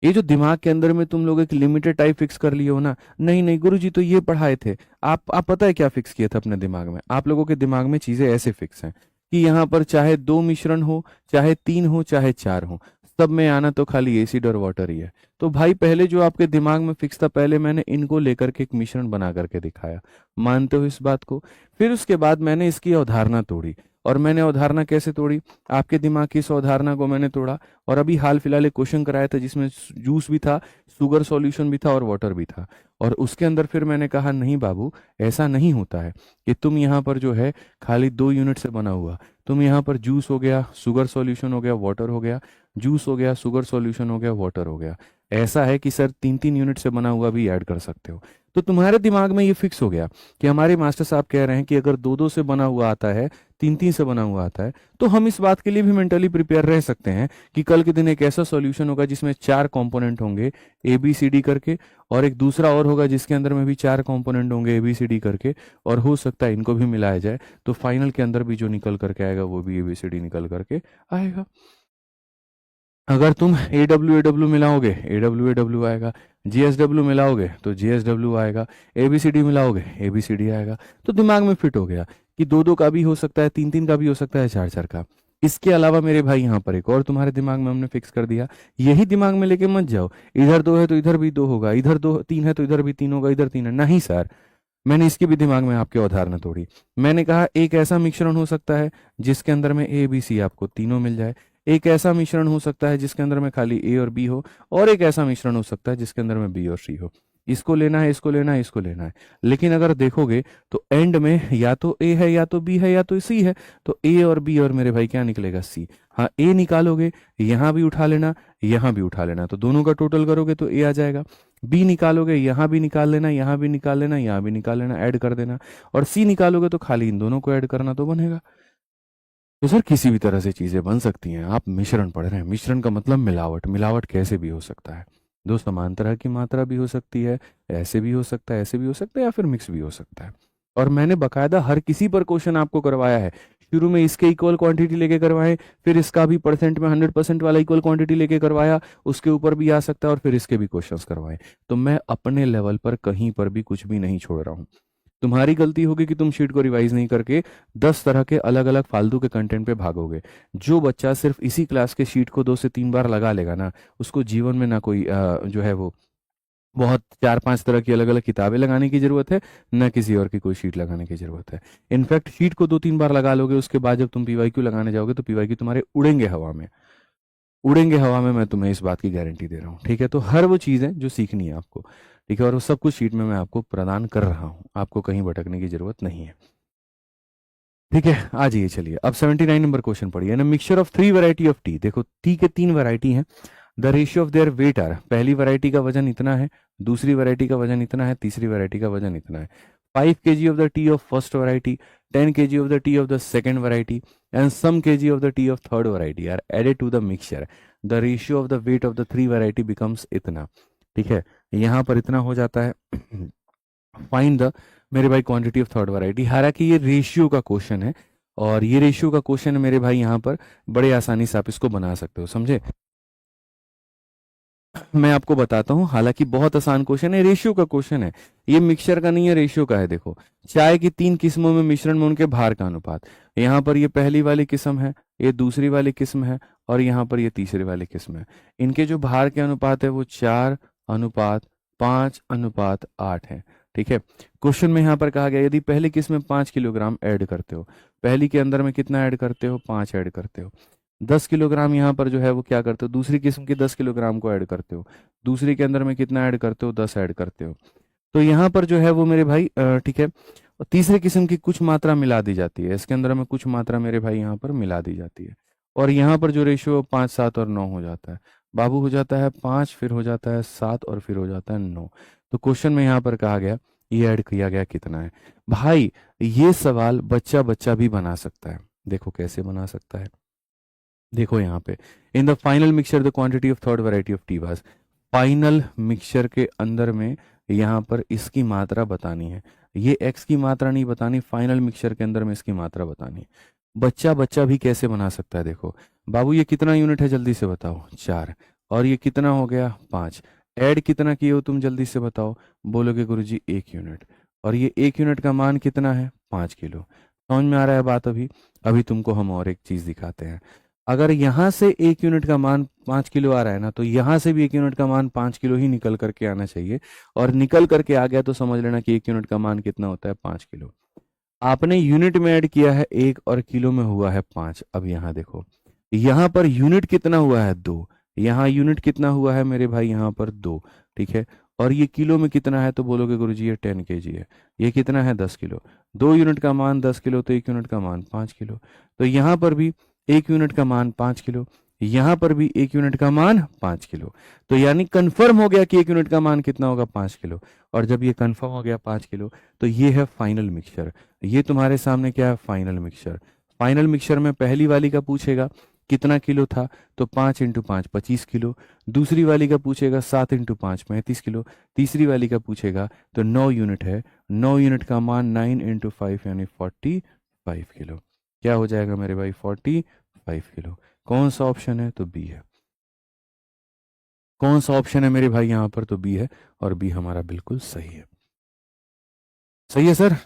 ये जो दिमाग के अंदर में तुम लोग एक लिमिटेड टाइप फिक्स कर लिए हो ना, नहीं नहीं गुरुजी तो ये पढ़ाए थे, आप पता है क्या फिक्स किया था अपने दिमाग में, आप लोगों के दिमाग में चीजें ऐसे फिक्स हैं कि यहाँ पर चाहे 2 मिश्रण हो, चाहे 3 हो, चाहे 4 हो, सब में आना तो खाली एसिड और वाटर ही है। तो भाई पहले जो आपके दिमाग में फिक्स था, पहले मैंने इनको लेकर के एक मिश्रण बना करके दिखाया, मानते हो इस बात को। फिर उसके बाद मैंने इसकी अवधारणा तोड़ी, और मैंने अवधारणा कैसे तोड़ी, आपके दिमाग की इस अवधारणा को मैंने तोड़ा। और अभी हाल फिलहाल एक क्वेश्चन कराया था जिसमें जूस भी था, शुगर सॉल्यूशन भी था, और वाटर भी था। और उसके अंदर फिर मैंने कहा नहीं बाबू, ऐसा नहीं होता है कि तुम यहाँ पर जो है खाली 2 यूनिट से बना हुआ, तुम यहाँ पर जूस हो गया, शुगर सॉल्यूशन हो गया, वाटर हो गया, जूस हो गया, शुगर सॉल्यूशन हो गया, वाटर हो गया। ऐसा है कि सर 3 3 यूनिट से बना हुआ भी ऐड कर सकते हो। तो तुम्हारे दिमाग में ये फिक्स हो गया कि हमारे मास्टर साहब कह रहे हैं कि अगर 2 2 से बना हुआ आता है, 3 3 से बना हुआ आता है, तो हम इस बात के लिए भी मेंटली प्रिपेयर रह सकते हैं कि कल के दिन एक ऐसा सॉल्यूशन होगा जिसमें 4 कंपोनेंट होंगे ए बी सी डी करके, और एक दूसरा और होगा जिसके अंदर में भी 4 कंपोनेंट होंगे ए बी सी डी करके, और हो सकता है इनको भी मिलाया जाए, तो फाइनल के अंदर भी जो निकल करके आएगा वो भी ए बी सी डी निकल करके आएगा। अगर तुम ए डब्ल्यू मिलाओगे, ए डब्ल्यू आएगा, जी एस डब्ल्यू मिलाओगे तो जी एस डब्ल्यू आएगा, ए बी सी डी मिलाओगे ए बी सी डी आएगा। तो दिमाग में फिट हो गया कि 2 2 का भी हो सकता है, 3 3 का भी हो सकता है, 4 4 का। इसके अलावा मेरे भाई यहाँ पर एक और तुम्हारे दिमाग में हमने फिक्स कर दिया, यही दिमाग में लेके मत जाओ, इधर 2 है तो इधर भी 2 होगा, इधर 2 3 है तो इधर भी 3 होगा, इधर 3 है, नहीं सर। मैंने इसकी भी दिमाग में आपके अवधारणा तोड़ी। मैंने कहा एक ऐसा मिश्रण हो सकता है जिसके अंदर में ए बी सी आपको तीनों मिल जाए, एक ऐसा मिश्रण हो सकता है जिसके अंदर में खाली ए और बी हो, और एक ऐसा मिश्रण हो सकता है जिसके अंदर में बी और सी हो। इसको लेना है, इसको लेना है, इसको लेना है। लेकिन अगर देखोगे तो एंड में या तो ए है या तो बी है या तो सी है। तो ए और बी और मेरे भाई क्या निकलेगा, सी। हाँ, ए निकालोगे, यहाँ भी उठा लेना, यहाँ भी उठा लेना, तो दोनों का टोटल करोगे तो ए आ जाएगा। बी निकालोगे, यहाँ भी निकाल लेना, यहाँ भी निकाल लेना, यहाँ भी निकाल लेना, ऐड कर देना। और सी निकालोगे तो खाली इन दोनों को ऐड करना तो बनेगा। तो सर किसी भी तरह से चीजें बन सकती हैं। आप मिश्रण पढ़ रहे हैं, मिश्रण का मतलब मिलावट। मिलावट कैसे भी हो सकता है, दो समान तरह की मात्रा भी हो सकती है, ऐसे भी हो सकता है, ऐसे भी हो सकता है, या फिर मिक्स भी हो सकता है। और मैंने बकायदा हर किसी पर क्वेश्चन आपको करवाया है। शुरू में इसके इक्वल क्वांटिटी लेके करवाए, फिर इसका भी परसेंट में 100% वाला इक्वल क्वांटिटी लेके करवाया, उसके ऊपर भी आ सकता है, और फिर इसके भी क्वेश्चंस करवाए। तो मैं अपने लेवल पर कहीं पर भी कुछ भी नहीं छोड़ रहा हूँ। तुम्हारी गलती होगी कि तुम शीट को रिवाइज नहीं करके 10 तरह के अलग अलग फालतू के कंटेंट पे भागोगे। जो बच्चा सिर्फ इसी क्लास के शीट को 2 से 3 बार लगा लेगा ना, उसको जीवन में ना कोई जो है वो बहुत 4-5 तरह की अलग अलग किताबें लगाने की जरूरत है, ना किसी और की कोई शीट लगाने की जरूरत है। इनफैक्ट शीट को 2-3 बार लगा लोगे, उसके बाद जब तुम पीवाईक्यू लगाने जाओगे तो पीवाईक्यू तुम्हारे उड़ेंगे हवा में। उड़ेंगे हवा में, मैं तुम्हें इस बात की गारंटी दे रहा हूँ। ठीक है, तो हर वो चीज़ है जो सीखनी है आपको। ठीक है, और वो सब कुछ शीट में मैं आपको प्रदान कर रहा हूँ, आपको कहीं भटकने की जरूरत नहीं है। ठीक है, आ जाइए, चलिए अब 79 नंबर क्वेश्चन पढ़िए ना। Mixture of 3 variety of tea. देखो टी के 3 वैरायटी हैं। The ratio of their weight are, पहली वैरायटी का वजन इतना है, दूसरी वैरायटी का वजन इतना है, तीसरी वैरायटी का वजन इतना है। 5 kg of the tea of first variety, 10 kg of the tea of the second variety, and some kg of the tea of third variety are added to the mixture. The ratio of the weight of the 3 variety becomes इतना। ठीक है, यहाँ पर इतना हो जाता है। Find the, मेरे भाई, क्वांटिटी ऑफ थर्ड वैरायटी। हालांकि ये रेशियो का क्वेश्चन है, और ये रेशियो का क्वेश्चन है मेरे भाई, यहाँ पर बड़े आसानी से आप इसको बना सकते हो, समझे। मैं आपको बताता हूँ, हालांकि बहुत आसान क्वेश्चन है, रेशियो का क्वेश्चन है। ये मिक्सचर का नहीं है, रेशियो का है। देखो, चाय की 3 किस्मों में मिश्रण में उनके भार का अनुपात। यहाँ पर ये पहली वाली किस्म है, ये दूसरी वाली किस्म है, और यहाँ पर ये तीसरी वाली किस्म है। इनके जो भार के अनुपात है वो 4:5:8 है। ठीक है, क्वेश्चन में यहाँ पर कहा गया यदि पहली किस्म में 5 किलोग्राम ऐड करते हो, पहली के अंदर में कितना ऐड करते हो, 5 ऐड करते हो। 10 किलोग्राम यहाँ पर जो है वो क्या करते हो, दूसरी किस्म के 10 किलोग्राम को ऐड करते हो, दूसरी के अंदर में कितना ऐड करते हो, 10 ऐड करते हो। तो यहाँ पर जो है वो मेरे भाई ठीक है, और तीसरे किस्म की कुछ मात्रा मिला दी जाती है, इसके अंदर में कुछ मात्रा मेरे भाई यहाँ पर मिला दी जाती है। और यहाँ पर जो रेशियो 5, 7 और 9 हो जाता है। बाबू, हो जाता है 5, फिर हो जाता है 7, और फिर हो जाता है 9। तो क्वेश्चन में यहाँ पर कहा गया ये ऐड किया गया कितना है। भाई, ये सवाल बच्चा बच्चा भी बना सकता है। देखो कैसे बना सकता है, देखो यहाँ पे, in the final mixture the quantity of third variety of tea was. Final mixture के अंदर में यहाँ पर इसकी मात्रा बतानी है, ये एक्स की मात्रा नहीं बतानी, फाइनल मिक्सचर के अंदर में इसकी मात्रा बतानी है। बच्चा बच्चा भी कैसे बना सकता है, देखो बाबू, ये कितना यूनिट है जल्दी से बताओ, 4। और ये कितना हो गया, 5। ऐड कितना किए हो तुम, जल्दी से बताओ। बोलोगे गुरुजी 1 यूनिट। और ये 1 यूनिट का मान कितना है, 5 किलो। समझ में आ रहा है बात। अभी अभी तुमको हम और एक चीज दिखाते हैं। अगर यहाँ से 1 यूनिट का मान 5 किलो आ रहा है ना, तो यहाँ से भी 1 यूनिट का मान 5 किलो ही निकल करके आना चाहिए। और निकल करके आ गया तो समझ लेना कि 1 यूनिट का मान कितना होता है, 5 किलो। आपने यूनिट में ऐड किया है 1 और किलो में हुआ है 5। अब यहाँ देखो, यहाँ पर यूनिट कितना हुआ है, 2। यहाँ यूनिट कितना हुआ है मेरे भाई, यहाँ पर 2। ठीक है, और ये किलो में कितना है, तो बोलोगे गुरुजी ये 10 kg है। ये कितना है, 10 किलो। 2 यूनिट का मान 10 किलो, तो 1 यूनिट का मान 5 किलो। तो यहाँ पर भी 1 यूनिट का मान 5 किलो, यहाँ पर भी 1 यूनिट का मान 5 किलो। तो यानी कंफर्म हो गया कि 1 यूनिट का मान कितना होगा, 5 किलो। और जब ये कंफर्म हो गया 5 किलो, तो ये है फाइनल मिक्सचर। ये तुम्हारे सामने क्या है, फाइनल मिक्सचर। फाइनल मिक्सचर में पहली वाली का पूछेगा कितना किलो था, तो 5 × 5 25 किलो। दूसरी वाली का पूछेगा 7 × 5 35 किलो। तीसरी वाली का पूछेगा तो 9 यूनिट है, 9 यूनिट का मान 9 × 5 यानी 45 किलो। क्या हो जाएगा मेरे भाई, 45 किलो। कौन सा ऑप्शन है, तो बी है। कौन सा ऑप्शन है मेरे भाई यहाँ पर, तो बी है। और बी हमारा बिल्कुल सही है। सही है सर।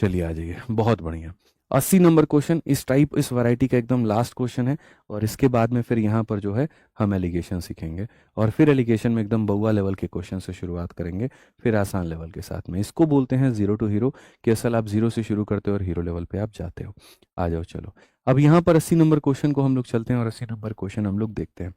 चलिए आ जाइए, बहुत बढ़िया। 80 नंबर क्वेश्चन, इस टाइप इस वैरायटी का एकदम लास्ट क्वेश्चन है। और इसके बाद में फिर यहाँ पर जो है हम एलिगेशन सीखेंगे, और फिर एलिगेशन में एकदम बउआ लेवल के क्वेश्चन से शुरुआत करेंगे, फिर आसान लेवल के साथ में। इसको बोलते हैं जीरो टू हीरो, कि असल आप जीरो से शुरू करते हो और हीरो लेवल पे आप जाते हो। आ जाओ चलो, अब यहाँ पर 80 नंबर क्वेश्चन को हम लोग चलते हैं, और 80 नंबर क्वेश्चन हम लोग देखते हैं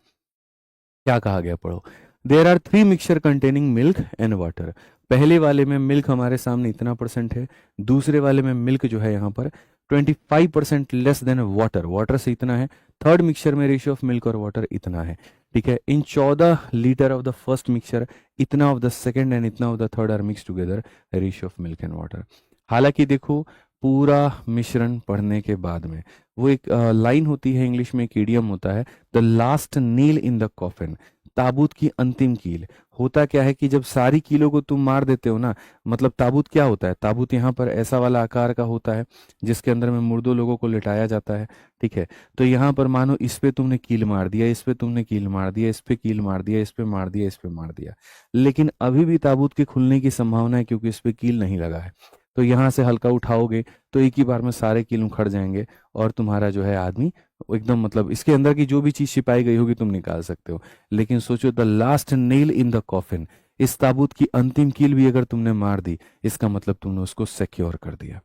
क्या कहा गया, पढ़ो। There are 3 mixture containing milk and water. पहले वाले में मिल्क हमारे सामने इतना परसेंट है, दूसरे वाले में मिल्क जो है यहाँ पर 25% लेस देन वाटर, वाटर से इतना है, थर्ड मिक्सचर में रेशियो ऑफ मिल्क और वाटर इतना है। ठीक है, in 14 litre of the first mixture इतना ऑफ द सेकेंड एंड इतना of the third are mix together, ratio of milk and water. हालांकि देखो पूरा मिश्रण पढ़ने के बाद में वो एक लाइन होती है इंग्लिश में, एक इडियम होता है, the last nail in the coffin, ताबूत की अंतिम कील। होता क्या है कि जब सारी कीलों को तुम मार देते हो ना, मतलब ताबूत क्या होता है, ताबूत यहाँ पर ऐसा वाला आकार का होता है जिसके अंदर में मुर्दों लोगों को लिटाया जाता है। ठीक है, तो यहाँ पर मानो इस पे तुमने कील मार दिया, इस पे तुमने कील मार दिया, इस पे कील मार दिया, इस पे मार दिया, इस पे मार दिया, लेकिन अभी भी ताबूत के खुलने की संभावना है क्योंकि इस पे कील नहीं लगा है। तो यहाँ से हल्का उठाओगे तो एक ही बार में सारे कील उखड़ जाएंगे और तुम्हारा जो है आदमी एकदम, मतलब इसके अंदर की जो भी चीज छिपाई गई होगी तुम निकाल सकते हो। लेकिन सोचो, the last nail in the coffin, इस ताबूत की अंतिम कील भी अगर तुमने मार दी, इसका मतलब तुमने उसको सिक्योर कर दिया।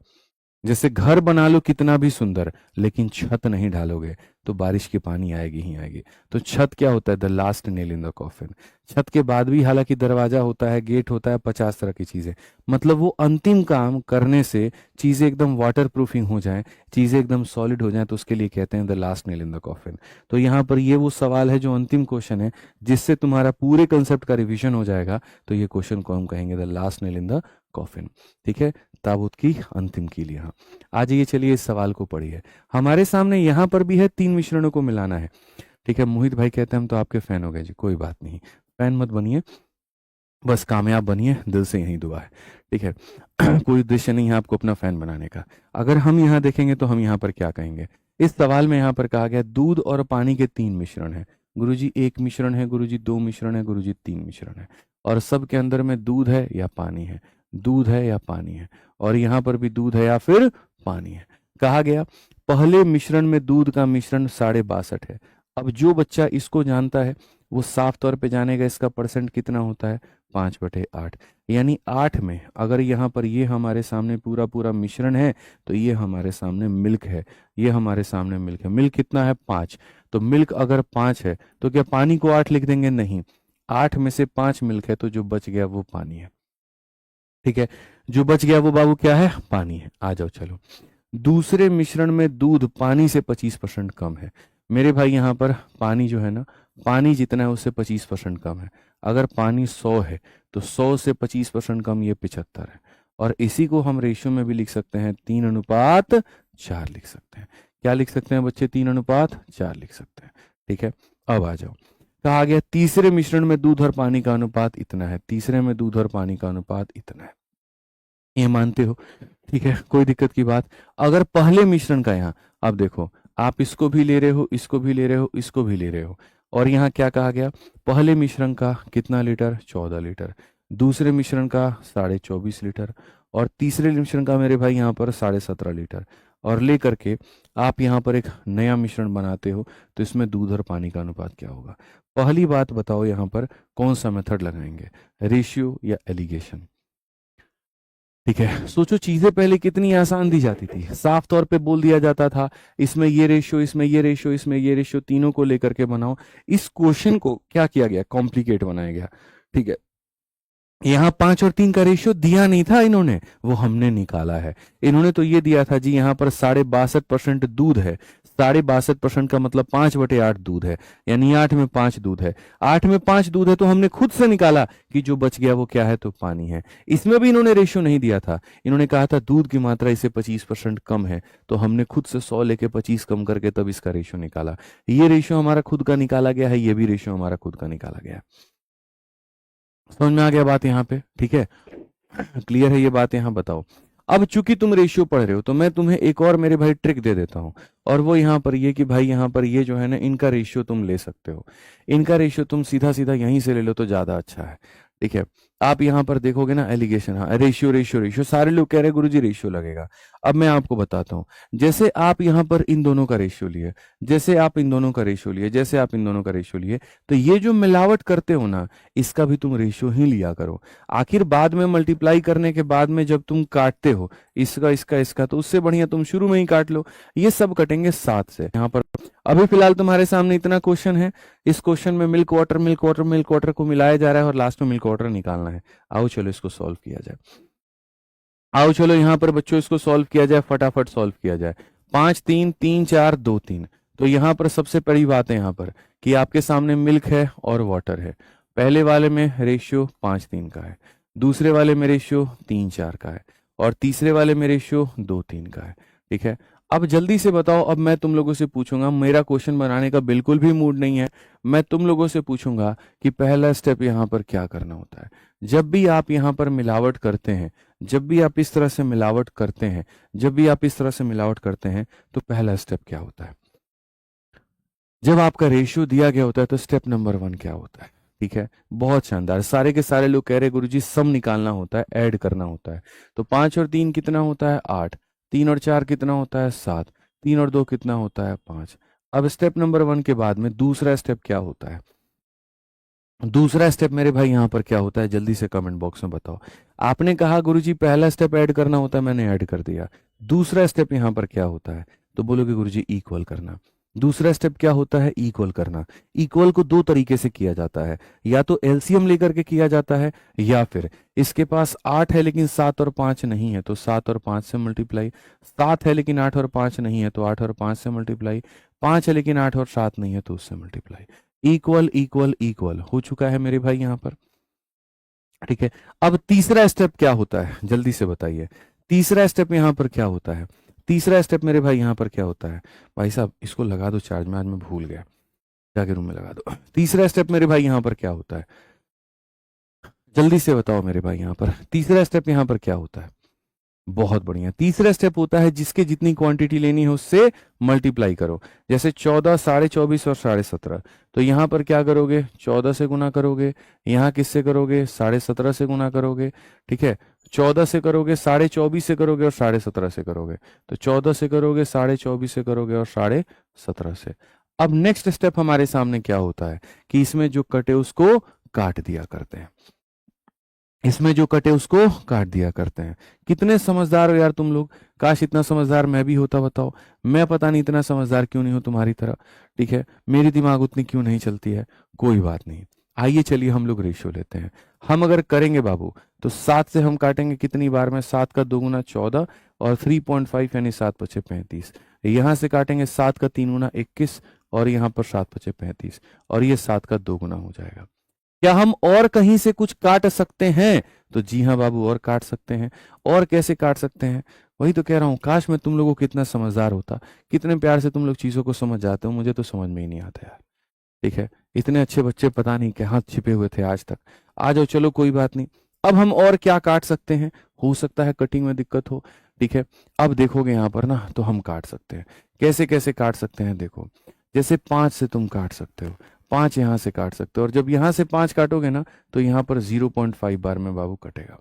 जैसे घर बना लो कितना भी सुंदर, लेकिन छत नहीं डालोगे तो बारिश की पानी आएगी ही आएगी। तो छत क्या होता है, the last nail in the coffin. छत के बाद भी हालांकि दरवाजा होता है, गेट होता है, 50 तरह की चीजें, मतलब वो अंतिम काम करने से चीजें एकदम वाटर प्रूफिंग हो जाए, चीजें एकदम सॉलिड हो जाए, तो उसके लिए कहते हैं the last nail in the coffin. तो यहाँ पर ये वो सवाल है जो अंतिम क्वेश्चन है, जिससे तुम्हारा पूरे कंसेप्ट का रिविजन हो जाएगा। तो ये क्वेश्चन को हम कहेंगे the last nail in the coffin. ठीक है, ताबूत की अंतिम कील। यहाँ आ जाइए, चलिए इस सवाल को पढ़िए। हमारे सामने यहाँ पर भी है 3 मिश्रणों को मिलाना है। ठीक है, मोहित भाई कहते हैं हम तो आपके फैन हो गए जी, कोई बात नहीं, फैन मत बनिए, बस कामयाब बनिए, दिल से यही दुआ है। ठीक है कोई उद्देश्य नहीं है आपको अपना फैन बनाने का। अगर हम यहाँ देखेंगे तो हम यहाँ पर क्या कहेंगे, इस सवाल में यहाँ पर कहा गया दूध और पानी के 3 मिश्रण है। गुरुजी 1 मिश्रण है, गुरुजी 2 मिश्रण है, गुरुजी 3 मिश्रण है, और सब के अंदर में दूध है या पानी है, दूध है या पानी है, और यहाँ पर भी दूध है या फिर पानी है। कहा गया पहले मिश्रण में दूध का मिश्रण 62.5 है। अब जो बच्चा इसको जानता है वो साफ तौर पे जानेगा इसका परसेंट कितना होता है, 5/8। यानी 8 में अगर यहाँ पर ये हमारे सामने पूरा पूरा मिश्रण है तो ये हमारे सामने मिल्क है, ये हमारे सामने मिल्क है। मिल्क कितना है, 5। तो मिल्क अगर 5 है तो क्या पानी को 8 लिख देंगे, नहीं, 8 में से 5 मिल्क है, तो जो बच गया वो पानी है। ठीक है, जो बच गया वो बाबू क्या है, पानी है। आ जाओ चलो, दूसरे मिश्रण में दूध पानी से 25% कम है। मेरे भाई यहाँ पर पानी जो है ना, पानी जितना है उससे 25% कम है। अगर पानी 100 है तो 100 से 25% कम ये 75 है। और इसी को हम रेशियो में भी लिख सकते हैं, 3:4 लिख सकते हैं। क्या लिख सकते हैं बच्चे, 3:4 लिख सकते हैं। ठीक है, अब आ जाओ, कहा गया तीसरे मिश्रण में दूध और पानी का अनुपात इतना है, तीसरे में दूध और पानी का अनुपात इतना है, ये मानते हो। ठीक है, कोई दिक्कत की बात। अगर पहले मिश्रण का यहाँ, अब देखो आप इसको भी ले रहे हो, इसको भी ले रहे हो, इसको भी ले रहे हो, और यहाँ क्या कहा गया, पहले मिश्रण का कितना लीटर, 14 लीटर, दूसरे मिश्रण का 24.5 लीटर, और तीसरे मिश्रण का मेरे भाई यहाँ पर 17.5 लीटर, और ले करके आप यहाँ पर एक नया मिश्रण बनाते हो, तो इसमें दूध और पानी का अनुपात क्या होगा। पहली बात बताओ, यहाँ पर कौन सा मेथड लगाएंगे, रेशियो या एलिगेशन। ठीक है, सोचो चीजें पहले कितनी आसान दी जाती थी, साफ तौर पे बोल दिया जाता था इसमें ये रेशियो, इसमें ये रेशियो, इसमें ये रेशियो, तीनों को लेकर के बनाओ। इस क्वेश्चन को क्या किया गया, कॉम्प्लिकेट बनाया गया। ठीक है, यहाँ 5 और 3 का रेशियो दिया नहीं था इन्होंने, वो हमने निकाला है। इन्होंने तो ये दिया था जी यहाँ पर 62.5% दूध है, 62.5% का मतलब 5/8 दूध है, यानी 8 में 5 दूध है, 8 में 5 दूध है, तो हमने खुद से निकाला कि जो बच गया वो क्या है, तो पानी है। इसमें भी इन्होंने रेशियो नहीं दिया था, इन्होंने कहा था दूध की मात्रा इससे 25% कम है, तो हमने खुद से 100 लेके 25 कम करके तब इसका रेशियो निकाला। ये रेशियो हमारा खुद का निकाला गया है, ये भी रेशियो हमारा खुद का निकाला गया है। समझ में आ गया बात यहाँ पे, ठीक है, क्लियर है ये बात, यहाँ बताओ। अब चूंकि तुम रेशियो पढ़ रहे हो तो मैं तुम्हें एक और मेरे भाई ट्रिक दे देता हूँ, और वो यहाँ पर ये कि भाई यहाँ पर ये जो है ना, इनका रेशियो तुम ले सकते हो, इनका रेशियो तुम सीधा सीधा यहीं से ले लो तो ज्यादा अच्छा है। ठीक है, आप यहाँ पर देखोगे ना एलिगेशन, हाँ रेशियो रेशियो रेशियो, सारे लोग कह रहे हैं गुरुजी रेशियो लगेगा। अब मैं आपको बताता हूँ, जैसे आप यहाँ पर इन दोनों का रेशियो लिए, जैसे आप इन दोनों का रेशियो लिए, जैसे आप इन दोनों का रेशियो लिए, तो ये जो मिलावट करते हो ना, इसका भी तुम रेशियो ही लिया करो। आखिर बाद में मल्टीप्लाई करने के बाद में जब तुम काटते हो इसका इसका इसका, तो उससे बढ़िया तुम शुरू में ही काट लो। ये सब कटेंगे 7 से। यहाँ पर अभी फिलहाल तुम्हारे सामने इतना क्वेश्चन है, इस क्वेश्चन में milk water milk water milk water को मिलाया जा रहा है और लास्ट में मिल्क वाटर निकालना है। आओ चलो इसको सॉल्व किया जाए। आओ चलो यहाँ पर बच्चों इसको सॉल्व किया जाए, फटाफट सॉल्व किया जाए। 5 3 3 4 2 3। तो यहाँ पर सबसे बड़ी बात है यहाँ पर कि आपके सामने मिल्क है और वाटर है। पहले वाले में रेशियो 5 3 का है, दूसरे वाले में रेशियो 3 4 का है, और तीसरे वाले में रेशियो 2 3 का है। ठीक है, अब जल्दी से बताओ, अब मैं तुम लोगों से पूछूंगा, मेरा क्वेश्चन बनाने का बिल्कुल भी मूड नहीं है, मैं तुम लोगों से पूछूंगा कि पहला स्टेप यहाँ पर क्या करना होता है। जब भी आप यहाँ पर मिलावट करते हैं, जब भी आप इस तरह से मिलावट करते हैं, जब भी आप इस तरह से मिलावट करते हैं, तो पहला स्टेप क्या होता है। जब आपका रेशियो दिया गया होता है तो स्टेप नंबर 1 क्या होता है। ठीक है, बहुत शानदार, सारे के सारे लोग कह रहे हैं गुरुजी सम निकालना होता है, ऐड करना होता है। तो 5 और 3 कितना होता है 8, 3 और 4 कितना होता है 7, 3 और 2 कितना होता है 5। अब स्टेप नंबर 1 के बाद में दूसरा स्टेप क्या होता है। दूसरा स्टेप मेरे भाई यहाँ पर क्या होता है, जल्दी से कमेंट बॉक्स में बताओ। आपने कहा गुरुजी पहला स्टेप ऐड करना होता है, मैंने ऐड कर दिया। दूसरा स्टेप यहाँ पर क्या होता है, तो बोलोगे गुरुजी इक्वल करना। दूसरा स्टेप क्या होता है, इक्वल करना। इक्वल को 2 तरीके से किया जाता है, या तो एलसीएम लेकर के किया जाता है, या फिर इसके पास 8 है लेकिन 7 और 5 नहीं है तो 7 और 5 से मल्टीप्लाई, 7 है लेकिन 8 और 5 नहीं है तो 8 और 5 से मल्टीप्लाई, 5 है लेकिन 8 और 7 नहीं है तो उससे मल्टीप्लाई। इक्वल इक्वल इक्वल हो चुका है मेरे भाई यहाँ पर। ठीक है, अब तीसरा स्टेप क्या होता है, जल्दी से बताइए। तीसरा स्टेप यहाँ पर क्या होता है, तीसरा स्टेप मेरे भाई यहाँ पर क्या होता है। भाई साहब इसको लगा दो चार्ज में, आज मैं भूल गया, जाके रूम में लगा दो। तीसरा स्टेप मेरे भाई यहाँ पर क्या होता है, जल्दी से बताओ मेरे भाई यहाँ पर तीसरा स्टेप यहाँ पर क्या होता है। बहुत बढ़िया, तीसरा स्टेप होता है जिसके जितनी क्वांटिटी लेनी है उससे मल्टीप्लाई करो। जैसे 14, 24.5 और 17.5, तो यहाँ पर क्या करोगे, 14 से गुना करोगे, यहाँ किससे करोगे 17.5 से गुना करोगे। ठीक है, 14 से करोगे, 24.5 से करोगे और 17.5 से करोगे, तो 14 से करोगे, 24.5 से करोगे और 17.5 से। अब नेक्स्ट स्टेप हमारे सामने क्या होता है कि इसमें जो कटे उसको काट दिया करते हैं, इसमें जो कटे उसको काट दिया करते हैं। कितने समझदार हो यार तुम लोग, काश इतना समझदार मैं भी होता। बताओ, मैं पता नहीं इतना समझदार क्यों नहीं हूं तुम्हारी तरह। ठीक है, मेरी दिमाग उतनी क्यों नहीं चलती है, कोई बात नहीं। आइए चलिए हम लोग रेशियो लेते हैं। हम अगर करेंगे बाबू तो 7 से हम काटेंगे कितनी बार में, 7 का 2 गुना 14 और 3.5 यानी 7 पचे 35। यहां से काटेंगे 7 का 3 गुना 21 और यहाँ पर 7 पचे 35, और ये 7 का 2 गुना हो जाएगा। क्या हम और कहीं से कुछ काट सकते हैं, तो जी हाँ बाबू और काट सकते हैं। और कैसे काट सकते हैं, वही तो कह रहा हूँ, काश मैं तुम लोगों को कितना समझदार होता, कितने प्यार से तुम लोग चीजों को समझ जाते हो, मुझे तो समझ में ही नहीं आता यार। ठीक है, इतने अच्छे बच्चे पता नहीं कहाँ छिपे हुए थे आज तक। आ जाओ चलो कोई बात नहीं। अब हम और क्या काट सकते हैं, हो सकता है कटिंग में दिक्कत हो। ठीक है, अब देखोगे यहाँ पर ना तो हम काट सकते हैं। कैसे कैसे काट सकते हैं, देखो जैसे 5 से तुम काट सकते हो, 5 यहाँ से काट सकते हो, और जब यहाँ से 5 काटोगे ना तो यहाँ पर 0.5 बार में बाबू कटेगा।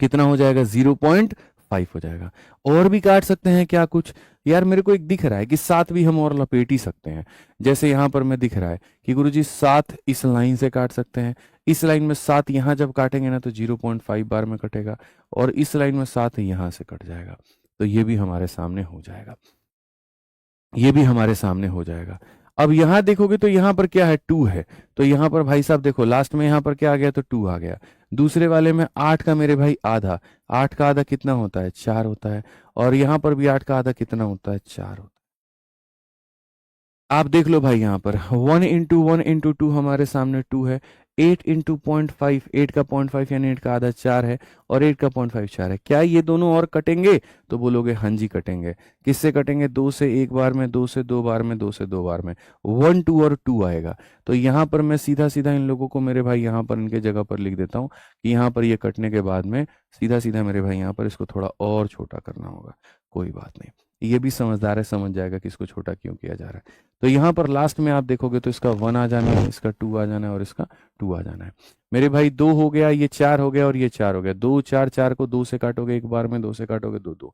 कितना हो जाएगा, 0.5 हो जाएगा। और भी काट सकते हैं क्या कुछ, यार मेरे को एक दिख रहा है कि 7 भी हम और लपेट ही सकते हैं। जैसे यहाँ पर मैं दिख रहा है कि गुरुजी 7 इस लाइन से काट सकते हैं, इस लाइन में 7 यहाँ जब काटेंगे ना तो 0.5 बार में कटेगा, और इस लाइन में 7 यहाँ से कट जाएगा, तो ये भी हमारे सामने हो जाएगा, ये भी हमारे सामने हो जाएगा। अब यहां देखोगे तो यहां पर क्या है, 2 है, तो यहां पर भाई साहब देखो लास्ट में यहां पर क्या आ गया, तो 2 आ गया। दूसरे वाले में 8 का मेरे भाई आधा, 8 का आधा कितना होता है 4 होता है, और यहां पर भी 8 का आधा कितना होता है 4 होता है। आप देख लो भाई यहाँ पर 1 इंटू 1 इंटू 2 हमारे सामने 2 है, 8 इंटू 0.5, 8 का 0.5 यानी 8 का आधा 4 है, और 8 का 0.5 4 है। क्या ये दोनों और कटेंगे, तो बोलोगे हाँ जी कटेंगे। किससे कटेंगे, 2 से 1 बार में, 2 से 2 बार में, 2 से 2 बार में, 1 2 और 2 आएगा। तो यहाँ पर मैं सीधा सीधा इन लोगों को मेरे भाई यहाँ पर इनके जगह पर लिख देता हूँ कि यहाँ पर ये कटने के बाद में सीधा सीधा मेरे भाई यहाँ पर इसको थोड़ा और छोटा करना होगा, कोई बात नहीं। ये भी समझदार है, समझ जाएगा कि इसको छोटा क्यों किया जा रहा है। तो यहाँ पर लास्ट में आप देखोगे तो इसका 1 आ जाना है, इसका 2 आ जाना है और इसका 2 आ जाना है। मेरे भाई 2 हो गया, ये 4 हो गया और ये 4 हो गया। 2 4 4 को 2 से काटोगे एक बार में, 2 से काटोगे 2 2,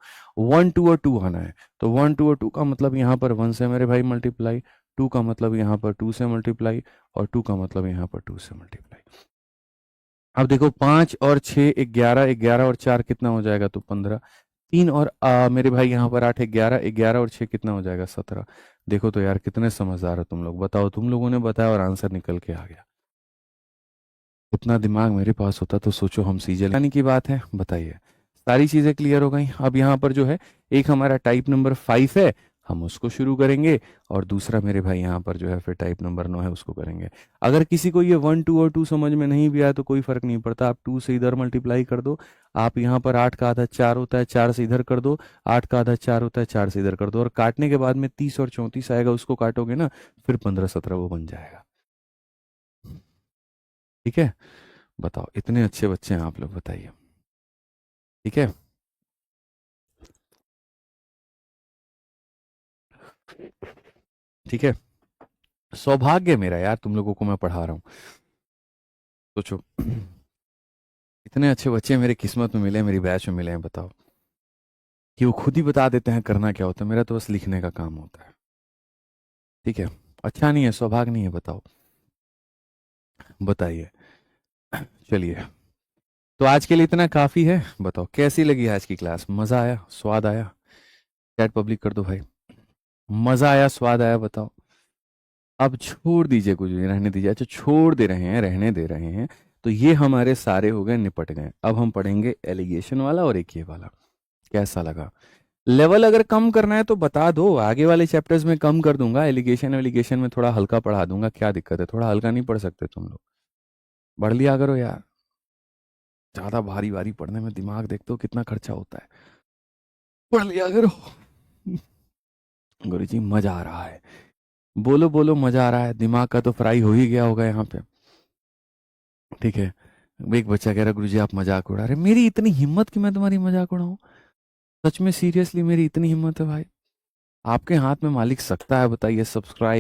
1 2 और 2 आना है। तो 1 2 और 2 का मतलब यहाँ पर 1 से मेरे भाई मल्टीप्लाई, 2 का मतलब यहाँ पर 2 से मल्टीप्लाई और 2 का मतलब यहाँ पर 2 से मल्टीप्लाई। अब देखो 5 और 6 11, 11 और 4 कितना हो जाएगा, तो 15। 3 और मेरे भाई यहाँ पर 8 11, 11 और 6 कितना हो जाएगा, 17। देखो तो यार कितने समझदार हो तुम लोग, बताओ, तुम लोगों ने बताया और आंसर निकल के आ गया। इतना दिमाग मेरे पास होता तो सोचो हम सीजल यानी की बात है। बताइए, सारी चीजें क्लियर हो गई। अब यहाँ पर जो है एक हमारा टाइप नंबर 5 है, हम उसको शुरू करेंगे, और दूसरा मेरे भाई यहाँ पर जो है फिर टाइप नंबर 9 है, उसको करेंगे। अगर किसी को ये 1 2 और 2 समझ में नहीं भी आया तो कोई फर्क नहीं पड़ता, आप 2 से इधर मल्टीप्लाई कर दो। आप यहाँ पर 8 का आधा 4 होता है, 4 से इधर कर दो। 8 का आधा 4 होता है, 4 से इधर कर दो, और काटने के बाद में 30 और 34 आएगा, उसको काटोगे ना, फिर 15 17 वो बन जाएगा। ठीक है, बताओ, इतने अच्छे बच्चे हैं आप लोग, बताइए। ठीक है, ठीक है। सौभाग्य मेरा यार, तुम लोगों को मैं पढ़ा रहा हूँ। सोचो इतने अच्छे बच्चे मेरे किस्मत में मिले, मेरी बैच में मिले हैं, बताओ, कि वो खुद ही बता देते हैं करना क्या होता है। मेरा तो बस लिखने का काम होता है। ठीक है, अच्छा नहीं है, सौभाग्य नहीं है, बताओ, बताइए। चलिए, तो आज के लिए इतना काफी है। बताओ कैसी लगी आज की क्लास, मजा आया, स्वाद आया? चैट पब्लिक कर दो भाई, मजा आया, स्वाद आया, बताओ। अब छोड़ दीजिए, कुछ नहीं, रहने दीजिए। अच्छा, छोड़ दे रहे हैं, रहने दे रहे हैं, तो ये हमारे सारे हो गए, निपट गए। अब हम पढ़ेंगे एलिगेशन वाला और एक ये वाला। कैसा लगा? लेवल अगर कम करना है तो बता दो, आगे वाले चैप्टर्स में कम कर दूंगा। एलिगेशन एलिगेशन में थोड़ा हल्का पढ़ा दूंगा, क्या दिक्कत है? थोड़ा हल्का नहीं पढ़ सकते तुम लोग? पढ़ लिया करो यार, ज्यादा भारी भारी पढ़ने में दिमाग देखते हो कितना खर्चा होता है। पढ़ लिया करो। गुरुजी मजा आ रहा है, बोलो बोलो, मजा आ रहा है। दिमाग का तो फ्राई हो ही गया होगा यहाँ पे। ठीक है, एक बच्चा कह रहा गुरुजी आप मजाक उड़ा रहे। मेरी इतनी हिम्मत कि मैं तुम्हारी मजाक उड़ाऊं? सच में सीरियसली मेरी इतनी हिम्मत है भाई? आपके हाथ में मालिक सकता है, बताइए। सब्सक्राइब